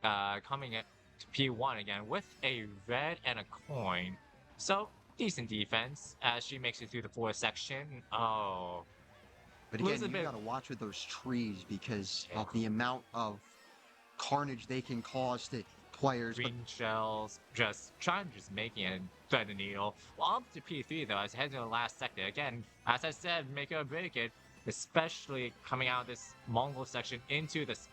coming at P1 again with a red and a coin. So, decent defense as she makes it through the 4th section. Oh. But again, you got to watch with those trees because of the amount of carnage they can cause to players. Green shells, just trying to making it thread the needle. Well, up to P3 though, as heading to the last sector. Again, as I said, make it or break it, especially coming out of this Mongol section into this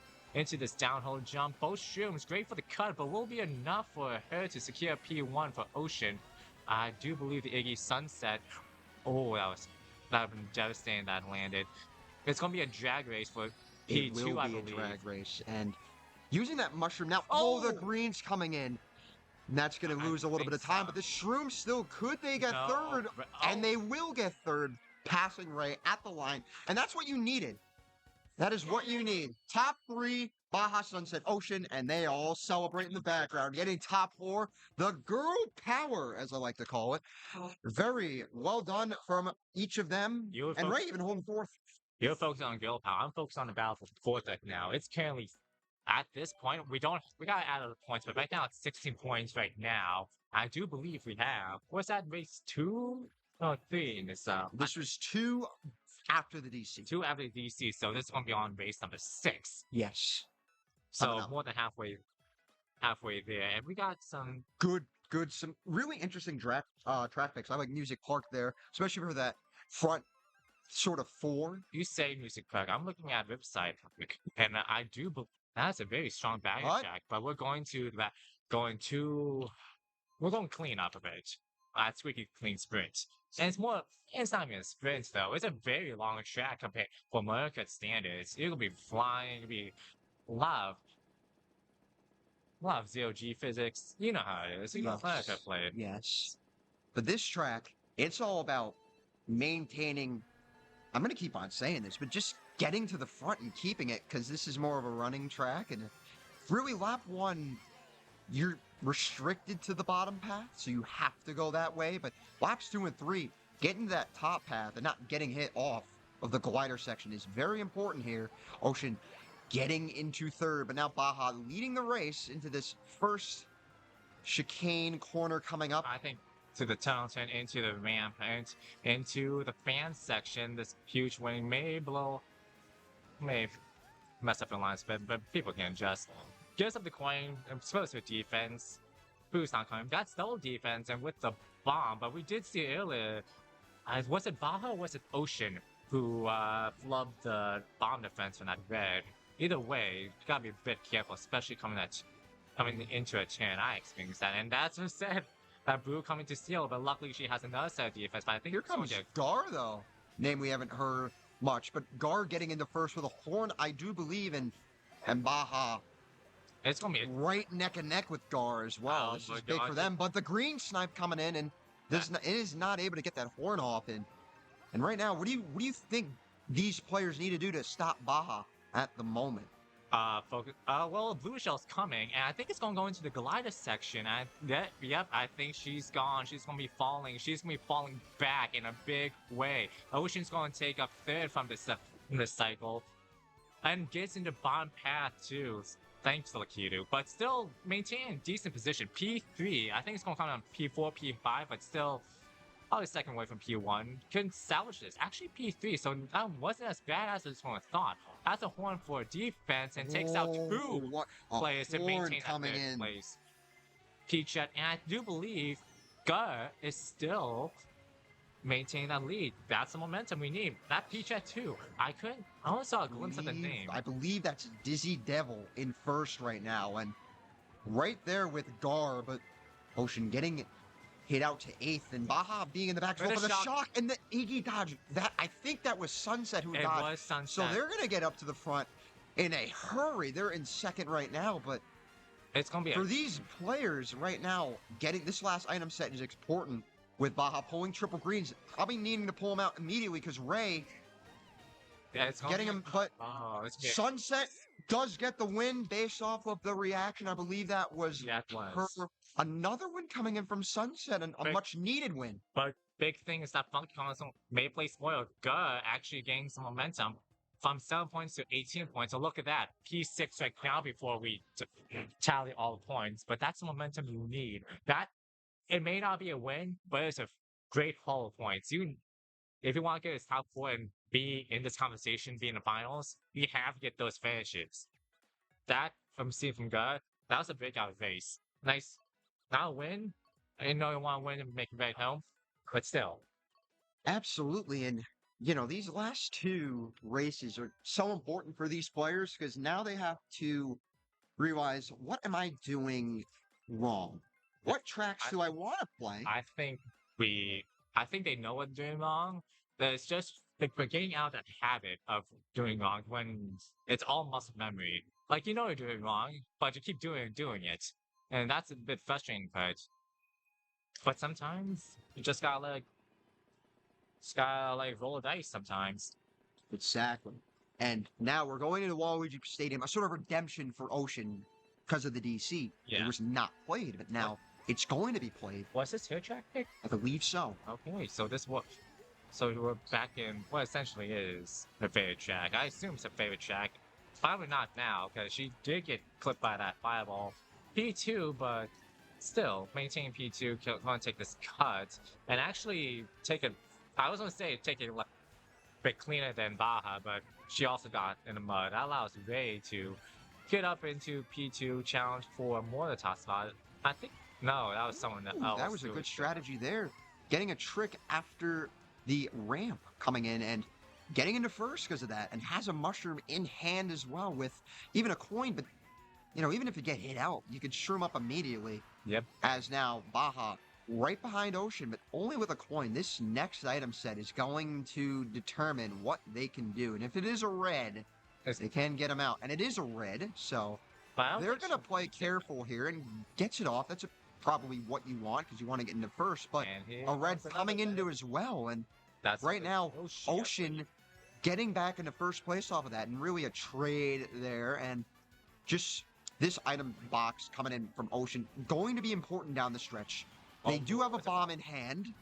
downhill jump. Both shrooms, great for the cut, but will be enough for her to secure P1 for Ocean. I do believe the ANSSunSet. Oh, that would have been devastating that landed. It's gonna be a drag race for P2, It will I be believe. a drag race, and using that mushroom now. The green's coming in. And that's going to lose a little bit of time, but the shroom still could they get third, and they will get third, passing Ray at the line, and that's what you needed. That is what you need. Top 3, Baja, Sunset, Ocean, and they all celebrate in the background, getting top 4. The girl power, as I like to call it. Very well done from each of them, and Ray even holding 4th. You're focused on girl power. I'm focused on the battle for 4th deck now. It's currently at this point, we gotta add other points, but right now it's 16 points right now. I do believe we have. Was that race 2? Oh, 3 in this. This was 2 after the DC. 2 after the DC, so this is gonna be on race number 6. Yes. So more than halfway there, and we got some some really interesting track picks. I like Music Park there, especially for that front sort of 4. You say Music Park. I'm looking at website, and I do believe. That's a very strong baggage check, but we're going clean up a bit. Squeaky clean sprint. And it's not even a sprint though. It's a very long track compared for America standards. It'll be flying, it'll be a lot of zero-G physics. You know how it is. You know how to play it. Yes. But this track, it's all about maintaining, I'm going to keep on saying this, but just getting to the front and keeping it, because this is more of a running track, and really lap 1, you're restricted to the bottom path, so you have to go that way, but laps 2 and 3, getting to that top path and not getting hit off of the glider section is very important here. Ocean getting into 3rd, but now Baja leading the race into this first chicane corner coming up. I think to the tunnel and into the ramp and into the fan section. This huge wing may mess up the lines, but people can just gives up the coin. I'm supposed to defense. Who's not coming? That's double defense and with the bomb. But we did see earlier. Was it Baja or was it Ocean who flubbed the bomb defense from that red? Either way, you gotta be a bit careful, especially coming into a turn. I experienced that, and that's what said that Blue coming to steal. But luckily, she has another set of defense. But I think Here comes Gar, though. Name we haven't heard much, but Gar getting into first with a horn, I do believe, and Baja. It's gonna be right neck and neck with Gar as well. This is big for them, but the green snipe coming in, and it is not able to get that horn off. And right now, what do you think these players need to do to stop Baja at the moment? Focus. Well, Blue Shell's coming, and I think it's gonna go into the glider section. Yep, I think she's gone. She's gonna be falling. She's gonna be falling back in a big way. Ocean's gonna take up third from this cycle, and gets into bottom path too. Thanks to Lakitu, but still maintaining decent position. P3, I think it's gonna come on P4, P5, but still probably second away from P1. Couldn't salvage this. Actually, P3, so that wasn't as bad as I just thought. Has a horn for defense and takes out two players to maintain that third place. P-Chat, and I do believe Gur is still maintaining that lead. That's the momentum we need. That P-Chat too. I only saw a glimpse of the name. I believe that's Dizzy Devil in first right now, and right there with Gar, but Ocean getting hit out to 8th, and Baja being in the back for the shock and the Iggy dodge. That I think that was Sunset who dodged. It was Sunset. So they're gonna get up to the front in a hurry. They're in second right now, but it's gonna be for these players right now. Getting this last item set is important. With Baja pulling triple greens, probably needing to pull him out immediately because Ray getting him. But Sunset does get the win based off of the reaction. I believe that was another win coming in from Sunset, and a much needed win. But big thing is that Funky Console may play spoiled. Gur actually gaining some momentum from 7 points to 18 points. So look at that. P6 right now before we tally all the points. But that's the momentum you need. It may not be a win, but it's a great haul of points. If you want to get his top 4 and be in this conversation, be in the finals, you have to get those finishes. That, from seeing from Gur, that was a breakout race. Nice. Not a win. I didn't know you want to win and make it back home, but still. Absolutely, and these last 2 races are so important for these players because now they have to realize, what am I doing wrong? What tracks do I want to play? I think they know what they're doing wrong. But it's just we're getting out of that habit of doing wrong when it's all muscle memory. Like you're doing wrong, but you keep doing it, and that's a bit frustrating. But sometimes you just gotta roll the dice. Sometimes. Exactly. And now we're going into Waluigi Stadium, a sort of redemption for Ocean because of the DC. Yeah. It was not played, but now it's going to be played. Was this here track pick? I believe so. Okay, so we're back in what essentially is her favorite track. I assume it's her favorite track. Probably not now, because she did get clipped by that fireball. P2, but still, maintaining P2, going to take this cut, and actually take it a bit cleaner than Baja, but she also got in the mud. That allows Ray to get up into P2, challenge for more of the top spot. I think, no, that was someone else. That was a good strategy there. Getting a trick after the ramp coming in and getting into first because of that, and has a mushroom in hand as well with even a coin, but even if you get hit out, you could shroom up immediately. Yep. As now Baja right behind Ocean, but only with a coin. This next item set is going to determine what they can do, and if it is a red, they can get him out, and it is a red, so they're going to play careful here and gets it off. That's probably what you want because you want to get into first, but a red coming into as well, and that's right now Ocean getting back into first place off of that, and really a trade there, and just this item box coming in from Ocean going to be important down the stretch. They do have a bomb in hand,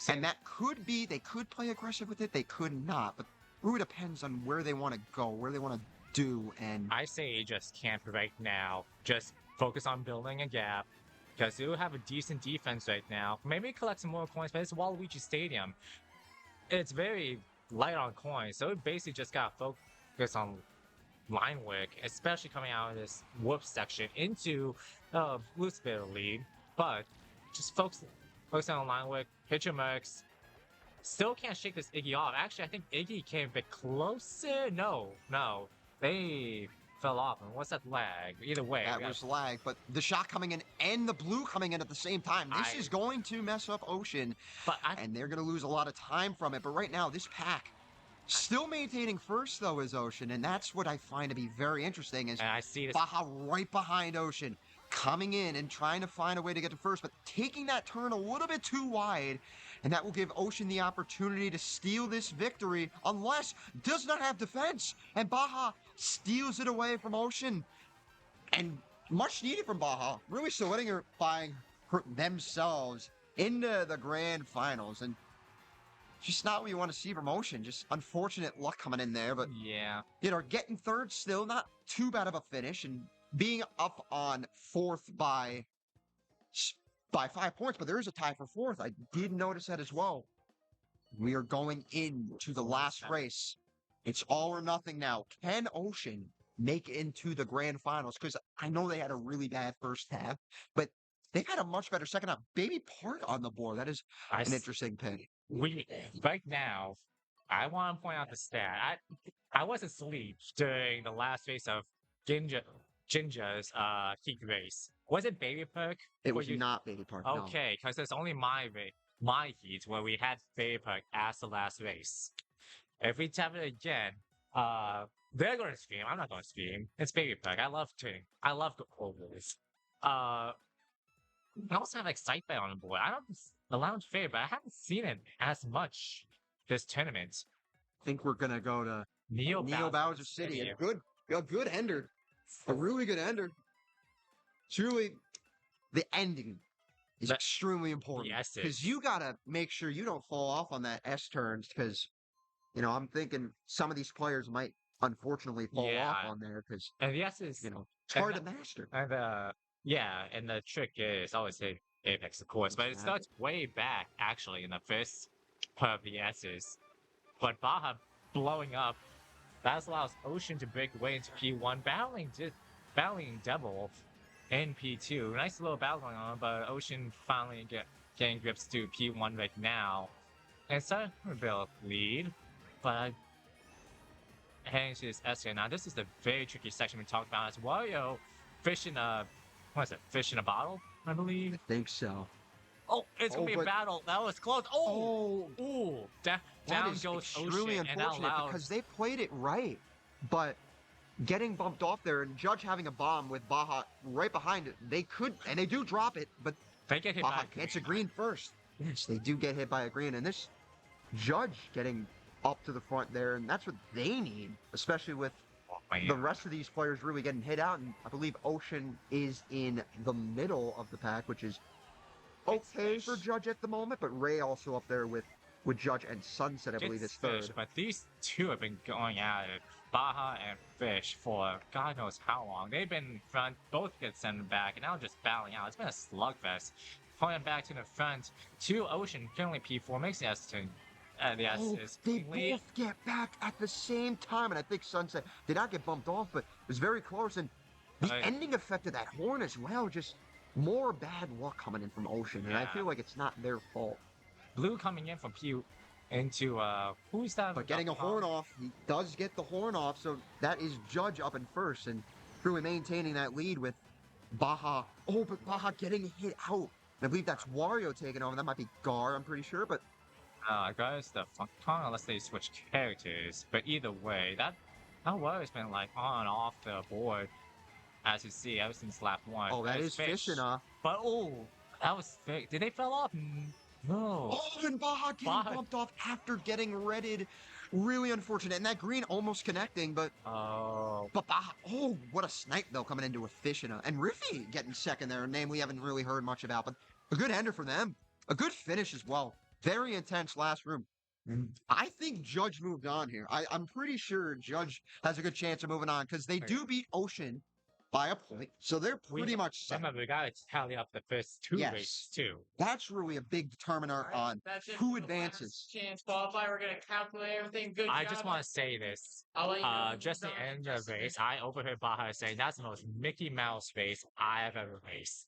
and that could be, they could play aggressive with it, they could not, but it really depends on where they want to go, where they want to do, and I say just camp right now. Just focus on building a gap, because they have a decent defense right now. Maybe collect some more coins, but it's Waluigi Stadium. It's very light on coins, so it basically just got focus on line work, especially coming out of this whoop section into Blue Spirit lead. But just focusing on line work, P-Merks. Still can't shake this Iggy off. Actually, I think Iggy came a bit closer. No, they fell off. And what's that lag? Either way, That was lag, but the shot coming in and the blue coming in at the same time. This is going to mess up Ocean, and they're going to lose a lot of time from it. But right now, this pack still maintaining first, though, is Ocean, and that's what I find to be very interesting. Is and I see this Baja right behind Ocean, coming in and trying to find a way to get to first, but taking that turn a little bit too wide, and that will give Ocean the opportunity to steal this victory, unless does not have defense, and Baja steals it away from Ocean, and much needed from Baja, really solidifying themselves into the grand finals, and just not what you want to see from Ocean. Just unfortunate luck coming in there, but yeah, getting third still, not too bad of a finish, and being up on fourth by 5 points, but there is a tie for fourth. I did notice that as well. We are going into the last race. It's all or nothing now. Can Ocean make it into the grand finals? Because I know they had a really bad first half, but they had a much better second half. Baby Part on the board. That is an interesting pick. Right now, I want to point out the stat. I was asleep during the last race of Jinja's heat race. Was it Baby Perk? It was not Baby Park. Okay, because it's only my heat where we had Baby Perk as the last race. If we tap it again, they're going to stream. I'm not going to stream. It's Baby Perk. I love ovals. I also have Excitebike on the board. I don't the lounge favorite, but I haven't seen it as much this tournament. I think we're gonna go to Neo Bowser City. A good ender. A really good ender. Truly, the ending is extremely important. Yes, because you gotta make sure you don't fall off on that S turns. Because I'm thinking some of these players might unfortunately fall off on there. Because and the S is it's hard to master. And and the trick is always hit Apex, of course, but it starts way back actually in the first part of the S's. But Baja blowing up, that allows Ocean to break away into P1, battling Devil in P2. Nice little battle going on, but Ocean finally getting grips to P1 right now. And it's starting to build lead, but heading to this S here. Now this is the very tricky section we talked about as Wario fish in a bottle, I believe. I think so. Oh, it's gonna be a battle. That was close. Down goes really Ocean, unfortunate because they played it right, but getting bumped off there and Judge having a bomb with Baja right behind it, they could, and they do drop it, but they get hit Baja by gets a green first. Yes, they do get hit by a green, and this Judge getting up to the front there, and that's what they need, especially with the rest of these players really getting hit out, and I believe Ocean is in the middle of the pack, which is okay for Judge at the moment, but Ray also up there with Judge and Sunset, I believe, is third. But these two have been going at it, Baja and Fish, for God knows how long. They've been in front, both get sent back, and now just battling out. It's been a slugfest. Pulling back to the front to Ocean, currently P4, makes the S2. They both get back at the same time, and I think Sunset did not get bumped off, but it was very close, and the ending effect of that horn as well, just more bad luck coming in from Ocean, and I feel like it's not their fault. Blue coming in from P into, who's that? But getting a horn off, he does get the horn off, so that is Judge up in first, and really maintaining that lead with Baja. Oh, but Baja getting hit out. And I believe that's Wario taking over. That might be Gar, I'm pretty sure, but guys, the Funkon, unless they switch characters. But either way, that Wario's been like on and off the board, as you see, ever since lap 1. Oh, that is Fish enough. But that was fake. Did they fell off? No. Oh, and Baja getting bumped off after getting redded. Really unfortunate. And that green almost connecting, but but Baja, what a snipe though, coming into a Fish and Riffy getting second there, a name we haven't really heard much about, but a good ender for them. A good finish as well. Very intense last room. I think Judge moved on here. I'm pretty sure Judge has a good chance of moving on because they do beat Ocean by a point. So they're pretty much set. Remember, we gotta tally up the first 2 Yes. races too. That's really a big determiner Alright, on that's it who for the last advances. Chance qualifier. We're gonna calculate everything. Good I job. just want to say this. I'll let you know when Just the we're done. end of the race, I overheard Baja saying that's the most Mickey Mouse race I have ever raced.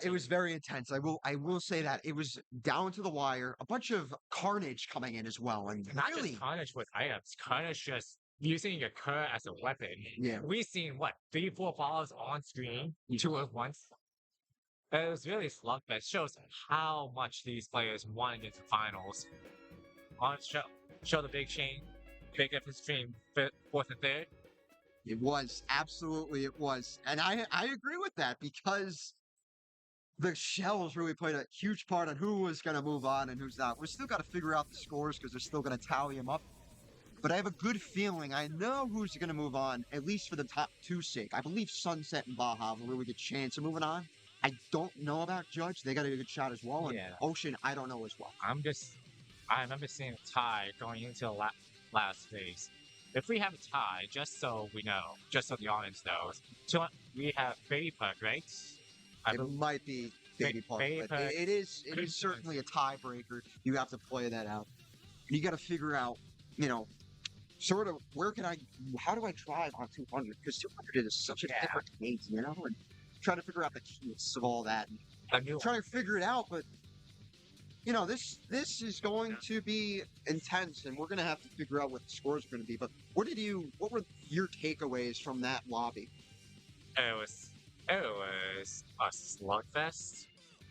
It was very intense. I will say that it was down to the wire. A bunch of carnage coming in as well, and Not really, just carnage with items, carnage just using your Kurt as a weapon. Yeah. We've seen what 3-4 balls on screen, 2 at once. It was really slugfest. Shows how much these players want to get to finals. On show the big change, big difference between fourth and third. it was absolutely it was, and I agree with that because the shells really played a huge part on who was going to move on and who's not. We're still got to figure out the scores because they're still going to tally them up. But I have a good feeling. I know who's going to move on, at least for the top 2 sake. I believe Sunset and Baja have a really good chance of moving on. I don't know about Judge. They got a good shot as well. And Yeah. Ocean, I don't know as well. I remember seeing a tie going into the last phase. If we have a tie, just so we know, just so the audience knows, so we have Baby Puck, right? It might be Baby Park, but it is certainly a tiebreaker. You have to play that out. You got to figure out, sort of how do I drive on 200? Because 200 is such a different game, and trying to figure out the keys of all that. And trying to figure it out, but this is going to be intense, and we're going to have to figure out what the scores are going to be. But what were your takeaways from that lobby? It was a slugfest.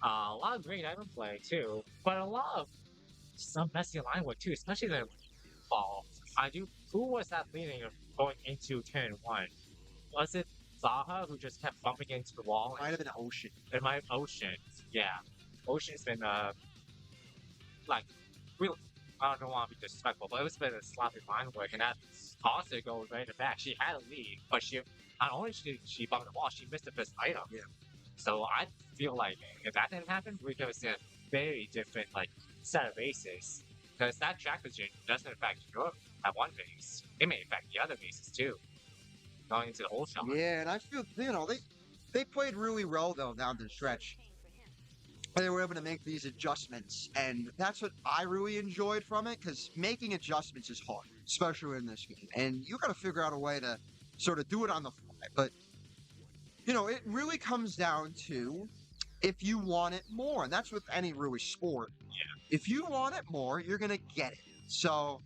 A lot of great item play too, but a lot of some messy line work too, especially the ball. Who was that leading going into turn 1? Was it Baja who just kept bumping into the wall? It might have been Ocean. It might have Ocean. Yeah, Ocean's been really. I don't want to be disrespectful, but it's been a sloppy line work, and that also goes right in the back. She had a lead, but not only did she bump the wall, she missed the first item. Yeah. So I feel like if that didn't happen, we could have seen a very different set of races. Because that track position doesn't affect your at one base. It may affect the other bases too. Going into the whole shot. Yeah, and I feel they played really well though down the stretch. They were able to make these adjustments, and that's what I really enjoyed from it, because making adjustments is hard, especially in this game. And you got to figure out a way to sort of do it on the fly. But, it really comes down to if you want it more, and that's with any really sport. Yeah. If you want it more, you're going to get it. So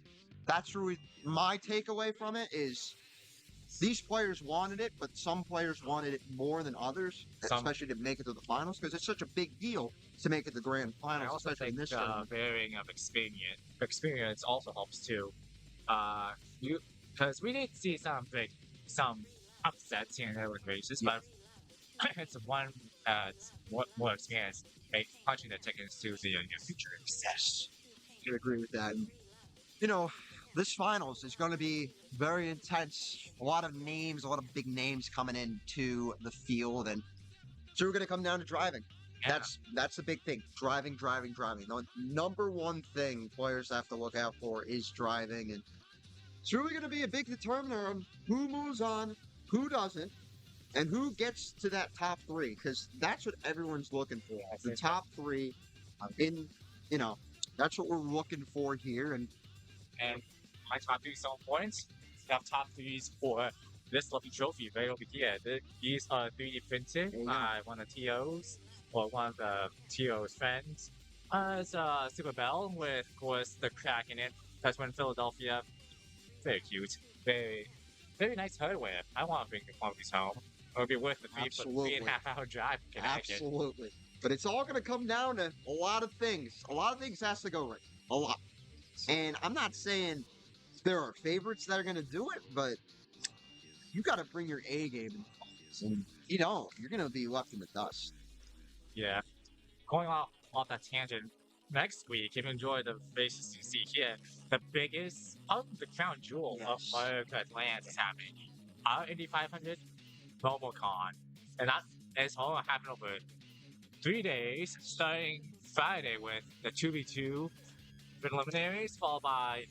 that's really my takeaway from it is these players wanted it, but some players wanted it more than others, especially to make it to the finals, because it's such a big deal to make it to the grand finals, I also especially in think this tournament. varying of experience also helps too. Because we did see some upsets here and there with races, but it's one more experience punching the tickets to the future success. I agree with that. And, this finals is going to be very intense. A lot of big names coming into the field, and so we're going to come down to driving. Yeah. That's the big thing. Driving. The number one thing players have to look out for is driving, and it's really going to be a big determiner on who moves on, who doesn't, and who gets to that top 3, because that's what everyone's looking for. The top 3 that's what we're looking for here. And my top 3 so important. We have top 3s for this lucky trophy right over here. These are 3D printed by one of TO's, or one of the TO's friends. It's Super Bell with, of course, the crack in it. That's when Philadelphia. Very cute. Very, very nice hardware. I want to bring one of these home. It would be worth the 3.5 hour drive. Absolutely. But it's all going to come down to a lot of things. A lot of things has to go right. A lot. And I'm not saying there are favorites that are going to do it, but you got to bring your A game in. And you don't. You're going to be left in the dust. Yeah. Going off that tangent, next week, if you enjoy the races you see here, the biggest of the crown jewel of America's lands is happening. Our Indy 500 MomoCon. And that is all going to happen over 3 days, starting Friday with the 2v2 preliminaries, followed by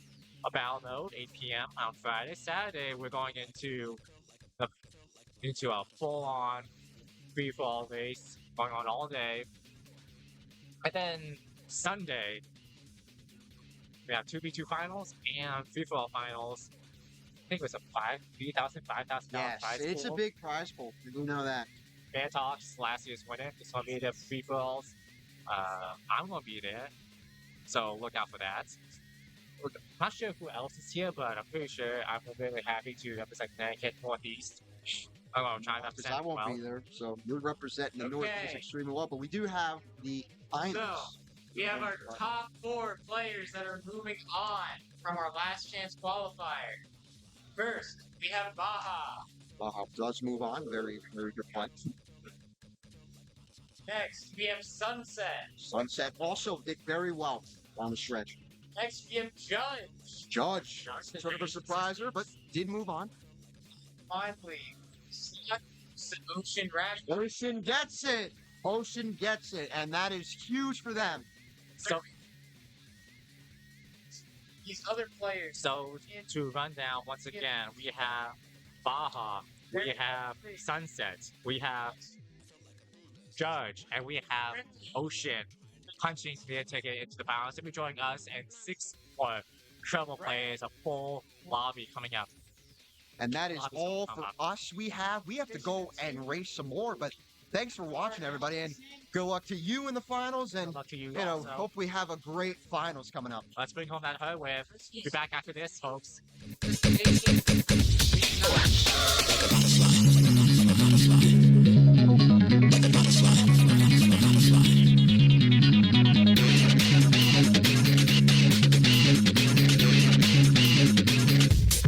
a battle mode, 8 p.m. on Friday. Saturday, we're going into the into a full-on free-for-all race going on all day. And then Sunday, we have 2v2 finals and free-for-all finals. I think it was a $3,000, $5,000 Yes, prize it's a pool. big prize pool. You do know that. Fantox, last year's winner. It's going to be the free-for-alls. I'm going to be there, so look out for that. Look, I'm not sure who else is here, but I'm pretty sure I'm really happy to represent Connecticut Northeast. I'm going to try and Because represent I won't well. be there, so you're representing the Northeast Okay. extremely well. But we do have the finals. So, we have our top 4 players that are moving on from our last chance qualifier. First, we have Baja. Baja does move on. Very, very good point. Next, we have Sunset. Sunset also did very well on the stretch. Next, we have Judge. Judge, sort of a surpriser, but did move on. Finally, OceanRhapsody. Ocean gets it. Ocean gets it, and that is huge for them. So, These other players. so to run down once again, we have Baja, we have Sunset, we have Judge, and we have Ocean punching their ticket into the finals. They'll be joining us and 6 more incredible players, a full lobby coming up. And that is all for us. We have to go and race some more, but thanks for watching, everybody, and good luck to you in the finals, and Good luck to you you know, also. hope we have a great finals coming up. Let's bring home that hardware. Be back after this, folks.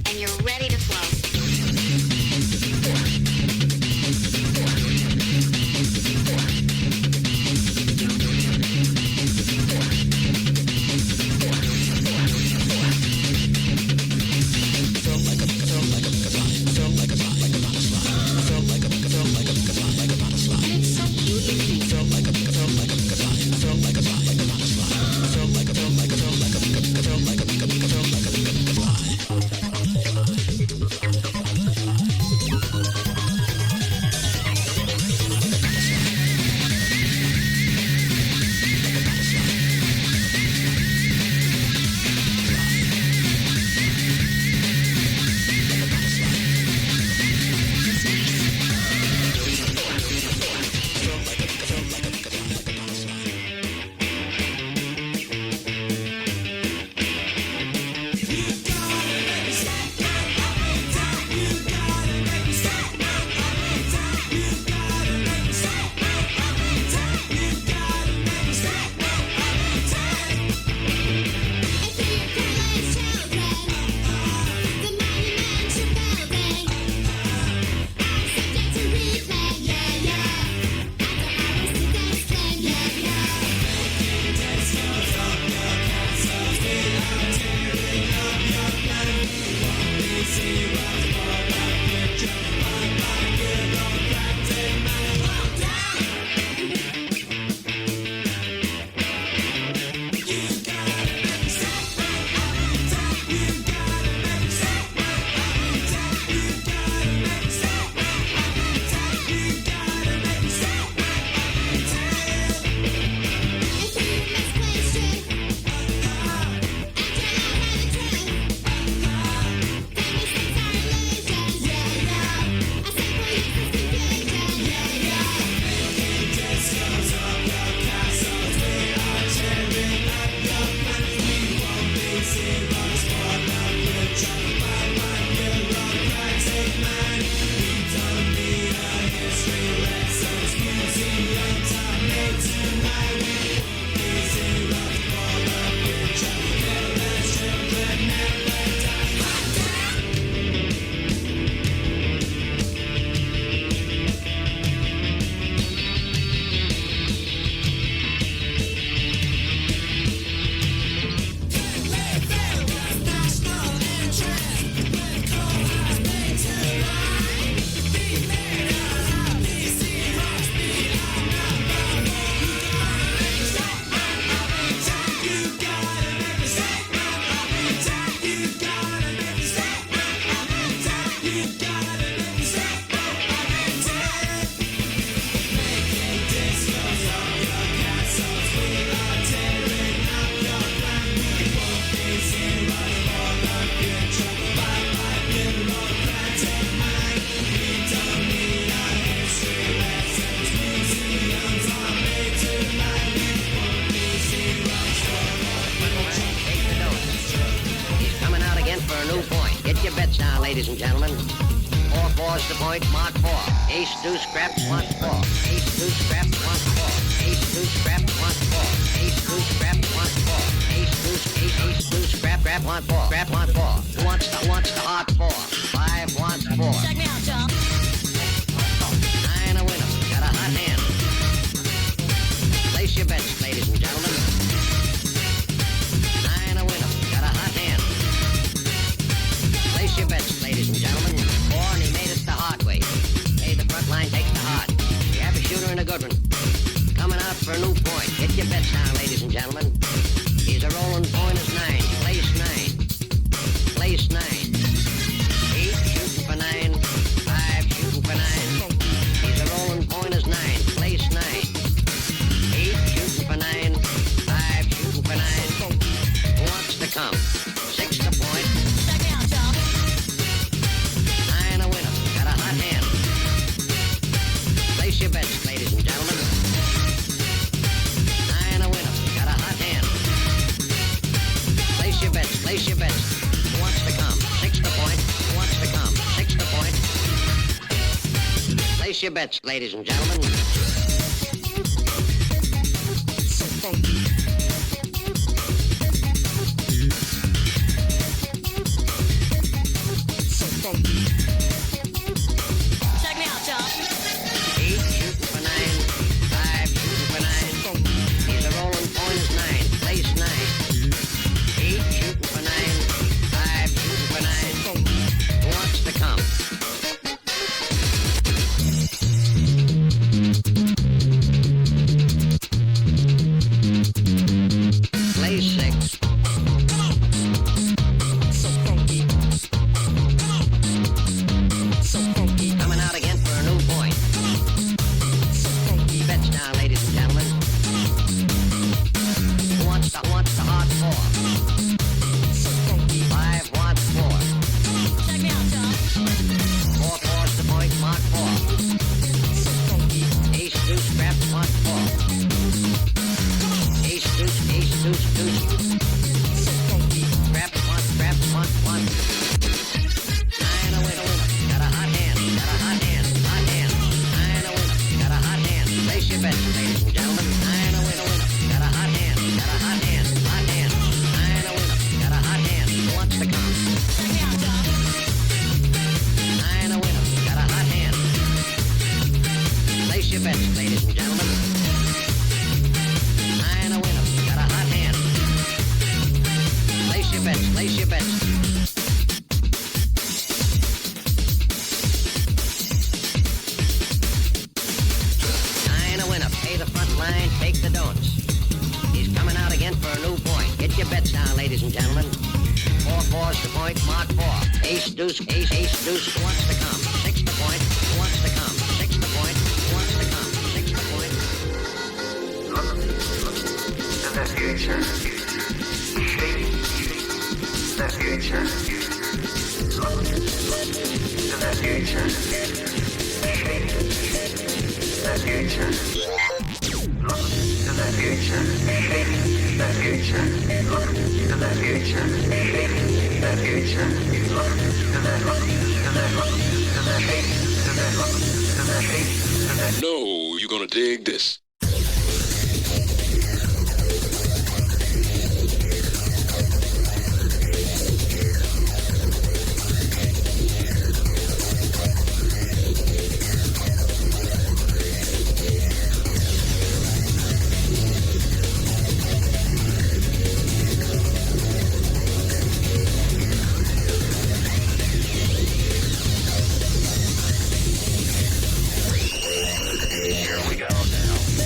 And you're ready to flow. Feel like a ladies and gentlemen. 4 fours to point, mark 4. Ace, deuce, scraps, 1, 4. Ace, deuce, scraps, 1, 4. Ace, deuce, scraps, 1, 4. Ace, deuce, scraps, 1, 4. Ace, deuce, ace, deuce, scrap, 1, 4. Scrap, 1, 4. Who wants the hot 4? 5 wants 4. Check me out, y'all. 9 a winner. Got a hot hand. Place your bets, ladies and gentlemen. 9 a winner. Got a hot hand. Place your bets, ladies and gentlemen. 4 and he made it the hard way. Hey, the front line takes the hard. We have a shooter and a good one. Coming out for a new point. Get your bets down, ladies and gentlemen. He's a rolling point is 9. Place 9. Place 9. 8 shooting for 9. 5 shooting for 9. He's a rolling point is 9. Place 9. 8 shooting for 9. 5 shooting for 9. Who wants to come? 6 to point. Check me out, y'all. 9 a winner. Got a hot hand. Place your bets, ladies and gentlemen. 9 a winner. Got a hot hand. Place your bets. Place your bets. Who wants to come? 6 to point. Who wants to come? 6 to point. Place your bets, ladies and gentlemen. So funky. So funky. Check me out, y'all. 8 shooting for 9. 5 shooting for 9. He's a rolling point is 9. Place 9. 8 shooting for 9. 5 shooting for 9. Who wants to come? Place 6. So funky. So funky. Coming out again for a new point. So funky. Bets down, ladies and gentlemen. Who wants the hard 4? So funky. 5 wants 4. Check me out, y'all. 4 fours to point, mark 4. So funky. Ace, deuce, scraps, 1, 4. Ace, deuce, deuce. So funky. Scraps, 1, 1. 9 a winner. Got a hot hand. Got a hot hand. Hot hand. 9 a winner. Got a hot hand. Place your bets, ladies and gentlemen. 9 a winner. Got a hot hand. Got a hot hand. Hot hand. 9 a winner. Got a hot hand. Who wants to come? Check me out, y'all. 9 a winner. Got a hot hand. Place your bets, ladies and gentlemen. 9 a winner. Got a hot hand. Place your bets. Place your bets. 9 a winner. Pay the front line. Take the don'ts. He's coming out again for a new point. Get your bets down, ladies and gentlemen. 4 fours to point. Mark 4. Ace, deuce, ace, deuce. Who wants to come? 6 to point. Who wants to come? 6 to point. Who wants to come? 6 to point. The future. Shaping the future. Look to the future. Shaping the future. Look to the future. Shaping the future. Look to the future. Shaping the future. Look to the shape. No, you're gonna dig this. Here we go now.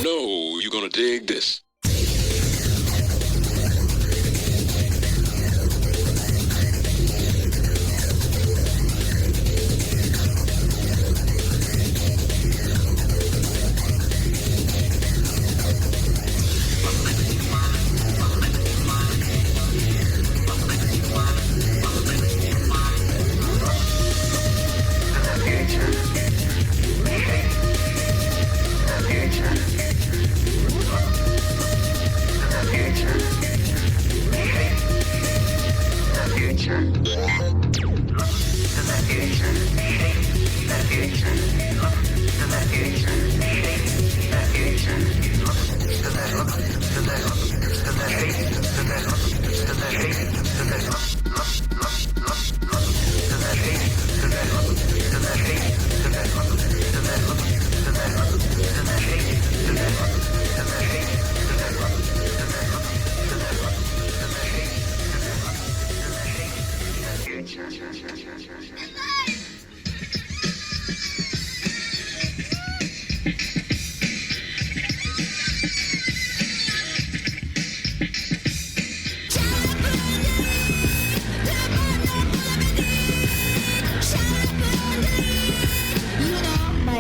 No, you're gonna dig this.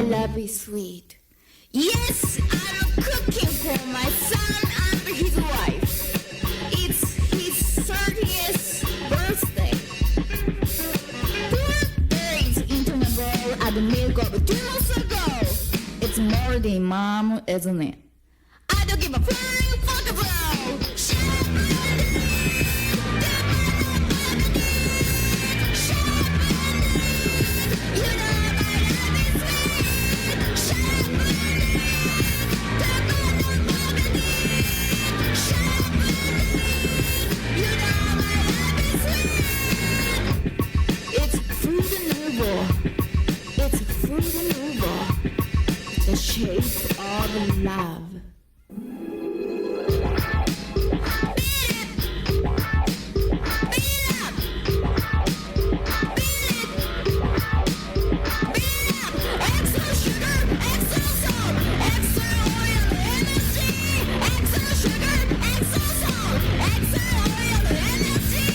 Love is sweet. Yes, I'm cooking for my son and his wife. It's his 30th birthday. Put berries into a bowl and the milk of 2 months ago. It's more than mom, isn't it? I don't give a flying fuck about. The shape of love. Extra sugar, extra salt, extra oil, energy. Extra sugar, extra salt, extra oil, energy.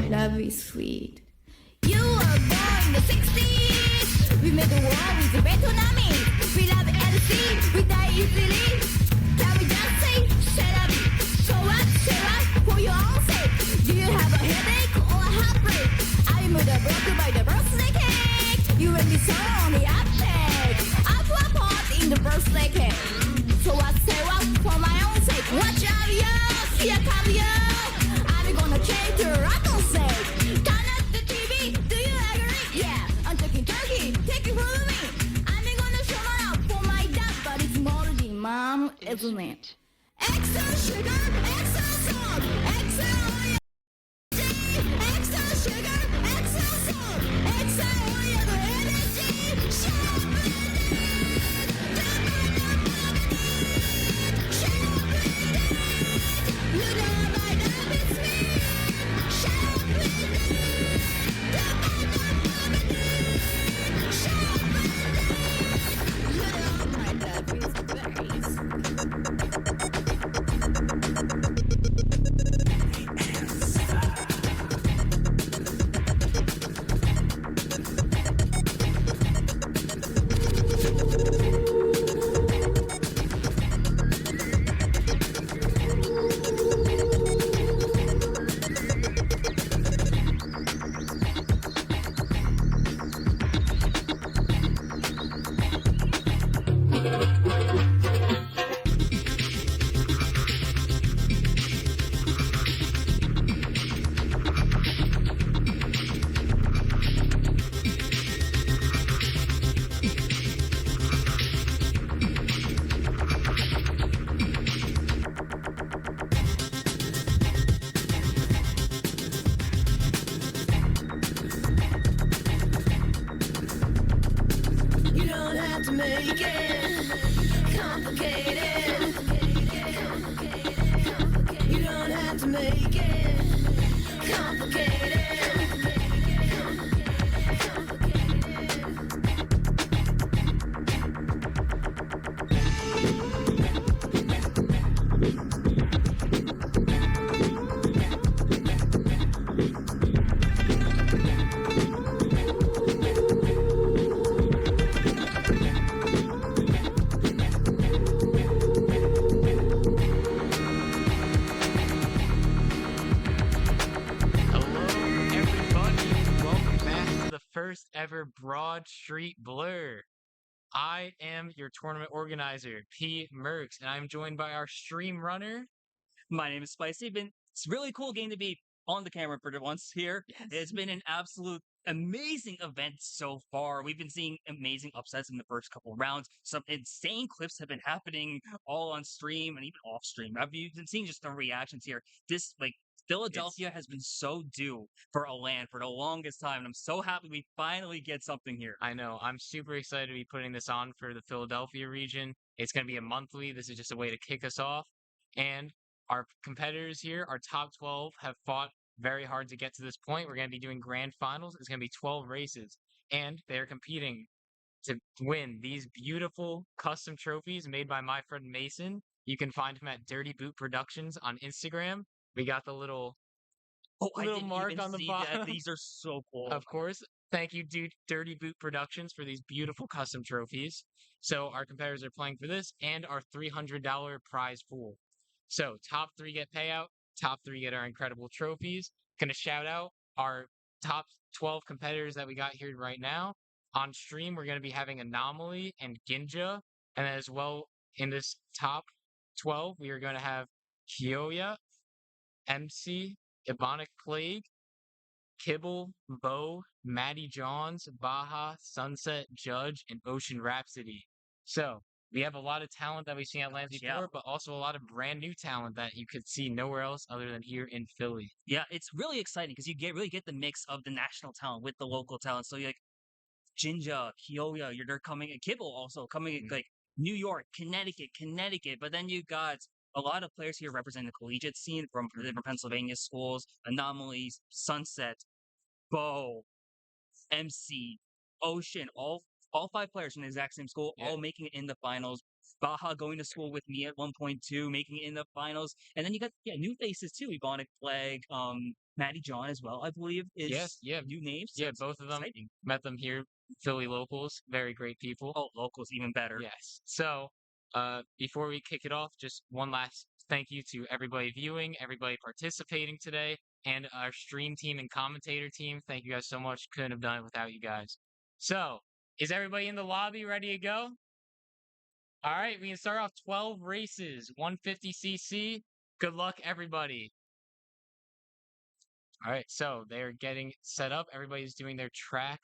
Love is sweet. You were born in the 60s. We made the war with the Vietnamese. We love LC, we die easily. Can we just say, say what, for your own sake? Do you have a headache or a heartbreak? I'm broken by the birthday cake. You and me so on the uptake. Aqua pot in the birthday cake. So I say what, for my own sake. Watch out, yo, here come you. I'm gonna change your apple sake. Turn up the TV, do you agree? Yeah, I'm talking turkey, take it from me. I'm gonna show my up for my dad, but it's more than mom, isn't it? Extra sugar, extra salt, extra oil. Extra sugar, extra salt, extra oil, energy. You know my love is sweet. make it complicated. You don't have to make it complicated. First ever Broad Street Blur. I am your tournament organizer, P-Merks, and I'm joined by our stream runner. My name is Spicy. It's a really cool game to be on the camera for once here. Yes. It's been an absolute amazing event so far. We've been seeing amazing upsets in the first couple of rounds. Some insane clips have been happening all on stream and even off stream. I've been seeing just the reactions here. Philadelphia has been so due for a LAN for the longest time, and I'm so happy we finally get something here. I know. I'm super excited to be putting this on for the Philadelphia region. It's going to be a monthly. This is just a way to kick us off. And our competitors here, our top 12, have fought very hard to get to this point. We're going to be doing grand finals. It's going to be 12 races. And they're competing to win these beautiful custom trophies made by my friend Mason. You can find him at Dirty Boot Productions on Instagram. We got the little mark on the bottom. These are so cool. Of course. Thank you, Dirty Boot Productions, for these beautiful custom trophies. So our competitors are playing for this and our $300 prize pool. So top 3 get payout. Top 3 get our incredible trophies. Gonna shout out our top 12 competitors that we got here right now. On stream, we're gonna be having Anomaly and Ginja. And as well, in this top 12, we are gonna have Kyouya, MC, Ebonic Plague, Kibble, Bo, Maddie Johns, Baja, Sunset, Judge, and OceanRhapsody. So we have a lot of talent that we've seen at LAN before, but also a lot of brand new talent that you could see nowhere else other than here in Philly. Yeah, it's really exciting because you really get the mix of the national talent with the local talent. So you're like Jinja, Kyouya, they're coming, and Kibble also coming like New York, Connecticut, but then you got a lot of players here representing the collegiate scene from different Pennsylvania schools, Anomalies, Sunset, Bo, MC, Ocean, all 5 players from the exact same school, all making it in the finals. Baja going to school with me at 1.2, making it in the finals. And then you got new faces too. Ebonic Flag, Maddie John as well, I believe, is new names. Yeah, both of them. Exciting. Met them here, Philly locals, very great people. Oh, locals, even better. Yes. So, before we kick it off, just one last thank you to everybody viewing, everybody participating today, and our stream team and commentator team. Thank you guys so much. Couldn't have done it without you guys. So, is everybody in the lobby ready to go? All right, we can start off 12 races, 150cc. Good luck, everybody. All right, so they're getting set up. Everybody's doing their track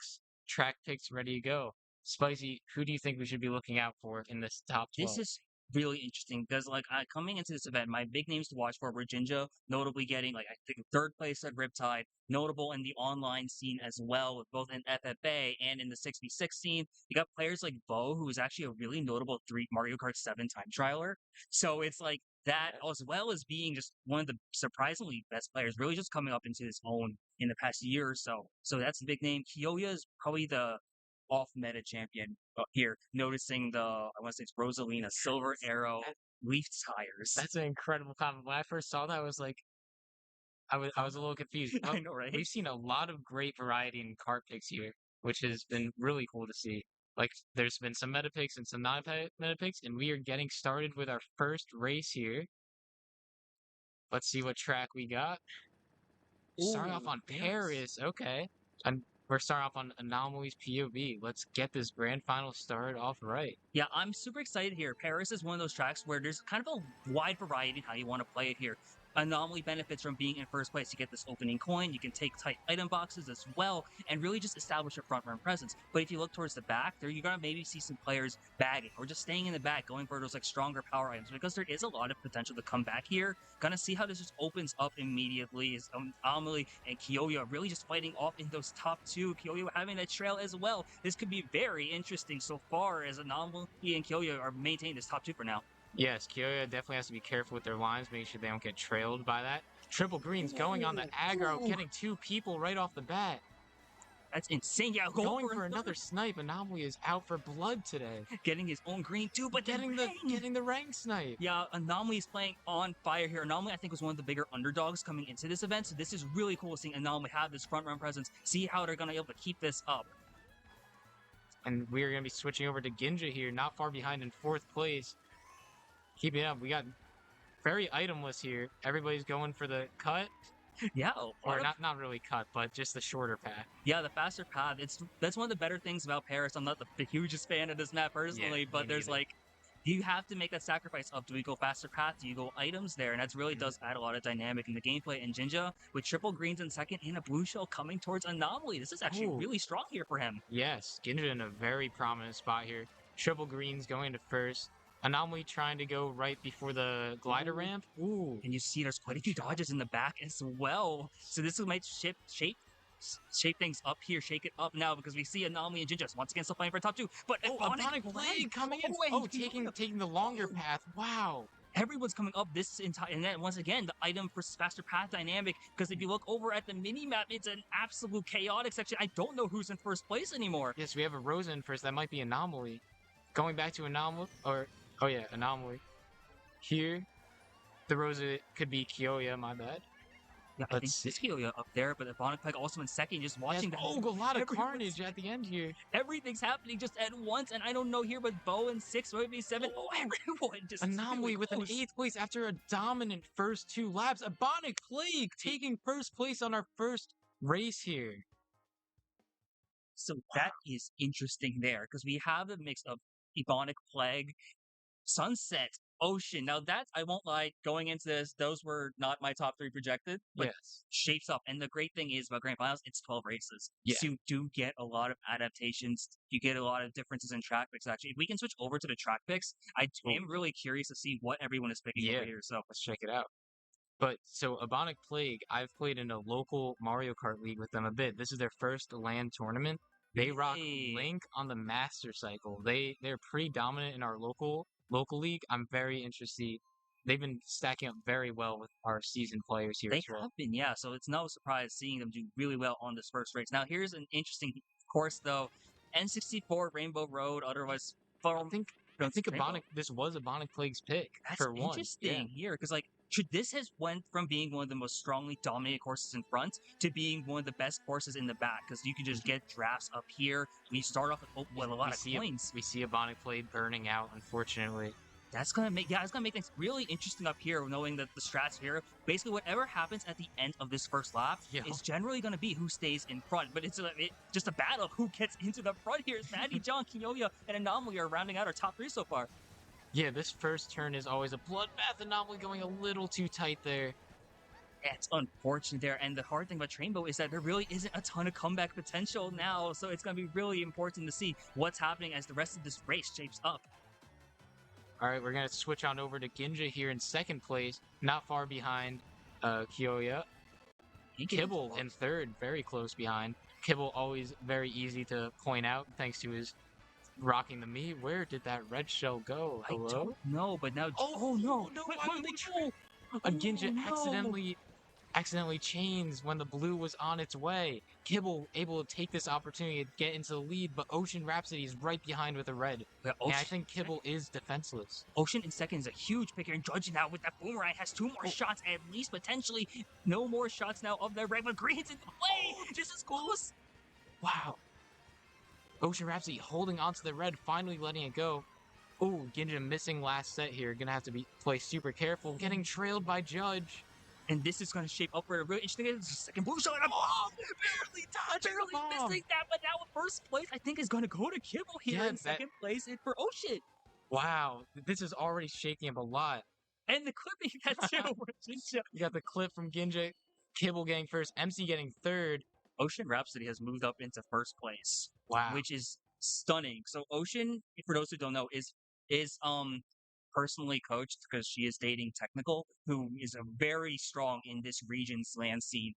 picks ready to go. Spicy, who do you think we should be looking out for in this top 12? This is really interesting because, coming into this event, my big names to watch for were Jinja, notably getting, I think, 3rd place at Riptide, notable in the online scene as well, with both in FFA and in the 6v6 scene. You got players like Bo, who is actually a really notable Mario Kart 7 time trialer. So it's like that, as well as being just one of the surprisingly best players, really just coming up into his own in the past year or so. So that's the big name. Kyouya is probably the off-meta champion here, noticing I want to say it's Rosalina, Silver Arrow, Leaf Tires. That's an incredible comment. When I first saw that, I was like, I was a little confused. I know, right? We've seen a lot of great variety in Kart picks here, which has been really cool to see. There's been some meta picks and some non-meta picks, and we are getting started with our first race here. Let's see what track we got. Starting off on Paris, okay. And we're starting off on Anomaly's POV. Let's get this grand final started off right. Yeah, I'm super excited here. Paris is one of those tracks where there's kind of a wide variety in how you want to play it here. Anomaly benefits from being in first place. You get this opening coin, you can take tight item boxes as well, and really just establish a front run presence. But if you look towards the back, there you're gonna maybe see some players bagging or just staying in the back, going for those like stronger power items because there is a lot of potential to come back here. Gonna see how this just opens up immediately. Is Anomaly and Kyouya really just fighting off in those top two. Kyouya having that trail as well. This could be very interesting so far as Anomaly and Kyouya are maintaining this top two for now. Yes, Kyouya definitely has to be careful with their lines, making sure they don't get trailed by that. Triple Greens going on the aggro, getting 2 people right off the bat. That's insane. Yeah, going for another snipe. Anomaly is out for blood today. Getting his own green too, but getting the rank snipe. Yeah, Anomaly is playing on fire here. Anomaly, I think, was one of the bigger underdogs coming into this event, so this is really cool seeing Anomaly have this front run presence. See how they're gonna be able to keep this up. And we're gonna be switching over to Ginja here, not far behind in 4th place. Keeping up, we got very itemless here. Everybody's going for the cut. Yeah, or not really cut, but just the shorter path. Yeah, the faster path. That's one of the better things about Paris. I'm not the hugest fan of this map personally, but there's like, you have to make that sacrifice of, do we go faster path, do you go items there? And that really does add a lot of dynamic in the gameplay. And Jinja, with triple greens in second and a blue shell coming towards Anomaly, this is actually really strong here for him. Yes, Ginja in a very prominent spot here. Triple greens going into first. Anomaly trying to go right before the glider ramp. Ooh. And you see there's quite a few dodges in the back as well. So this might shape things up here, shake it up now, because we see Anomaly and Jinja once again still playing for top two. But Ebonic Plague coming in. Taking the longer path. Wow. Everyone's coming up this entire, and then once again, the item for faster path dynamic, because if you look over at the mini-map, it's an absolute chaotic section. I don't know who's in first place anymore. Yes, we have a Rosa in first. That might be Anomaly. Going back to Anomaly, oh yeah, Anomaly. Here, the Rosa could be Kyouya, my bad. Yeah, I think this Kyouya up there, but Ebonic Plague also in second, just watching that. Oh, a lot of carnage at the end here. Everything's happening just at once, and I don't know here, but Bo in 6, maybe 7. Oh, everyone just Anomaly with an 8th place after a dominant first 2 laps. Ebonic Plague taking first place on our first race here. So that is interesting there, because we have a mix of Ebonic Plague, Sunset, Ocean. Now that, I won't lie, going into this, those were not my top 3 projected, but shapes up. And the great thing is about Grand Finals, it's 12 races. Yeah. So you do get a lot of adaptations. You get a lot of differences in track picks, actually. If we can switch over to the track picks, I am really curious to see what everyone is picking over here. So let's check it out. But so Ebonic Plague, I've played in a local Mario Kart league with them a bit. This is their first LAN tournament. They rock Link on the Master Cycle. They're pretty dominant in our local league. I'm very interested. They've been stacking up very well with our seasoned players here. They have been, yeah. So it's no surprise seeing them do really well on this first race. Now here's an interesting course though. N64 Rainbow Road, otherwise I think Ebonic, this was Ebonic Plague's pick. That's for one. Interesting here, because like this has went from being one of the most strongly dominated courses in front to being one of the best courses in the back, because you can just get drafts up here. We start off with a lot of points. We see Ebonic Plague burning out, unfortunately. That's gonna make things really interesting up here, knowing that the strats here, basically whatever happens at the end of this first lap is generally gonna be who stays in front. But it's just a battle of who gets into the front here. As Maddie, John, Kyouya, and Anomaly are rounding out our top 3 so far. Yeah, this first turn is always a bloodbath. Anomaly going a little too tight there. It's unfortunate there, and the hard thing about Trainbow is that there really isn't a ton of comeback potential now, so it's going to be really important to see what's happening as the rest of this race shapes up. Alright, we're going to switch on over to Ginja here in second place, not far behind Kyouya. Kibble in third, very close behind. Kibble always very easy to point out, thanks to his rocking the Mii. Where did that red shell go? Hello? I don't know, but now... Oh no! Ginja accidentally chains when the blue was on its way. Kibble able to take this opportunity to get into the lead, but OceanRhapsody is right behind with a red. Yeah, and I think Kibble is defenseless. Ocean in second is a huge pick here, and judging now with that boomerang has 2 more shots, at least potentially. No more shots now of the red, but Green's in play! Just as close! Wow. OceanRhapsody holding onto the red, finally letting it go. Oh, Ginja missing last set here. Gonna have to play super careful. Getting trailed by Judge. And this is going to shape up for a really interesting second blue shot. Barely missing that, but now first place I think is going to go to Kibble here in second place for Ocean. Wow, this is already shaking up a lot. And the clipping that too. where Jinja- You got the clip from Ginja, Kibble getting first, MC getting third. OceanRhapsody has moved up into first place, Wow. which is stunning. So Ocean, for those who don't know, is personally coached because she is dating Technical, who is a very strong in this region's land scene.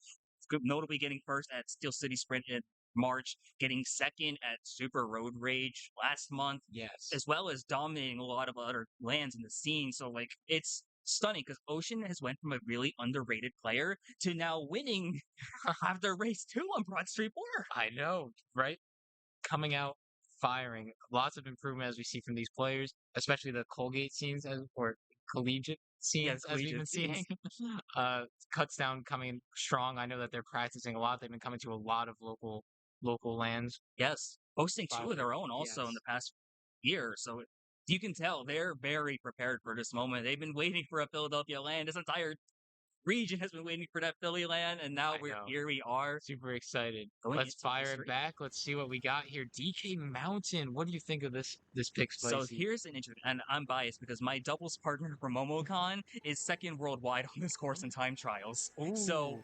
Notably getting first at Steel City Sprint in March, getting second at Super Road Rage last month, Yes. as well as dominating a lot of other lands in the scene. So like it's stunning because Ocean has went from a really underrated player to now winning after race 2 on Broad Street 4. I know, right? Coming out firing. Lots of improvement as we see from these players, especially the Colgate scenes or collegiate scenes as we've been seeing. Cuts down coming in strong. I know that they're practicing a lot. They've been coming to a lot of local lands. Yes, hosting 2 of their own also in Yes. the past year. So you can tell they're very prepared for this moment. They've been waiting for a Philadelphia land. This entire region has been waiting for that Philly land, and now here we are. Super excited. Going Let's into fire history. it back. Let's see what we got here. DK Mountain. What do you think of this pick, Spicy? So here's an interesting, and I'm biased because my doubles partner for MomoCon is second worldwide on this course in time trials. So,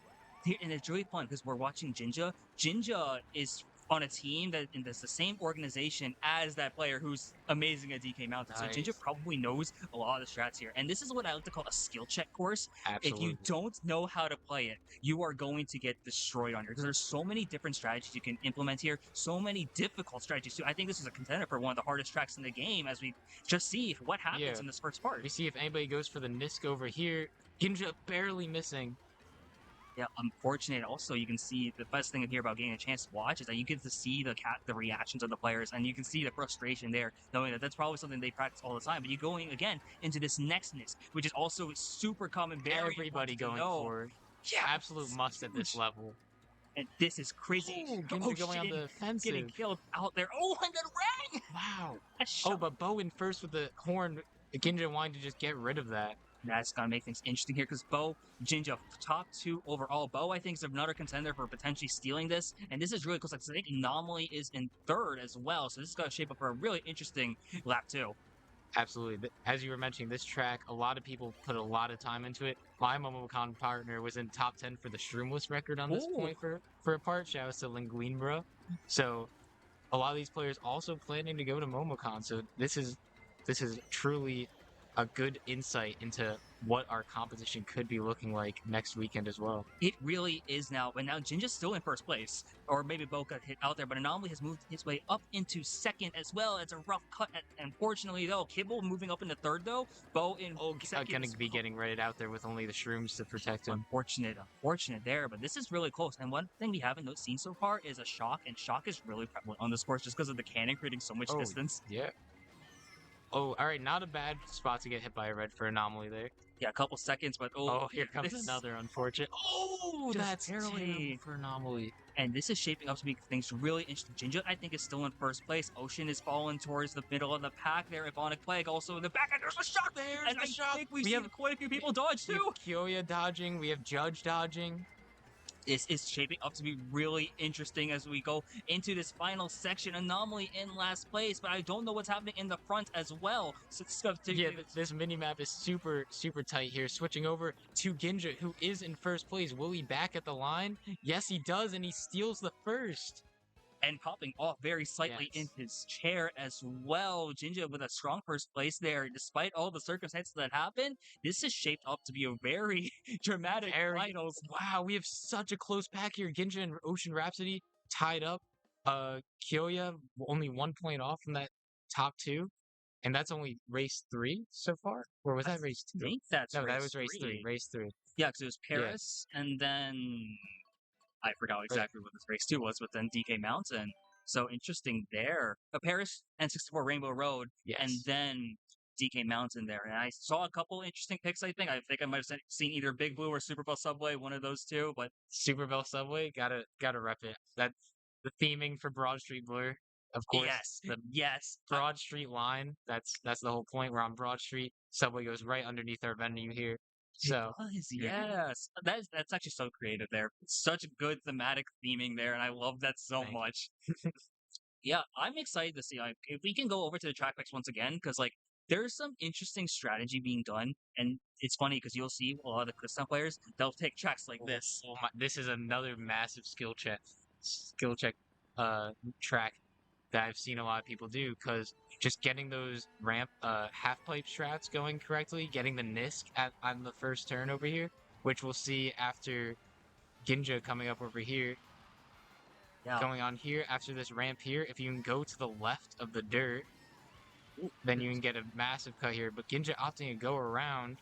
and it's really fun because we're watching Jinja. Jinja is on a team that in the same organization as that player who's amazing at DK Mountain. So Jinja probably knows a lot of the strats here. And this is what I like to call a skill check course. Absolutely. If you don't know how to play it, you are going to get destroyed on here because there's so many different strategies you can implement here, so many difficult strategies too. I think this is a contender for one of the hardest tracks in the game as we just see what happens in this first part. We see if anybody goes for the Nisk over here. Ginja barely missing. Yeah, unfortunate. Also, you can see the best thing here about getting a chance to watch is that you get to see the reactions of the players, and you can see the frustration there, knowing that that's probably something they practice all the time. But you're going again into this nextness, which is also super common. Everybody going for it. Yeah, absolute must at this level. And this is crazy. Ginja going on the offensive. Getting killed out there. Oh, and then rang! Wow. Oh, but Bo in first with the horn. Ginja wanted to just get rid of that. That's going to make things interesting here because Bo, Jinja, top 2 overall. Bo, I think, is another contender for potentially stealing this. And this is really close. I think Anomaly is in third as well. So this is going to shape up for a really interesting lap 2. Absolutely. As you were mentioning, this track, a lot of people put a lot of time into it. My MomoCon partner was in top 10 for the Shroomless record on this point for a part. Shout out to Linguinebro. So a lot of these players also planning to go to MomoCon. So this is truly a good insight into what our competition could be looking like next weekend as well. It really is now, but now Jinja's still in first place, or maybe Bo got hit out there, but Anomaly has moved his way up into second as well. It's a rough cut, unfortunately, though. Kibble moving up into third, though. Bo in second. Going to be getting rated out there with only the Shrooms to protect him. Unfortunate there, but this is really close. And one thing we haven't seen so far is a Shock, and Shock is really prevalent on this course just because of the cannon creating so much distance. Yeah. Oh, all right. Not a bad spot to get hit by a red for Anomaly there. Yeah, a couple seconds, but here comes another unfortunate. Oh, that's terrible for Anomaly. And this is shaping up to be things really interesting. Jinja, I think, is still in first place. Ocean is falling towards the middle of the pack there. Ebonic Plague also in the back, and there's a Shock there. And I think we have quite a few people dodge too. Kyouya dodging. We have Judge dodging. This is shaping up to be really interesting as we go into this final section. Anomaly in last place, but I don't know what's happening in the front as well. So this mini-map is super, super tight here. Switching over to Ginja, who is in first place. Will he back at the line? Yes, he does, and he steals the first. And popping off very slightly in his chair as well. Jinja with a strong first place there. Despite all the circumstances that happened, this is shaped up to be a very dramatic finals. Wow, we have such a close pack here. Ginja and OceanRhapsody tied up. Kyouya only 1 point off from that top 2. And that's only race 3 so far? Or was that race 2? I think that was race 3. Race 3. Yeah, because it was Paris, and then I forgot exactly what this race 2 was, but then DK Mountain. So interesting there. Paris and 64 Rainbow Road, and then DK Mountain there. And I saw a couple interesting picks, I think. I might have seen either Big Blue or Super Bell Subway, one of those two, but Super Bell Subway, gotta rep it. That's the theming for Broad Street Blur, of course. Yes. Broad Street line. That's the whole point. We're on Broad Street. Subway goes right underneath our venue here. So yes, that's actually so creative there. Such good thematic theming there, and I love that so much. Yeah, I'm excited to see if we can go over to the track picks once again, because like there's some interesting strategy being done, and it's funny because you'll see a lot of the Crystal players, they'll take tracks like this. Oh my, this is another massive skill check track that I've seen a lot of people do, because just getting those ramp half pipe strats going correctly, getting the Nisk on the first turn over here, which we'll see after Ginja coming up over here. Yeah. Going on here after this ramp here, if you can go to the left of the dirt, then you can get a massive cut here. But Ginja opting to go around.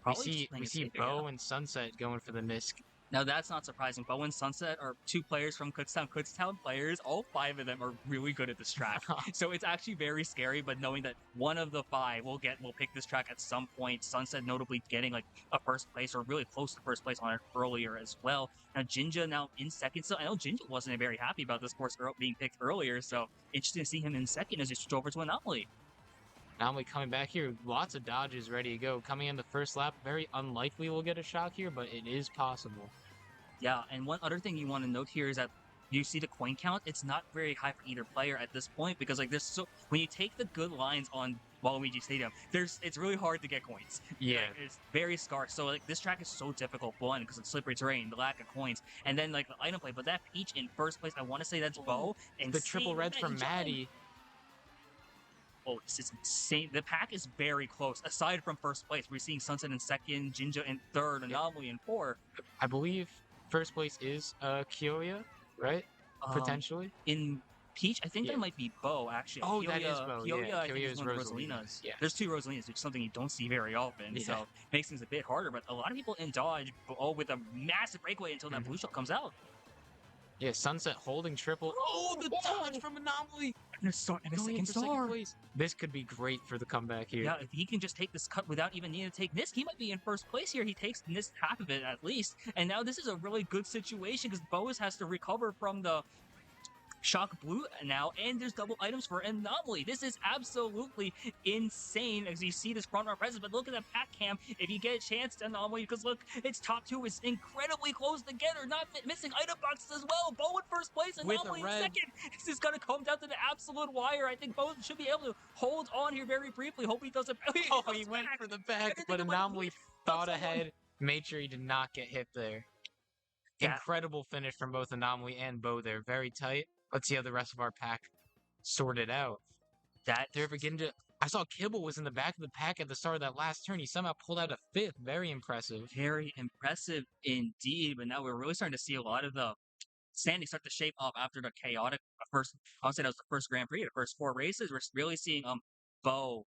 Probably just We playing it see safer, Bo yeah. and Sunset going for the Nisk. Now that's not surprising. Bo and Sunset are two players from Kutztown. Kutztown players, all 5 of them are really good at this track. So it's actually very scary, but knowing that one of the 5 will pick this track at some point. Sunset notably getting like a first place or really close to first place on it earlier as well. Now Jinja now in second. So I know Jinja wasn't very happy about this course being picked earlier. So interesting to see him in second as he switched over to Anomaly. Anomaly coming back here, lots of dodges ready to go. Coming in the first lap, very unlikely we'll get a shock here, but it is possible. Yeah, and one other thing you want to note here is that you see the coin count. It's not very high for either player at this point because like there's so when you take the good lines on Waluigi Stadium, it's really hard to get coins. Yeah, like, it's very scarce. So like this track is so difficult, one because it's slippery terrain, the lack of coins, and then like the item play. But that Peach in first place, I want to say that's Bo. And the triple reds from Maddie. Oh, this is insane. The pack is very close. Aside from first place, we're seeing Sunset in second, Jinja in third, Anomaly in fourth. I believe first place is Kyouya, right? Potentially. In Peach, I think that might be Bo, actually. Oh, that is Bo. Kyouya, I think Kyouya is one of the Rosalinas. Yeah. There's 2 Rosalinas, which is something you don't see very often, so it makes things a bit harder. But a lot of people in Dodge, with a massive breakaway until that blue shell comes out. Yeah, Sunset holding triple. Oh, the dodge from Anomaly! And a second star. This could be great for the comeback here. Yeah, if he can just take this cut without even needing to take Nisk, he might be in first place here. He takes Nisk half of it at least. And now this is a really good situation because Boas has to recover from the Shock Blue now, and there's double items for Anomaly. This is absolutely insane as you see this front row presence, but look at the pack cam if you get a chance to Anomaly, because look, its top 2 is incredibly close together, not missing item boxes as well. Bo in first place, Anomaly in second. This is going to come down to the absolute wire. I think Bo should be able to hold on here very briefly. Hope he doesn't. Oh, he went for the back, but Anomaly thought ahead, made sure he did not get hit there. Yeah. Incredible finish from both Anomaly and Bo there. Very tight. Let's see how the rest of our pack sorted out. That there for Ginja. I saw Kibble was in the back of the pack at the start of that last turn. He somehow pulled out a 5th. Very impressive. Very impressive indeed. But now we're really starting to see a lot of the standings start to shape up after the chaotic first. I'll say that was the first Grand Prix, the first 4 races. We're really seeing Bo,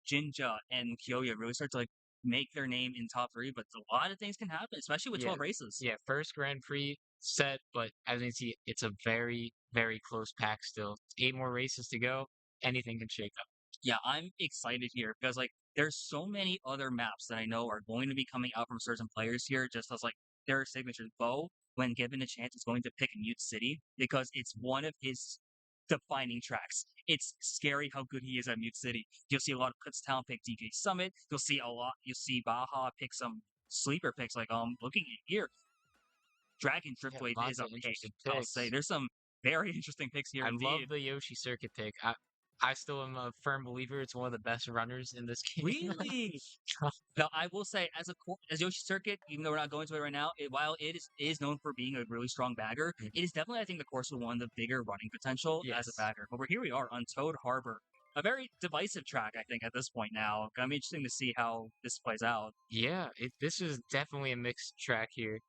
Jinja, and Kyouya really start to like make their name in top 3. But a lot of things can happen, especially with 12 races. Yeah, first Grand Prix set, but as you can see, it's a very, very close pack still. 8 more races to go. Anything can shake up. Yeah, I'm excited here because like there's so many other maps that I know are going to be coming out from certain players here, just as like their signatures. Bo, when given a chance, is going to pick Mute City because it's one of his defining tracks. It's scary how good he is at Mute City. You'll see a lot of Kutztown pick DK Summit. You'll see Baja pick some sleeper picks like looking at here. Dragon Driftwave is a pick. I'll say there's some very interesting picks here. I indeed. love the Yoshi Circuit pick. I still am a firm believer it's one of the best runners in this game. Really? Now, I will say, as Yoshi Circuit, even though we're not going to it right now, while it is known for being a really strong bagger, it is definitely, I think, the course with one of the bigger running potential as a bagger. But here we are on Toad Harbor. A very divisive track, I think, at this point now. Gonna be interesting to see how this plays out. Yeah, this is definitely a mixed track here.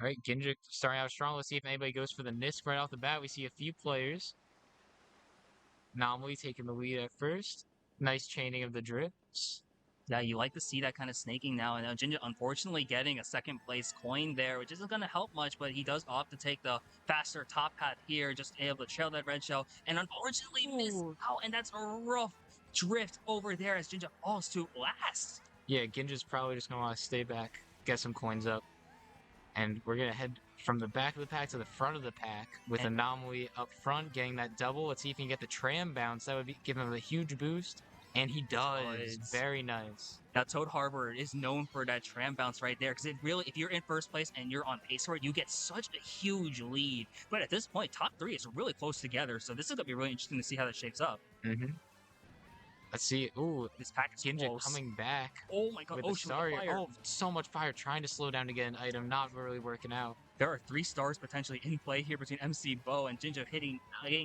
All right, Ginja starting out strong. Let's see if anybody goes for the Nisk right off the bat. We see a few players. Anomaly taking the lead at first. Nice chaining of the drifts. Yeah, you like to see that kind of snaking now. And Jinja, unfortunately, getting a second place coin there, which isn't going to help much, but he does opt to take the faster top hat here, just able to trail that red shell, and unfortunately miss out. And that's a rough drift over there as Jinja falls to last. Yeah, Ginja's probably just going to want to stay back, get some coins up. And we're going to head from the back of the pack to the front of the pack with Anomaly up front, getting that double. Let's see if he can get the tram bounce. That would give him a huge boost. And he does. Does. Very nice. Now, Toad Harbor is known for that tram bounce right there, because it really, if you're in first place and you're on pace for it, you get such a huge lead. But at this point, top three is really close together, so this is gonna be really interesting to see how that shapes up. Mm-hmm. Let's see. Ooh, This pack is Ginja close. coming back. Oh my god, With the Ocean with star. the fire. Oh, so much fire. Trying to slow down to get an item. Not really working out. There are 3 stars potentially in play here between MC Bo and Jinja getting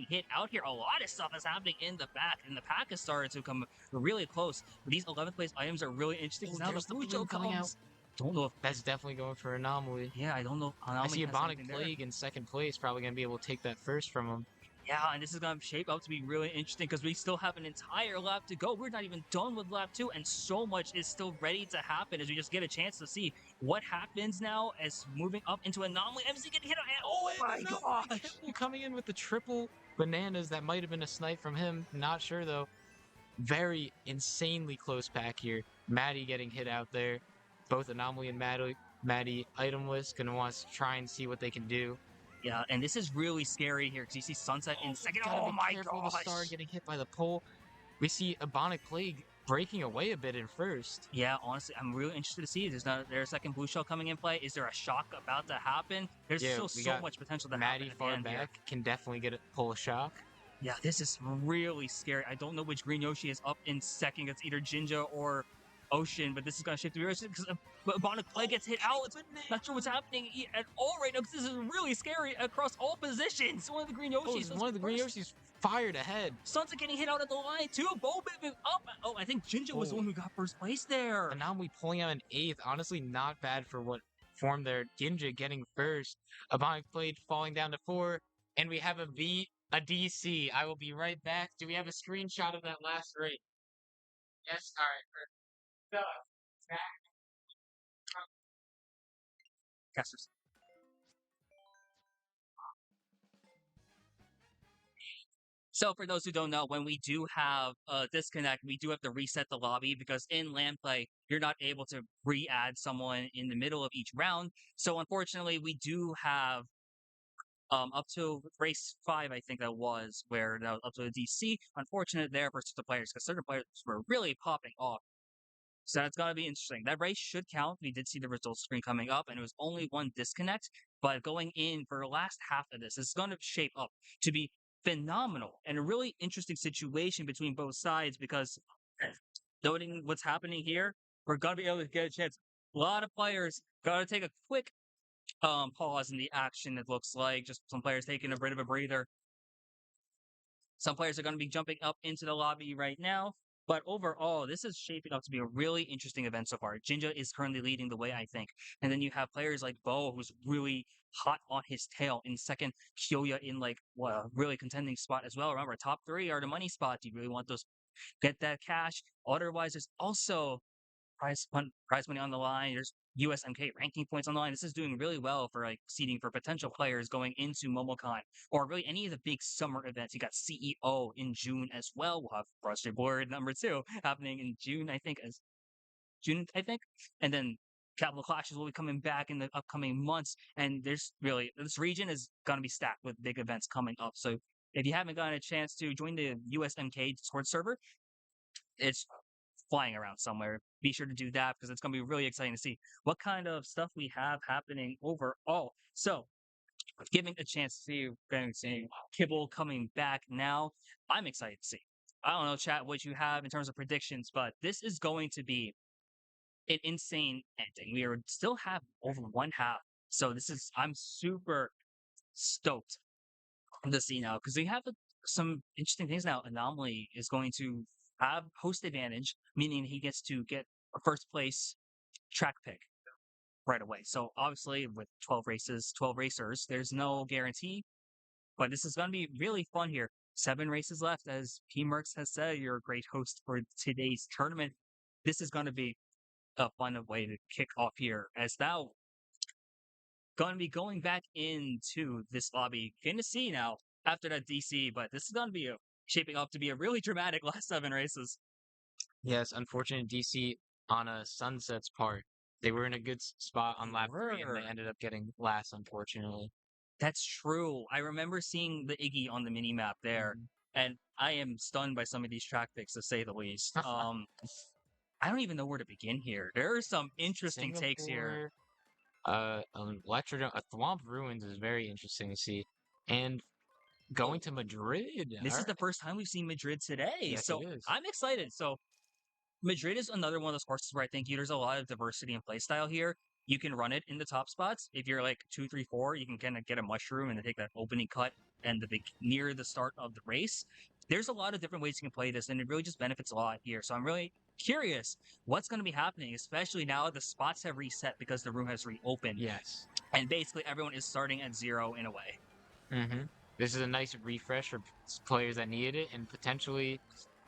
hit out here. A lot of stuff is happening in the back, and the pack has started to come really close. But these 11th place items are really interesting. Oh, Now the there's the Bujo balloon coming comes. Don't know if That's definitely going for Anomaly. yeah, I don't know. If I Anomaly see a has Bonic anything there. Plague in second place. Probably going to be able to take that first from him. Yeah, and this is going to shape up to be really interesting because we still have an entire lap to go. We're not even done with lap 2, and so much is still ready to happen as we just get a chance to see what happens now as moving up into Anomaly. MC getting hit on. Oh my gosh! Kibble coming in with the triple bananas. That might have been a snipe from him. Not sure, though. Very insanely close pack here. Maddie getting hit out there. Both Anomaly and Maddie itemless. Going to want to try and see what they can do. Yeah, and this is really scary here because you see Sunset in second. Gotta Oh be my careful gosh! of the star getting hit by the pole. We see a Bonic Plague breaking away a bit in first. Yeah, honestly, I'm really interested to see. There's a second blue shell coming in play. Is there a shock about to happen? There's Yeah, still we so got much potential to Maddie happen at the far end here. back can definitely pull a shock. Yeah, this is really scary. I don't know which green Yoshi is up in second. It's either Jinja or Ocean, but this is going to shift to Ocean because Bonic Plague gets hit out. Not sure what's happening at all right now because this is really scary across all positions. One of the green Yoshis. One of the green Yoshis fired ahead. Sunset getting hit out at the line too. Bo moving up. Oh, I think Jinja was the one who got first place there. Anomaly pulling out an 8th. Honestly, not bad for what formed there. Ginja getting first. A Bonic Plague falling down to 4. And we have a DC. I will be right back. Do we have a screenshot of that last race? Yes, all right. So, Casters. So for those who don't know, when we do have a disconnect, we do have to reset the lobby because in LAN play, you're not able to re-add someone in the middle of each round. So unfortunately, we do have up to race 5, I think that was, where that was up to the DC. Unfortunate there for certain players because certain players were really popping off. So that's going to be interesting. That race should count. We did see the results screen coming up, and it was only one disconnect. But going in for the last half of this, it's going to shape up to be phenomenal and a really interesting situation between both sides because noting what's happening here, we're going to be able to get a chance. A lot of players got to take a quick pause in the action, it looks like. Just some players taking a bit of a breather. Some players are going to be jumping up into the lobby right now. But overall, this is shaping up to be a really interesting event so far. Jinja is currently leading the way, I think. And then you have players like Bo, who's really hot on his tail in second. Kyouya in like a really contending spot as well. Remember, top 3 are the money spots. You really want those, get that cash. Otherwise, there's also prize money on the line. There's USMK ranking points on the line. This is doing really well for like seeding for potential players going into MomoCon or really any of the big summer events. You got CEO in June as well. We'll have Frustrated Board number 2 happening in June, I think, and then Capital Clashes will be coming back in the upcoming months. And there's really this region is going to be stacked with big events coming up. So if you haven't gotten a chance to join the USMK Discord server, it's flying around somewhere. Be sure to do that because it's going to be really exciting to see what kind of stuff we have happening overall. So, giving a chance to see Kibble coming back now, I'm excited to see. I don't know, chat, what you have in terms of predictions, but this is going to be an insane ending. We are still have over one half, so I'm super stoked to see now because we have some interesting things now. Anomaly is going to have host advantage, meaning he gets to get a first place track pick right away. So obviously with 12 racers, there's no guarantee, but this is going to be really fun here. 7 races left. As P-Merks has said, you're a great host for today's tournament. This is going to be a fun way to kick off here as now going to be going back into this lobby. Going to see now after that DC, but this is going to be shaping up to be a really dramatic last 7 races. Yes, unfortunate DC on a Sunset's part. They were in a good spot on lap 3 and they ended up getting last, unfortunately. That's true. I remember seeing the Iggy on the mini map there. and I am stunned by some of these track picks, to say the least. I don't even know where to begin here. There are some interesting takes here. Electron, a Thwomp Ruins is very interesting to see. And going to Madrid. This is the first time we've seen Madrid today. Yes, so it is. I'm excited. So Madrid is another one of those courses where I think there's a lot of diversity in playstyle here. You can run it in the top spots. If you're like 2, 3, 4, you can kind of get a mushroom and then take that opening cut and the big near the start of the race. There's a lot of different ways you can play this, and it really just benefits a lot here. So I'm really curious what's going to be happening, especially now that the spots have reset because the room has reopened. Yes. And basically everyone is starting at 0 in a way. Mm-hmm. This is a nice refresh for players that needed it, and potentially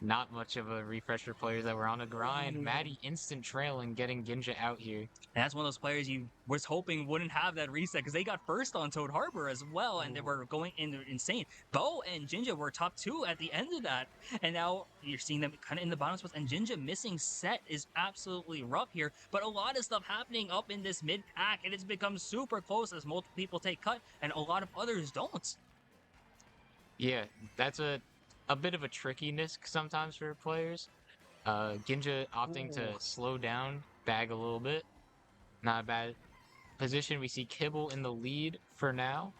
not much of a refresh for players that were on a grind. Maddie instant trailing, getting Ginja out here. And that's one of those players you was hoping wouldn't have that reset because they got first on Toad Harbor as well, and they were going in insane. Bo and Jinja were top 2 at the end of that, and now you're seeing them kind of in the bottom spots. And Jinja missing set is absolutely rough here, but a lot of stuff happening up in this mid pack, and it's become super close as multiple people take cut, and a lot of others don't. Yeah, that's a bit of a trickiness sometimes for players. Ginja opting to slow down, bag a little bit. Not a bad position. We see Kibble in the lead for now.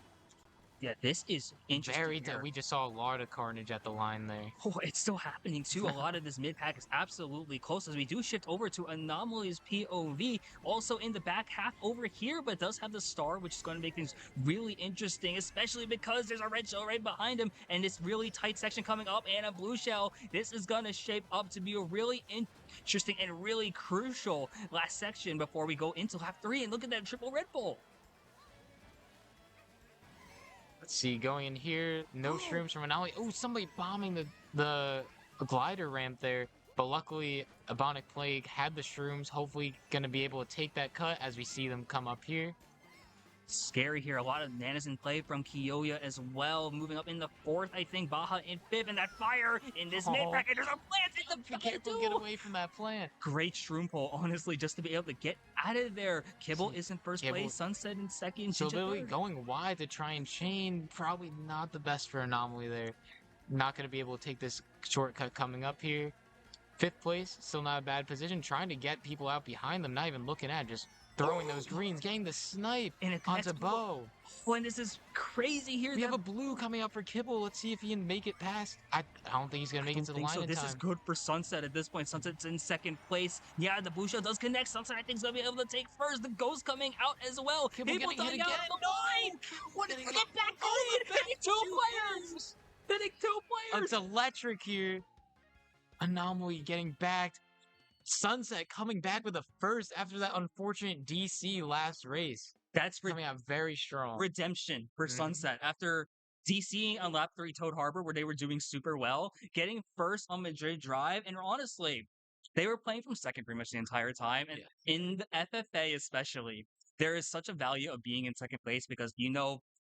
Yeah, this is interesting. We just saw a lot of carnage at the line there. Oh, it's still happening too. A lot of this mid pack is absolutely close as we do shift over to Anomaly's POV. Also in the back half over here, but does have the star, which is going to make things really interesting, especially because there's a red shell right behind him and this really tight section coming up and a blue shell. This is going to shape up to be a really interesting and really crucial last section before we go into lap 3. And look at that triple Red Bull. Let's see, going in here, no shrooms from Anomaly. Oh, somebody bombing the glider ramp there. But luckily, Ebonic Plague had the shrooms, hopefully going to be able to take that cut as we see them come up here. Scary here. A lot of nanas in play from Kyouya as well. Moving up in the 4th, I think. Baja in 5th, and that fire in this mid-bracket. There's a plant in the Careful, get away from that plant. Great shroom pull, honestly, just to be able to get out of there. Kibble is in first place. Sunset in second. So Jinja literally third. going wide to try and chain, probably not the best for Anomaly there. Not going to be able to take this shortcut coming up here. 5th place, still not a bad position. Trying to get people out behind them, not even looking at, just throwing those greens, getting the snipe onto Bo. Oh, and this is crazy here. We have a blue coming up for Kibble. Let's see if he can make it past. I don't think he's going to make it to the line so. in This time. is good for Sunset at this point. Sunset's in second place. Yeah, the blue shell does connect. Sunset, I think, is going to be able to take first. The ghost coming out as well. Kibble getting hit again. No! What is the back lead? Hitting 2 players! Hitting 2 players! It's electric here. Anomaly getting backed. Sunset coming back with a first after that unfortunate DC last race. That's coming out very strong. Redemption for Sunset after DCing on lap 3 Toad Harbor, where they were doing super well, getting first on Madrid Drive, and honestly, they were playing from second pretty much the entire time. And in the FFA especially, there is such a value of being in second place because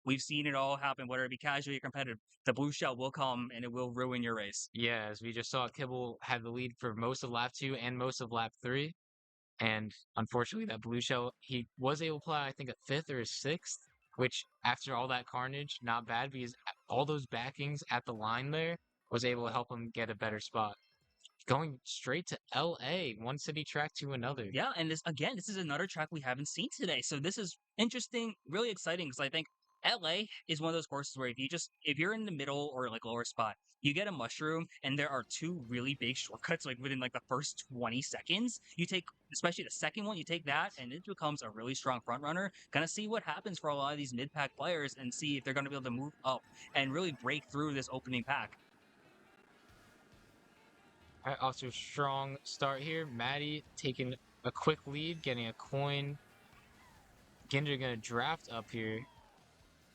we've seen it all happen, whether it be casual or competitive. The blue shell will come and it will ruin your race. Yeah, as we just saw, Kibble had the lead for most of lap 2 and most of lap 3. And unfortunately, that blue shell, he was able to play, I think, a 5th or a 6th, which after all that carnage, not bad because all those backings at the line there was able to help him get a better spot. Going straight to LA, one city track to another. Yeah, and this is another track we haven't seen today. So this is interesting, really exciting because I think LA is one of those courses where if you're in the middle or like lower spot, you get a mushroom and there are 2 really big shortcuts like within like the first 20 seconds. You take, especially the second one, you take that and it becomes a really strong front runner. Gonna see what happens for a lot of these mid-pack players and see if they're gonna be able to move up and really break through this opening pack. All right, off to a strong start here. Maddie taking a quick lead, getting a coin. Ginja gonna draft up here.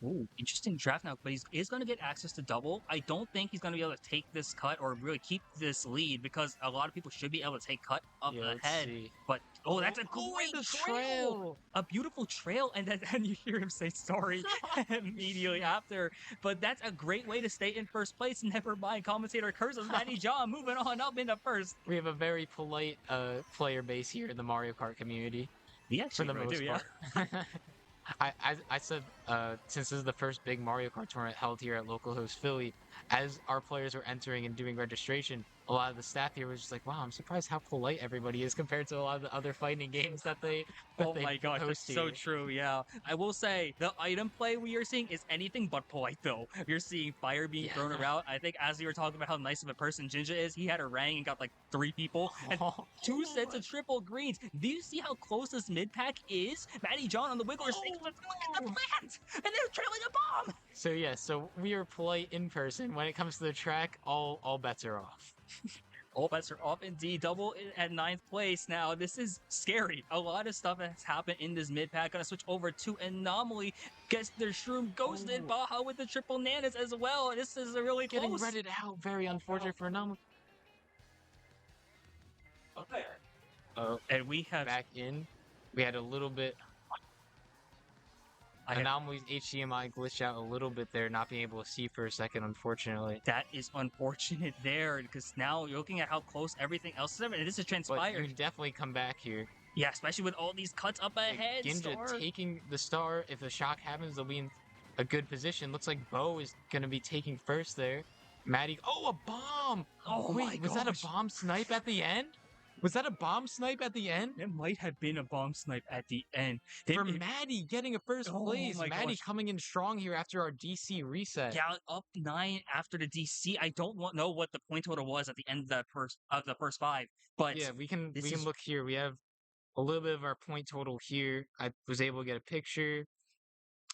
Ooh, interesting draft now, but he is going to get access to double. I don't think he's going to be able to take this cut or really keep this lead because a lot of people should be able to take cut up ahead. But that's a great trail, a beautiful trail, and then you hear him say sorry immediately after. But that's a great way to stay in first place. Never mind, commentator curses Matty John moving on up into first. We have a very polite player base here in the Mario Kart community. Yeah, for the most part. I said since this is the first big Mario Kart tournament held here at Localhost Philly, as our players were entering and doing registration, a lot of the staff here was just like, "Wow, I'm surprised how polite everybody is compared to a lot of the other fighting games that they Oh my gosh, that's host so here." true. Yeah, I will say the item play we are seeing is anything but polite though. You're seeing fire being thrown Yeah. around. I think as you were talking about how nice of a person Jinja is, he had a rang and got like 3 people and two sets of triple greens. Do you see how close this mid pack is? Matty John on the Wiggler saying, "Look at the plant!" and they're trailing a bomb. So yeah, so we are polite in person. When it comes to the track, all bets are off. All bets are off indeed. Double at 9th place now. This is scary. A lot of stuff has happened in this mid pack. Gonna switch over to Anomaly. Gets their shroom ghosted. Baja with the triple nanas as well. This is a really Getting close. redded out. Very unfortunate for Anomaly. And we have Back in. We had a little bit. Anomaly's HDMI glitched out a little bit there, not being able to see for a second, unfortunately. That is unfortunate there, because now you're looking at how close everything else is, and this is transpired. But you can definitely come back here. Yeah, especially with all these cuts up ahead. Ginja taking the star. If the shock happens, they'll be in a good position. Looks like Bo is going to be taking first there. Maddie. Oh, a bomb! Oh, wait, was that a bomb snipe at the end? Was that a bomb snipe at the end? It might have been a bomb snipe at the end. For Maddie getting a first place. Maddie coming in strong here after our DC reset. Yeah, up 9 after the DC. I don't know what the point total was at the end of the first 5, but yeah, we can look here. We have a little bit of our point total here. I was able to get a picture.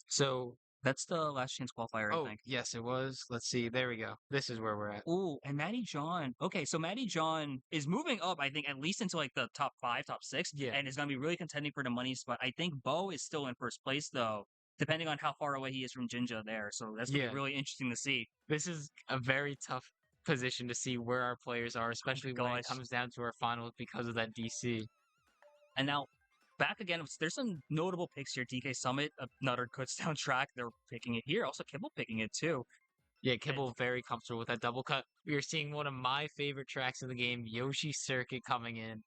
So that's the last chance qualifier, I think. Yes, it was. Let's see. There we go. This is where we're at. Ooh, and Matty John. Okay, so Matty John is moving up, I think, at least into like the top 5, top 6. Yeah. And is going to be really contending for the money spot. I think Bo is still in first place, though, depending on how far away he is from Jinja there. So that's going to be really interesting to see. This is a very tough position to see where our players are, especially when it comes down to our finals because of that DC. And now, back again, there's some notable picks here. DK Summit, another Kutztown track. They're picking it here. Also, Kibble picking it too. Yeah, Kibble very comfortable with that double cut. We are seeing one of my favorite tracks in the game, Yoshi Circuit, coming in.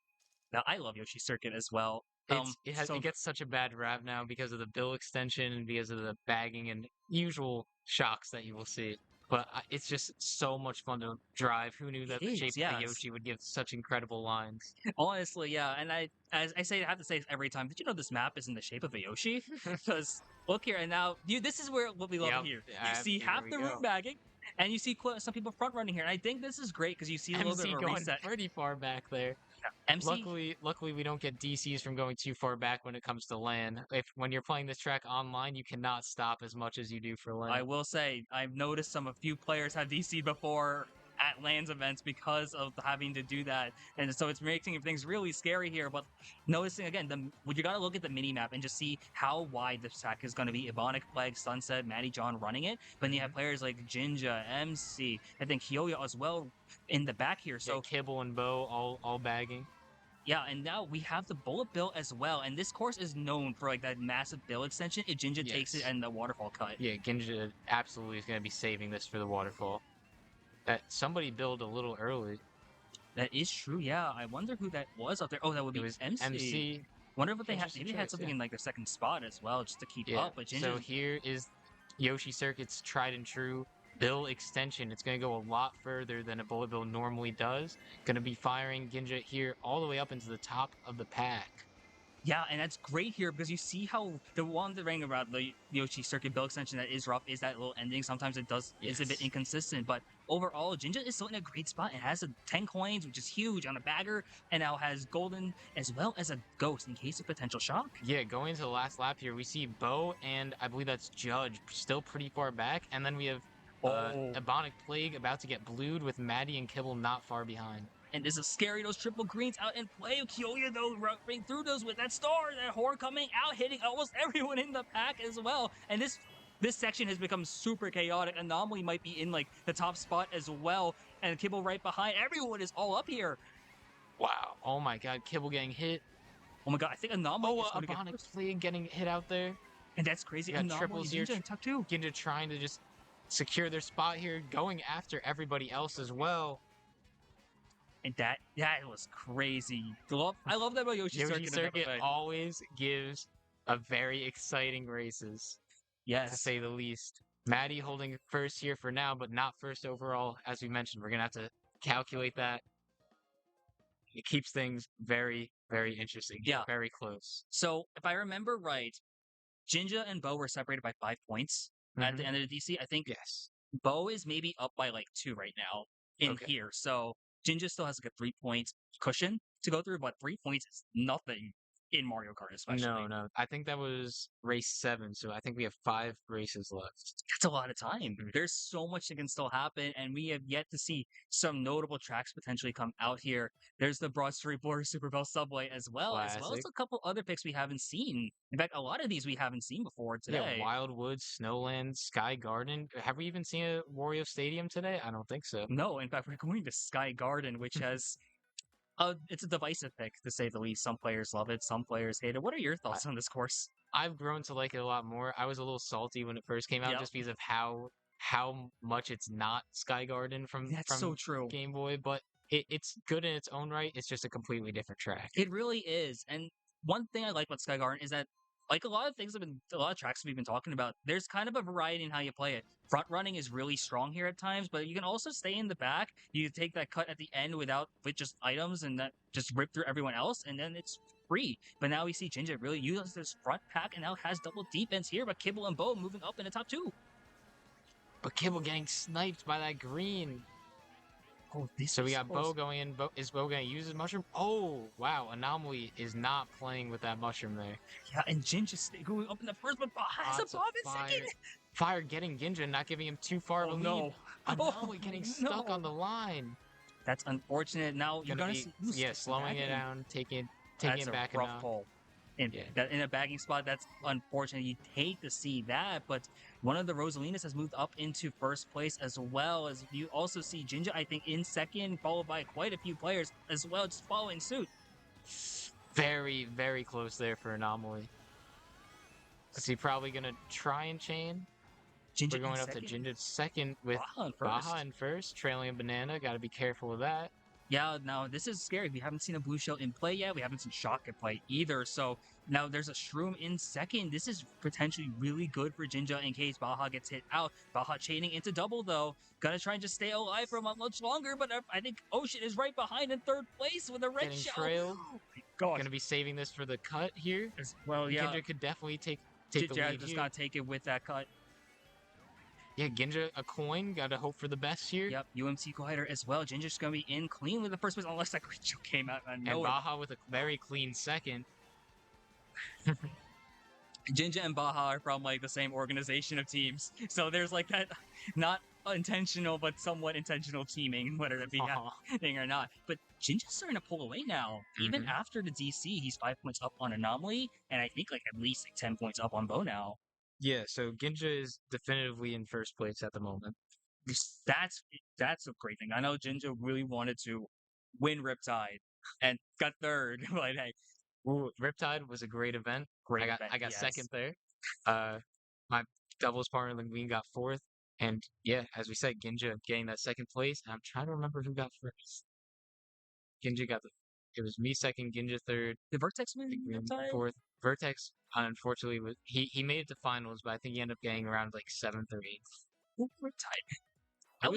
Now, I love Yoshi Circuit as well. It gets such a bad rap now because of the bill extension and because of the bagging and usual shocks that you will see. But it's just so much fun to drive. Who knew that the shape of the Yoshi would give such incredible lines? Honestly, yeah. And I have to say this every time. Did you know this map is in the shape of a Yoshi? Because look here, and now this is what we love here. You see half the room bagging, and you see some people front running here. And I think this is great because you see a little bit of a going reset. Pretty far back there. MC? Luckily, we don't get DCs from going too far back when it comes to LAN. When you're playing this track online, you cannot stop as much as you do for LAN. I will say, I've noticed a few players have DC before at LAN's events because of having to do that. And so it's making things really scary here. But noticing, again, you got to look at the mini-map and just see how wide this track is going to be. Ebonic, Plague, Sunset, Matty John running it. But then you have players like Jinja, MC, I think Kyouya as well in the back here. So Kibble and Bo all bagging. Yeah, and now we have the bullet bill as well. And this course is known for like that massive bill extension if Jinja takes it and the waterfall cut. Yeah, Ginja absolutely is going to be saving this for the waterfall. Somebody built a little early. That is true, yeah. I wonder who that was up there. Oh, that would be MC. Wonder what they had. Maybe they had something in like their second spot as well, just to keep up. But So here is Yoshi Circuit's tried and true bill extension. It's going to go a lot further than a bullet bill normally does. Going to be firing Ginja here all the way up into the top of the pack. Yeah, and that's great here because you see how the one thing about the Yoshi Circuit build extension that is rough is that little ending. Sometimes it is a bit inconsistent, but overall, Jinja is still in a great spot. It has 10 coins, which is huge on a bagger, and now has golden as well as a ghost in case of potential shock. Yeah, going into the last lap here, we see Bo and I believe that's Judge still pretty far back, and then we have Ebonic Plague about to get blued with Maddie and Kibble not far behind. And this is scary, those triple greens out in play. Kyouya, though, running through those with that star, that horn coming out, hitting almost everyone in the pack as well. And this section has become super chaotic. Anomaly might be in, like, the top spot as well. And Kibble right behind. Everyone is all up here. Wow. Oh, my God. Kibble getting hit. Oh, my God. I think Anomaly is going to Ebonic Plague getting hit out there. And that's crazy. Anomaly, triples here. Ginja trying to just secure their spot here, going after everybody else as well. And that was crazy. I love that about Yoshi Circuit. Yoshi Circuit always gives a very exciting races. Yes. say the least. Maddie holding first here for now, but not first overall. As we mentioned, we're gonna have to calculate that. It keeps things very, very interesting. Yeah. Very close. So if I remember right, Jinja and Bo were separated by 5 points at the end of the DC. I think Yes. Bo is maybe up by like 2 right now in Okay. here. So Jinja still has like a 3-point cushion to go through, but 3 points is nothing in Mario Kart, especially. No. I think that was race 7, so I think we have 5 races left. That's a lot of time. There's so much that can still happen, and we have yet to see some notable tracks potentially come out here. There's the Broad Street Border Super Bell Subway as well as Classic. a couple other picks we haven't seen. In fact, a lot of these we haven't seen before today. Yeah, Wildwood, Snowland, Sky Garden. Have we even seen a Wario Stadium today? I don't think so. No, in fact, we're going to Sky Garden, which has it's a divisive pick to say the least. Some players love it, some players hate it. What are your thoughts on this course? I've grown to like it a lot more. I was a little salty when it first came out, Yep. just because of how much it's not Sky Garden from so true. Game Boy, but it's good in its own right. It's just a completely different track. It really is. And one thing I like about Sky Garden is that, like a lot of tracks we've been talking about, there's kind of a variety in how you play it. Front running is really strong here at times, but you can also stay in the back. You take that cut at the end with just items and that just rip through everyone else, and then it's free. But now we see Jinja really uses this front pack and now has double defense here, but Kibble and Bo moving up in the top 2. But Kibble getting sniped by that green. Oh, so we got Bo going in. Is Bo going to use his mushroom? Oh, wow. Anomaly is not playing with that mushroom there. Yeah, and Ginja going up in the first, but has a bomb in second. Fire getting Ginja, not giving him too far of a lead. No. Anomaly getting stuck on the line. That's unfortunate. Now you're going to see... slowing it down, taking it back. That's a rough pull. In a bagging spot, that's unfortunate. You'd hate to see that, but one of the Rosalinas has moved up into first place as well. As you also see Jinja, I think, in second, followed by quite a few players as well, just following suit. Very, very close there for Anomaly. Is he probably going to try and chain? Jinja We're going up to Jinja second with Baja in first, trailing a banana. Got to be careful with that. Yeah, now this is scary. We haven't seen a blue shell in play yet. We haven't seen Shock in play either. So now there's a Shroom in second. This is potentially really good for Jinja in case Baja gets hit out. Baja chaining into double though. Gonna try and just stay alive for much longer, but I think Ocean is right behind in third place with a red shell. Trailed. Oh my god. Gonna be saving this for the cut here. Well, yeah. Jinja could definitely take the lead just here. gotta take it with that cut. Yeah, Ginja, a coin. Gotta hope for the best here. Yep, UMC Collider as well. Ginja's gonna be in clean with the first place, unless that green shell came out. And Baja with a very clean second. Jinja and Baja are from like the same organization of teams, so there's like that not intentional but somewhat intentional teaming, whether it be happening or not. But Jinja's starting to pull away now. Even after the DC, he's 5 points up on Anomaly, and I think like at least like 10 points up on Bo now. Yeah, so Ginja is definitively in first place at the moment. That's a great thing. I know Jinja really wanted to win Riptide and got third, but hey. Ooh, Riptide was a great event. I got second there. My doubles partner Linguine got fourth. And yeah, as we said, Ginja getting that second place. I'm trying to remember who got first. Ginja got it was me second, Ginja third. Did Vertex win Riptide? Fourth. Vertex, unfortunately, he made it to finals, but I think he ended up getting around like 7th or 8th. Riptide. It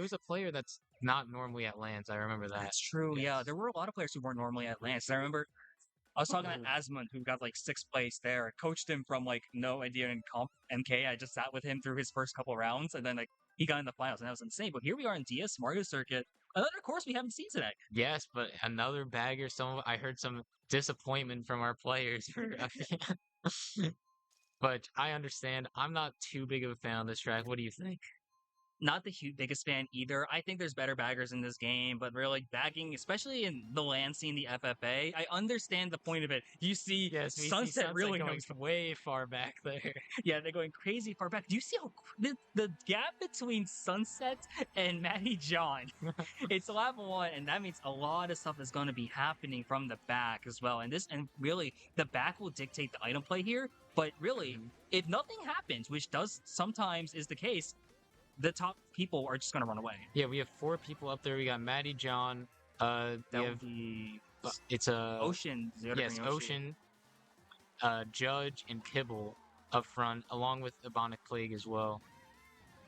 was a player that's not normally at LANs. I remember that. That's true. Yes. Yeah, there were a lot of players who weren't normally at LANs. I remember I was talking to Asmund, who got like 6th place there. I coached him from like no idea in comp MK. I just sat with him through his first couple rounds, and then like he got in the finals, and that was insane. But here we are in DS Mario Circuit. Another course we haven't seen today. Yes, but another bagger. I heard some disappointment from our players. But I understand. I'm not too big of a fan of this track. What do you think? Not the biggest fan either. I think there's better baggers in this game, but really bagging, especially in the LAN scene, the FFA, I understand the point of it. You see Sunset really going way far back there. Yeah, they're going crazy far back. Do you see how the gap between Sunset and Matty John? It's lap 1, and that means a lot of stuff is going to be happening from the back as well. And really, the back will dictate the item play here. But really, if nothing happens, which does sometimes is the case, the top people are just going to run away. Yeah, we have 4 people up there. We got Matty John. It's Ocean. Ocean. Yes, Ocean, Judge, and Kibble. up front, along with Ebonic Plague as well.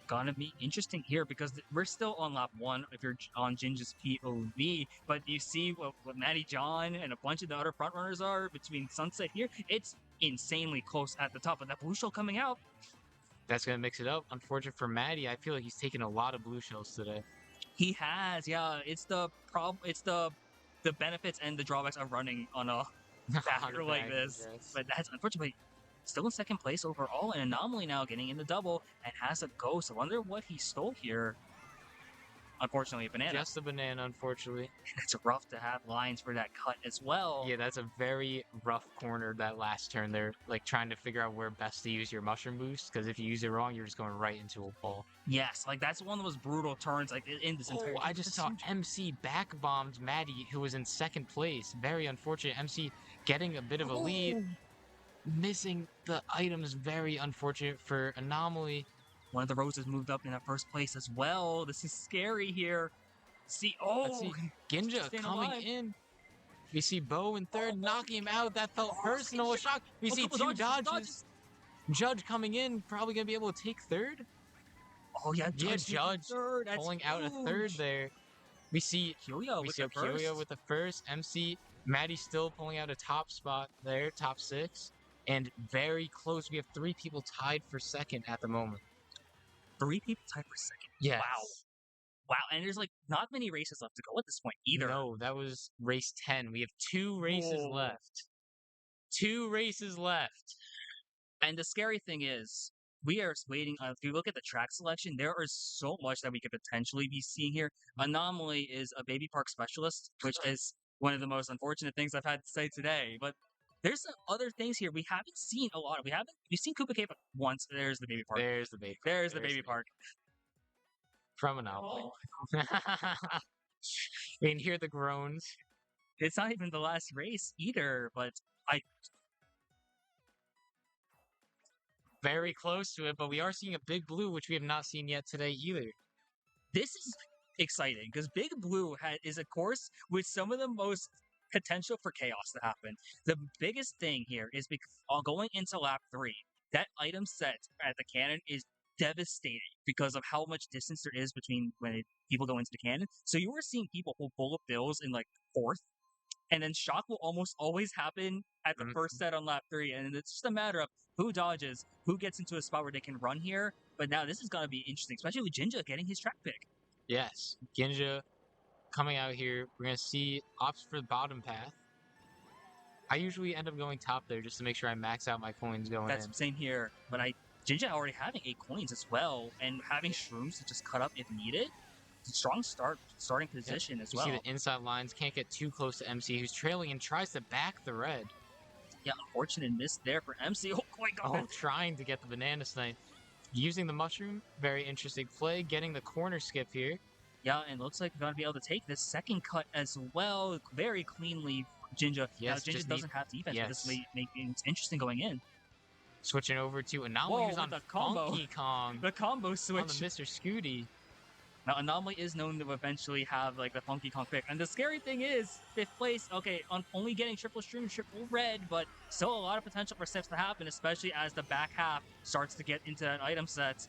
Gonna be interesting here because we're still on lap 1 if you're on Jinja's POV, but you see what Matty John and a bunch of the other front runners are between Sunset here. It's insanely close at the top, but that blue shell coming out. That's gonna mix it up. Unfortunate for Matty, I feel like he's taken a lot of blue shells today. He has, yeah. It's the benefits and the drawbacks of running on a backer like this. Yes. But that's unfortunately still in second place overall, and Anomaly now getting in the double and has a ghost. I wonder what he stole here. Unfortunately, a banana. Just a banana, unfortunately. It's rough to have lines for that cut as well. Yeah, that's a very rough corner, that last turn there. Like, trying to figure out where best to use your mushroom boost, because if you use it wrong, you're just going right into a wall. Yes, like, that's one of those brutal turns, like, in this entire... I just saw MC back-bombed Maddie, who was in second place. Very unfortunate. MC getting a bit of a lead. Missing the items, very unfortunate for Anomaly. One of the roses moved up in that first place as well. This is scary here. See, Let's see, Ginja coming in. We see Bo in third, knocking him out. That felt personal. A shock. We see two dodges. Judge coming in, probably going to be able to take third. Oh, yeah, Judge pulling out a third there. We see Kyouya with the first. MC, Maddie still pulling out a top spot there, top 6. And very close. We have 3 people tied for second at the moment. 3 people tied for second. Yes. Wow. And there's like not many races left to go at this point either. No, that was race 10. We have 2 races left. 2 races left. And the scary thing is, we are waiting. If you look at the track selection, there is so much that we could potentially be seeing here. Anomaly is a baby park specialist, which is one of the most unfortunate things I've had to say today. But there's some other things here we haven't seen a lot of. We've seen Koopa Cape once. There's the baby park. There's the baby park. From Anomaly. We can hear the groans. It's not even the last race either, but very close to it, but we are seeing a Big Blue, which we have not seen yet today either. This is exciting, because Big Blue is a course with some of the most potential for chaos to happen. The biggest thing here is because going into lap 3, that item set at the cannon is devastating because of how much distance there is between when people go into the cannon. So you were seeing people hold bullet bills in like 4th, and then shock will almost always happen at the first set on lap 3, and it's just a matter of who dodges, who gets into a spot where they can run here. But now this is going to be interesting, especially with Jinja getting his track pick. Yes, Ginja coming out here. We're going to see opts for the bottom path. I usually end up going top there just to make sure I max out my coins going That's in. Same here, but Jinja already having 8 coins as well, and having shrooms to just cut up if needed. Strong starting position as well. You see the inside lines, can't get too close to MC, who's trailing and tries to back the red. Yeah, unfortunate miss there for MC. Oh my god. Trying to get the banana snipe. Using the mushroom, very interesting play, getting the corner skip here. Yeah, and looks like we're going to be able to take this second cut as well, very cleanly. Jinja. Yes, now, Jinja doesn't have defense, yes. but this may make it interesting going in. Switching over to Anomaly, who's on the combo. Funky Kong. The combo switch. On the Mr. Scooty. Now, Anomaly is known to eventually have, like, the Funky Kong pick. And the scary thing is, 5th place, okay, only getting triple stream, triple red, but still a lot of potential for steps to happen, especially as the back half starts to get into that item set.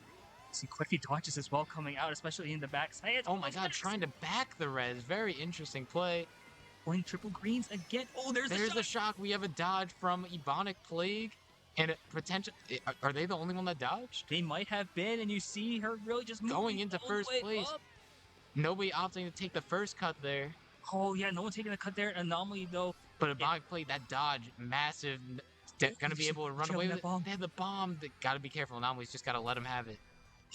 Some quicky dodges as well coming out, especially in the back side. Oh my god, trying to back the res. Very interesting play. Going triple greens again. Oh, there's the shock. We have a dodge from Ebonic Plague. And a potential. Are they the only one that dodged? They might have been, and you see her really just going into first place. Up. Nobody opting to take the first cut there. Oh yeah, no one taking the cut there. Anomaly though. But Ebonic Plague, that dodge, massive. Gonna be able to run away with it. They have the bomb. They gotta be careful. Anomaly's just gotta let him have it.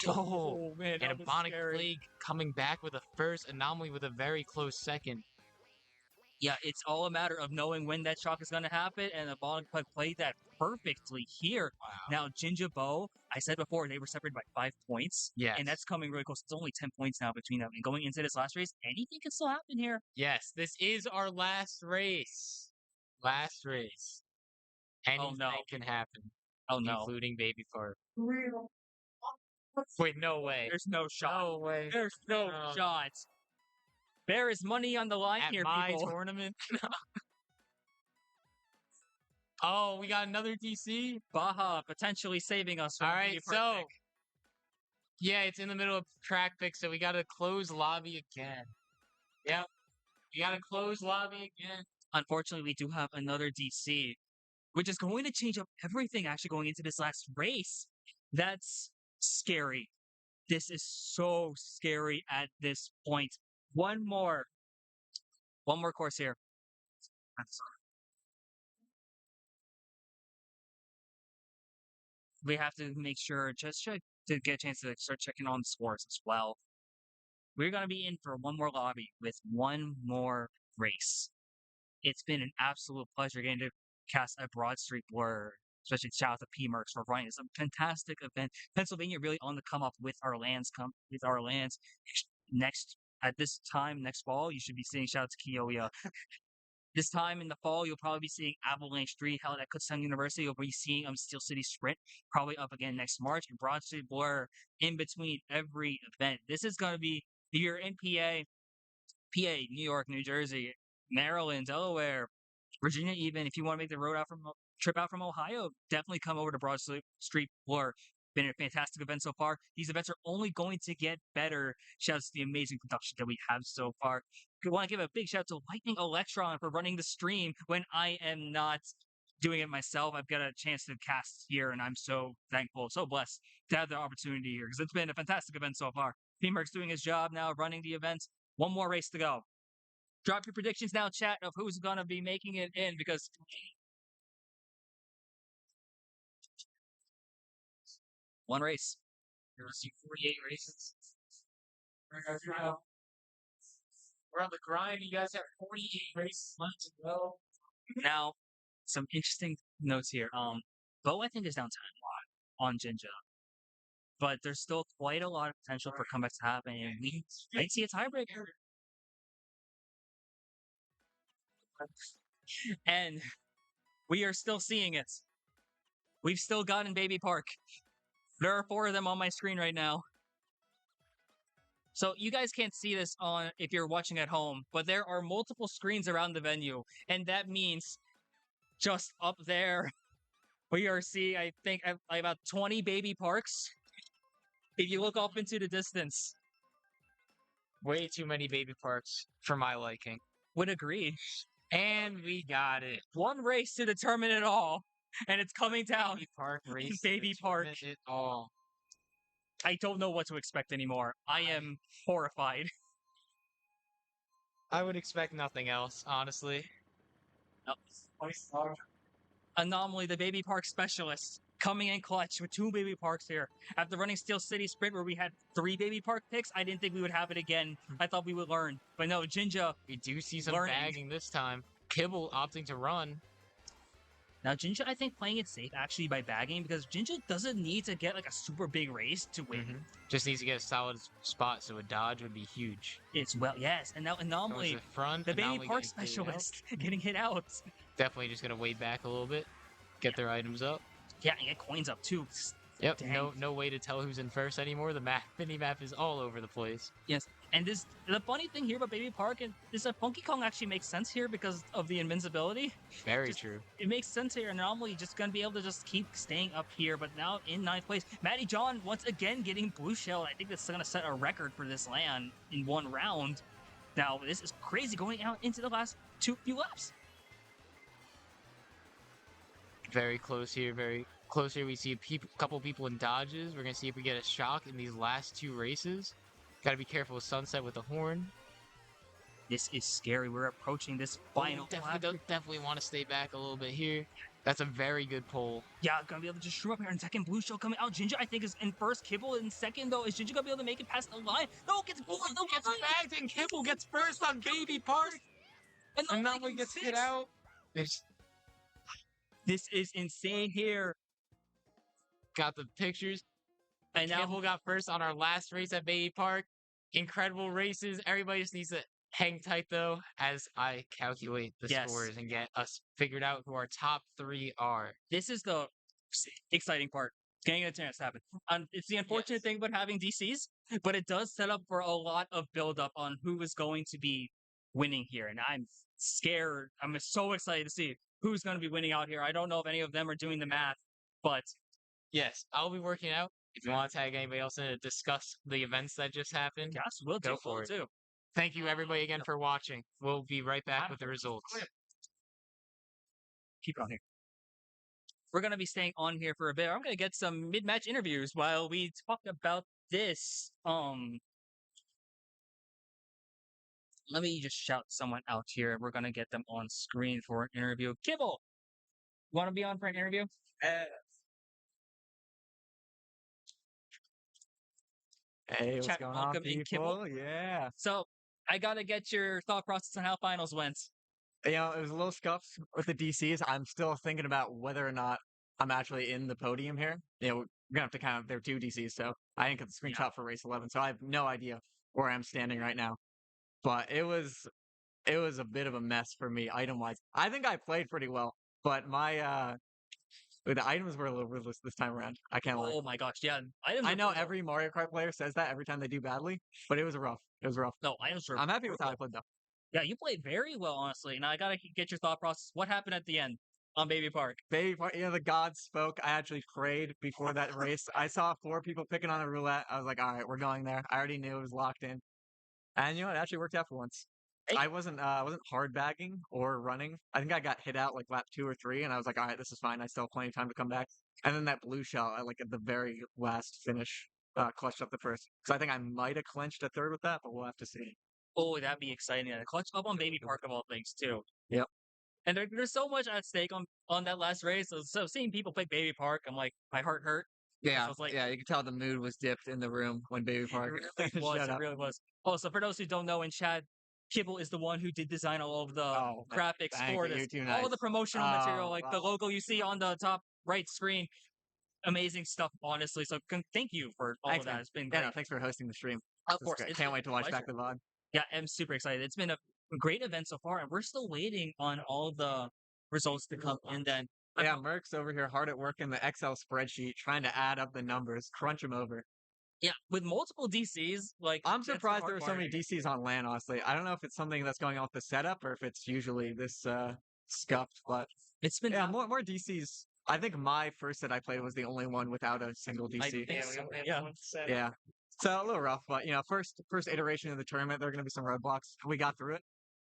Oh man, and Ebonic Plague coming back with a first. Anomaly with a very close second. Yeah, it's all a matter of knowing when that shock is going to happen, and Ebonic Plague played that perfectly here. Wow. Now, Jinja Bo, I said before, they were separated by 5 points. Yes. And that's coming really close. It's only 10 points now between them. And going into this last race, anything can still happen here. Yes, this is our last race. Last race. Anything can happen. Oh no. Including Baby Fart. Wait, no way. There's no shot. No way. There's no shot. There is money on the line at here, my people. Tournament. Oh, we got another DC. Baja potentially saving us from All the right, baby park so pick. yeah, it's in the middle of track pick, so we gotta close lobby again. Yep, we gotta close lobby again. Unfortunately, we do have another DC, which is going to change up everything actually going into this last race. That's scary. This is so scary at this point. One more course here. I'm sorry. We have to make sure to get a chance to start checking on the scores as well. We're gonna be in for one more lobby with one more race. It's been an absolute pleasure getting to cast a Broad Street Blur. Especially shout out to P-Merks for running. It's a fantastic event. Pennsylvania really on the come up with our lands. Next at this time next fall, you should be seeing shout out to Kyouya. This time in the fall, you'll probably be seeing Avalanche 3 held at Kutztown University. You'll be seeing Steel City Sprint probably up again next March, and Broad Street Blur in between every event. This is going to be, if you're in PA, New York, New Jersey, Maryland, Delaware, Virginia, even if you want to make the trip out from Ohio, definitely come over to Broad Street Blur. Been a fantastic event so far. These events are only going to get better. Shout out to the amazing production that we have so far. I want to give a big shout out to Lightning Electron for running the stream when I am not doing it myself. I've got a chance to cast here, and I'm so thankful, so blessed to have the opportunity here because it's been a fantastic event so far. P-Merks doing his job now, running the event. One more race to go. Drop your predictions now, chat, of who's going to be making it in because one race. You're gonna see 48 races. We're on the grind. You guys have 48 races left to go. Now, some interesting notes here. Bo, I think, is down 10 a lot on Jinja. But there's still quite a lot of potential for comebacks to happen, and we might see a tiebreaker. And we are still seeing it. We've still gotten Baby Park. There are 4 of them on my screen right now. So you guys can't see this on if you're watching at home, but there are multiple screens around the venue, and that means just up there we are seeing, I think, about 20 Baby Parks. If you look off into the distance, way too many Baby Parks for my liking. Would agree. And we got it. One race to determine it all, and it's coming down. Baby Park race. Baby Park. It all. I don't know what to expect anymore. I am horrified. I would expect nothing else, honestly. Anomaly, the Baby Park specialist, coming in clutch with 2 Baby Parks here. After running Steel City Sprint where we had 3 Baby Park picks, I didn't think we would have it again. I thought we would learn. But no, Jinja. We do see some bagging this time. Kibble opting to run. Now, Jinja, I think, playing it safe actually by bagging because Jinja doesn't need to get like a super big race to win. Just needs to get a solid spot, so a dodge would be huge. It's well, and now Anomaly, the front, the Baby Anomaly Park getting hit specialist, getting hit out. Definitely just gonna wait back a little bit, get their items up. Yeah, and get coins up too. Yep, Dang. no way to tell who's in first anymore. The mini map is all over the place. Yes, and the funny thing here about Baby Park is that Funky Kong actually makes sense here because of the invincibility. Very true. It makes sense here. Anomaly just gonna be able to just keep staying up here, but now in 9th place, Matty John once again getting blue shell. I think that's gonna set a record for this LAN in 1 round. Now this is crazy going out into the last few laps. Very close here. Very close here. We see a couple people in dodges. We're gonna see if we get a shock in these last 2 races. Got to be careful with Sunset with the horn. This is scary. We're approaching this final lap. Definitely want to stay back a little bit here. That's a very good pull. Yeah, gonna be able to just shrew up here in second. Blue shell coming out. Jinja, I think, is in first. Kibble in second, though. Is Jinja gonna be able to make it past the line? No, gets bagged, and Kibble gets first on Baby Park. And Anomaly gets hit out. This is insane here. Got the pictures. And now Kibble got first on our last race at Baby Park. Incredible races. Everybody just needs to hang tight, though, as I calculate the scores and get us figured out who our top 3 are. This is the exciting part. Getting a chance to happen. It's the unfortunate thing about having DCs, but it does set up for a lot of build-up on who is going to be winning here. And I'm scared. I'm so excited to see. who's going to be winning out here. I don't know if any of them are doing the math, but Yes, I'll be working out. If you want to tag anybody else in to discuss the events that just happened, yes, we'll go do for it. too. Thank you, everybody, again for watching. We'll be right back with the results. Keep it on here. We're going to be staying on here for a bit. I'm going to get some mid-match interviews while we talk about this. Let me just shout someone out here. We're going to get them on screen for an interview. Kibble, you want to be on for an interview? Hey, what's Chat, going on, welcome in, people? Kibble. Yeah. So, I got to get your thought process on how finals went. You know, it was a little scuffed with the DCs. I'm still thinking about whether or not I'm actually in the podium here. You know, we're gonna have to count. There are 2 DCs, so I didn't get the screenshot for race 11, so I have no idea where I'm standing right now. But it was a bit of a mess for me item wise. I think I played pretty well, but the items were a little ruthless this time around. I can't lie. Oh my gosh, yeah. Items I are know brutal. every Mario Kart player says that every time they do badly, but it was rough. It was rough. No, items were I'm happy with how I brutal. played though. Yeah, you played very well, honestly. Now I gotta get your thought process. What happened at the end on Baby Park? Baby Park, the gods spoke. I actually prayed before that race. I saw 4 people picking on a roulette. I was like, all right, we're going there. I already knew it was locked in. And you know, it actually worked out for once. I wasn't hard bagging or running. I think I got hit out like lap 2 or 3, and I was like, all right, this is fine. I still have plenty of time to come back. And then that blue shell, like at the very last finish, clutched up the first. So I think I might have clinched a third with that, but we'll have to see. Oh, that'd be exciting. And clutch up on Baby Park of all things too. Yep. And there's so much at stake on that last race. So seeing people pick Baby Park, I'm like, my heart hurt. Yeah, So it's like, yeah, you can tell the mood was dipped in the room when Baby Park it was. shut It up. really was. Oh, so for those who don't know in chat, Kibble is the one who did design all of the graphics thank for you, this. you're too All nice. the promotional material, like the wow. logo you see on the top right screen. Amazing stuff, honestly. So thank you for all Thanks, of that. man. It's been Yeah, great. no, thanks for hosting the stream. Of This is course, great. it's Can't been wait to a watch pleasure. back the VOD. Yeah, I'm super excited. It's been a great event so far, and we're still waiting on all the results to come. And then, Yeah, Merck's over here hard at work in the Excel spreadsheet, trying to add up the numbers, crunch them over. yeah, with multiple DCs, like I'm that's the surprised hard there are so part. many DCs on LAN, honestly. I don't know if it's something that's going on with the setup or if it's usually this scuffed, but It's been more DCs. I think my first set I played was the only one without a single DC. I think so. Yeah. So a little rough, but you know, first iteration of the tournament, there are gonna be some roadblocks. We got through it.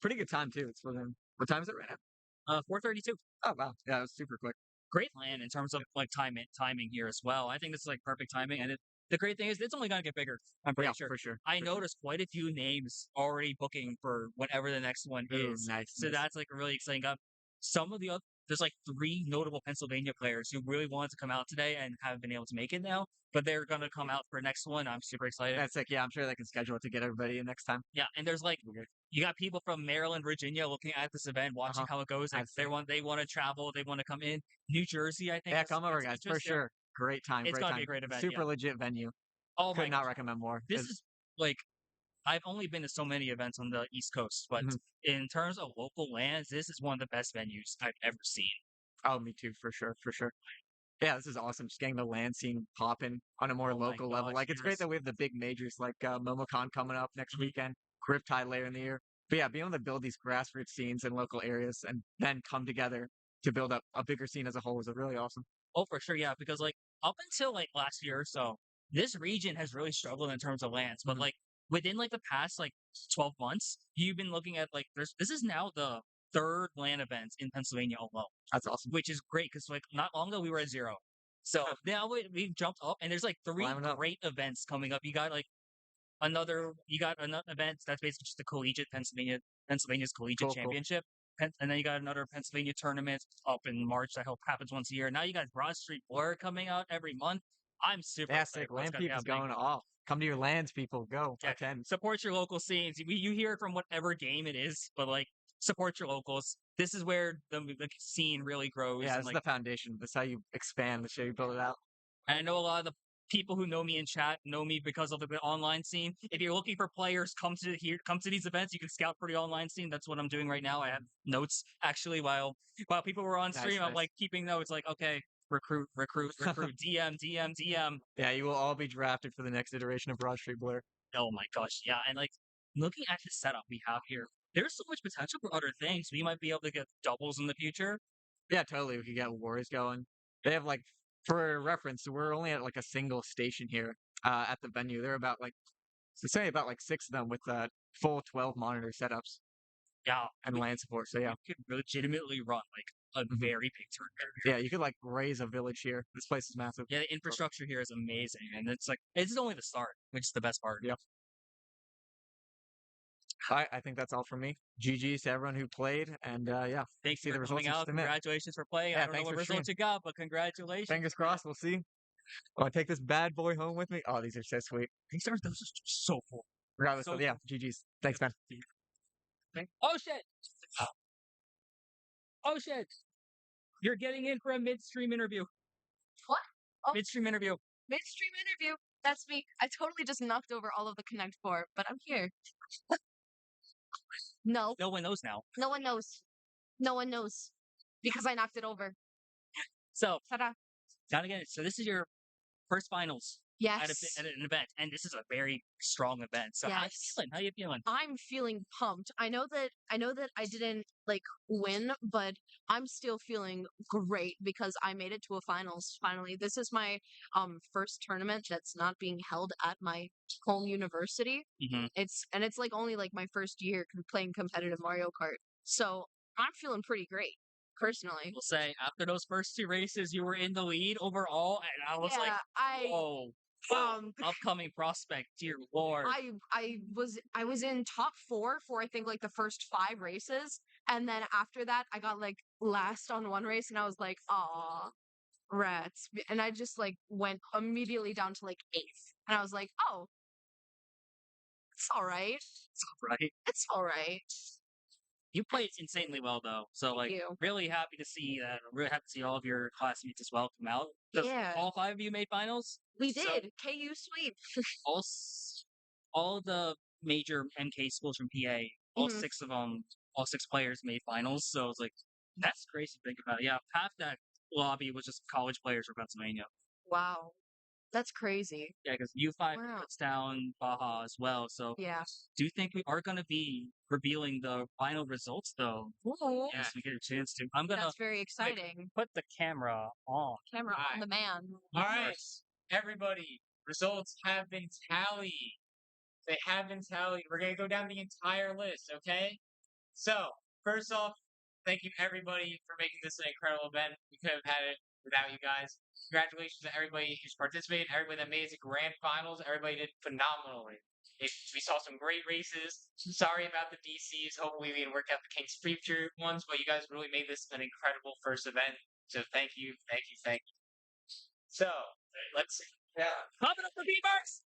Pretty good time too. It's within what time is it right now? 4:32. Oh wow. Yeah, it was super quick. Great land in terms of like timing here as well. I think this is like perfect timing, and the great thing is it's only gonna get bigger. I'm pretty sure. For sure. I noticed quite a few names already booking for whatever the next one Ooh, is. nice. So that's like really exciting. Some of the other there's like 3 notable Pennsylvania players who really wanted to come out today and have been able to make it now, but they're gonna come out for next one. I'm super excited. That's like, yeah, I'm sure they can schedule it to get everybody in next time. Yeah, and there's like you got people from Maryland, Virginia looking at this event, watching how it goes. Like they want to travel, they want to come in. New Jersey, I think. Yeah, come over, guys, for sure. Great time. It's great gonna time. be a great event. Super legit venue. Oh my! Could not recommend more. This is like I've only been to so many events on the East Coast, but in terms of local lands, this is one of the best venues I've ever seen. Oh, me too, for sure. Yeah, this is awesome. Just getting the land scene popping on a more local level. Like, it's great that we have the big majors like MomoCon coming up next weekend, Riptide later in the year. But yeah, being able to build these grassroots scenes in local areas and then come together to build up a bigger scene as a whole is really awesome. Oh, for sure, yeah. Because like up until like last year or so, this region has really struggled in terms of lands. But like within like the past like 12 months, you've been looking at like this is now the 3rd LAN event in Pennsylvania alone. That's awesome. Which is great because like not long ago we were at 0. So now we've jumped up and there's like 3 great events coming up. You got another event that's basically just the collegiate Pennsylvania's collegiate championship. And then you got another Pennsylvania tournament up in March that happens once a year. Now you got Broad Street Blur coming out every month. I'm super excited. Land people's going off. Come to your lands, people. Go. Attend. Support your local scenes. You hear it from whatever game it is, but like support your locals. This is where the scene really grows. Yeah, and, this is the foundation. That's how you expand the show. You build it out. And I know a lot of the people who know me in chat know me because of the online scene. If you're looking for players, come to these events. You can scout for the online scene. That's what I'm doing right now. I have notes actually while people were on stream. I'm like keeping notes. Like, okay, recruit, DM. Yeah, you will all be drafted for the next iteration of Broad Street Blur. Oh my gosh, yeah. And like looking at the setup we have here, there's so much potential for other things. We might be able to get doubles in the future. Yeah, totally. We could get wars going. They have like, for reference, we're only at like a single station here at the venue. They're about like, say about like 6 of them with full 12 monitor setups Yeah, and LAN support. So yeah, you could legitimately run like a very big tournament. yeah, you could like raise a village here. This place is massive. Yeah, the infrastructure here is amazing, and it's like it's only the start, which is the best part. Yep. I think that's all from me. GG's to everyone who played, and yeah, Thanks see for the results coming in out. just a minute. Congratulations for playing. Yeah, I don't know thanks what for results you got, but congratulations. Fingers crossed. We'll see. Want to take this bad boy home with me? Oh, these are so sweet. These are those are so cool. Regardless, So of, yeah, GG's. Thanks, man. Oh shit! Oh shit! You're getting in for a midstream interview. What? Oh, Midstream interview. midstream interview. That's me. I totally just knocked over all of the Connect 4, but I'm here. No. No one knows now. No one knows. No one knows. Because I knocked it over. So, Ta-da. gotta get it. So this is your first finals Yes. at an event, and this is a very strong event. So how you Yes. feeling? How you feeling? I'm feeling pumped. I know that I didn't like win, but I'm still feeling great because I made it to a finals finally. This is my first tournament that's not being held at my home university. Mm-hmm. It's like only like my first year playing competitive Mario Kart. So, I'm feeling pretty great personally. We'll say after those first 2 races, you were in the lead overall, and I was like, "Whoa, upcoming prospect, dear lord!" I was in top 4 for I think like the first 5 races, and then after that I got like last on one race, and I was like, "Aw, rats!" And I just like went immediately down to like 8th, and I was like, "Oh, it's all right. It's all right. It's all right." You played insanely well though, so Thank like you. really happy to see that. I'm really happy to see all of your classmates as well come out. 'Cause Yeah. all 5 of you made finals. We So did. KU sweep. all the major MK schools from PA, all Mhm. 6 of them, all 6 players made finals. So it's like that's crazy to think about it. Yeah, half that lobby was just college players from Pennsylvania. Wow. That's crazy. Yeah, because U5 Wow. puts down Baja as well. So Yeah. do you think we are going to be revealing the final results though? Ooh. Yes, we get a chance to. I'm gonna That's very exciting. put the camera on. Camera on Alright. the man. All right, everybody, results have been tallied. They have been tallied. We're gonna go down the entire list, okay? So, first off, thank you everybody for making this an incredible event. We could have had it without you guys. Congratulations to everybody who's participated, everybody that made it to grand finals. Everybody did phenomenally. We saw some great races. Sorry about the DCs. Hopefully we can work out the King's future ones, but you guys really made this an incredible first event. So thank you, thank you, thank you. So, let's see. Yeah. Pop it up for P-Merks!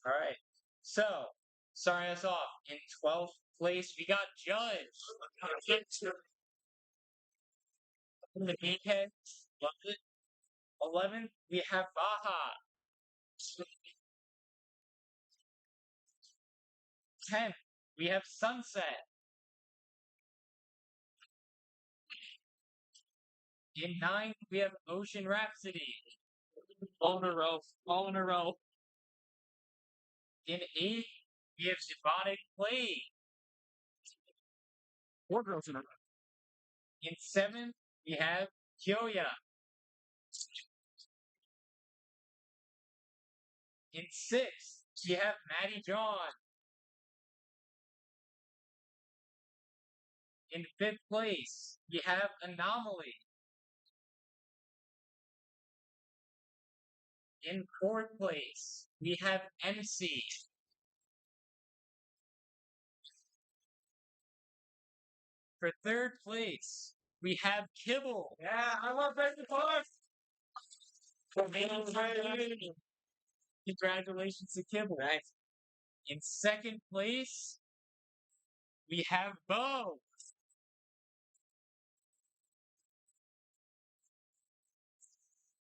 All right. So, starting us off in 12th place, we got Judge. In the Geekhead, love it. 11th, we have Baja. 10th, we have Sunset. In 9th, we have OceanRhapsody. All in a row. All in a row. In 8th, we have Demonic Plague. 4 girls in a row. In 7th, we have Kyouya. In 6th, we have Maddie John. In 5th place, we have Anomaly. In 4th place, we have MC. For 3rd place, we have Kibble. Yeah, I love Baby Plus. Congratulations to Kibble. Nice. In 2nd place, we have Bo.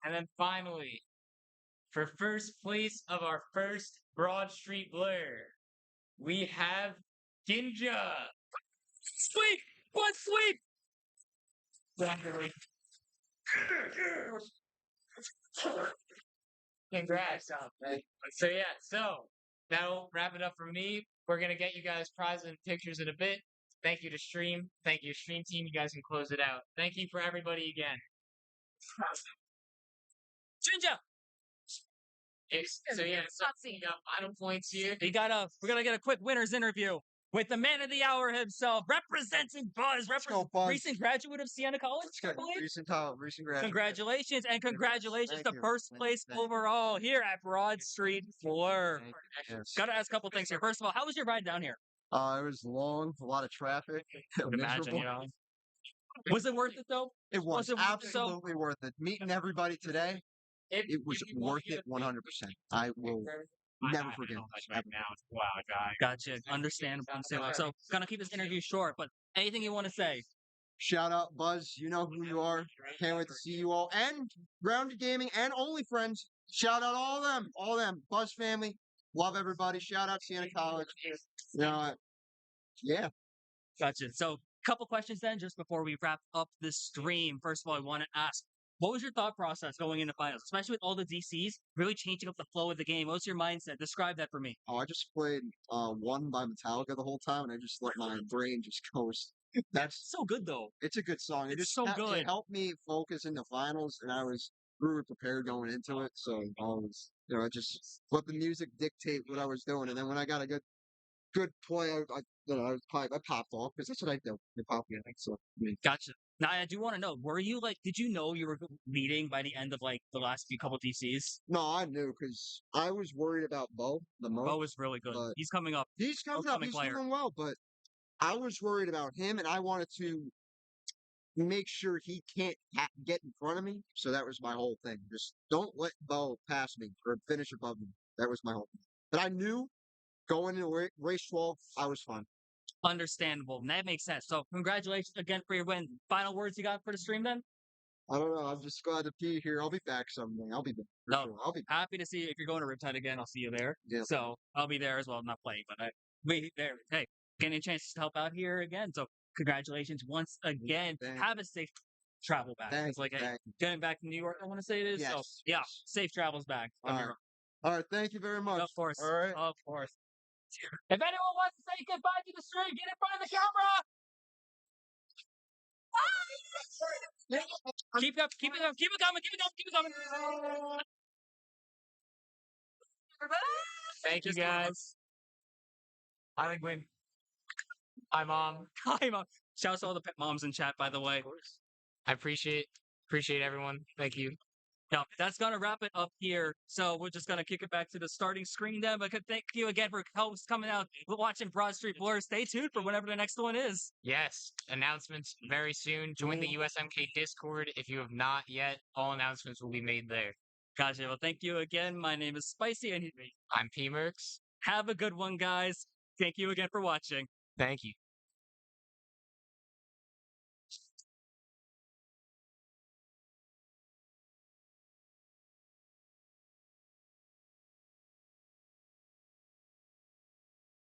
And then finally, for first place of our first Broad Street Blur, we have Ginja. Sweep! One sweep! Congrats. So yeah, so that'll wrap it up for me. We're gonna get you guys prizes and pictures in a bit. Thank you to stream. Thank you, stream team. You guys can close it out. Thank you for everybody again. Jinja! So we got final points here. We're gonna get a quick winners interview with the man of the hour himself, representing Buzz, Buzz. recent graduate of Siena College. I believe? Recent graduate. Congratulations and congratulations Thank to you. first place overall here at Broad Street 4. Yes. Gotta ask a couple things here. First of all, how was your ride down here? It was long, a lot of traffic. I would imagine, you know. Was it worth it though? It was it worth it, though? absolutely worth it. Meeting everybody today, it was worth it 100%. I will never forget this, ever. Wow, guy. Gotcha. Understandable. So, gonna keep this interview short, but anything you want to say? Shout out Buzz, you know who you are. Can't wait to see you all. And Grounded Gaming and Only Friends. Shout out all of them. Buzz family. Love everybody. Shout out Siena College. You know, yeah. Gotcha. So, couple questions then, just before we wrap up this stream. First of all, I want to ask, what was your thought process going into finals, especially with all the DCs really changing up the flow of the game? What's your mindset? Describe that for me. Oh, I just played One by Metallica the whole time, and I just let my brain just coast. That's so good though. It's a good song. It's so good. It helped me focus in the finals, and I was really prepared going into it. So I was, I just let the music dictate what I was doing, and then when I got a good play, I popped off because that's what I do. I pop in. So Gotcha. Now I do want to know: were you did you know you were leading by the end of the last few couple DCs? No, I knew because I was worried about Bo the most. Bo is really good. He's coming up. He's coming up. He's doing well, but I was worried about him, and I wanted to make sure he can't get in front of me. So that was my whole thing. Just don't let Bo pass me or finish above me. That was my whole thing. But I knew going into race 12, I was fine. Understandable. That makes sense. So congratulations again for your win. Final words you got for the stream then? I don't know. I'm just glad to be here. I'll be back someday. I'll be back. Sure. I'll be happy to see you. If you're going to Riptide again, I'll see you there. Yeah. So I'll be there as well. I'm not playing, but I'll be there. Hey, getting a chance to help out here again. So congratulations once again. Have a safe travel back. It's getting back to New York, I want to say it is. Yes. So yeah, safe travels back. All right. Thank you very much. Of course. All right. Of course. If anyone wants to say goodbye to the stream, get in front of the camera. Keep it coming. Thank you guys. I think win. Hi, Mom. Hi, Mom. Shout out to all the pet moms in chat, by the way. I appreciate everyone. Thank you. Now, that's going to wrap it up here. So we're just going to kick it back to the starting screen then. But thank you again for coming out, watching Broad Street Blur. Stay tuned for whenever the next one is. Yes. Announcements very soon. Join the USMK Discord if you have not yet. All announcements will be made there. Gotcha. Well, thank you again. My name is Spicy. And I'm P-Merks. Have a good one, guys. Thank you again for watching. Thank you.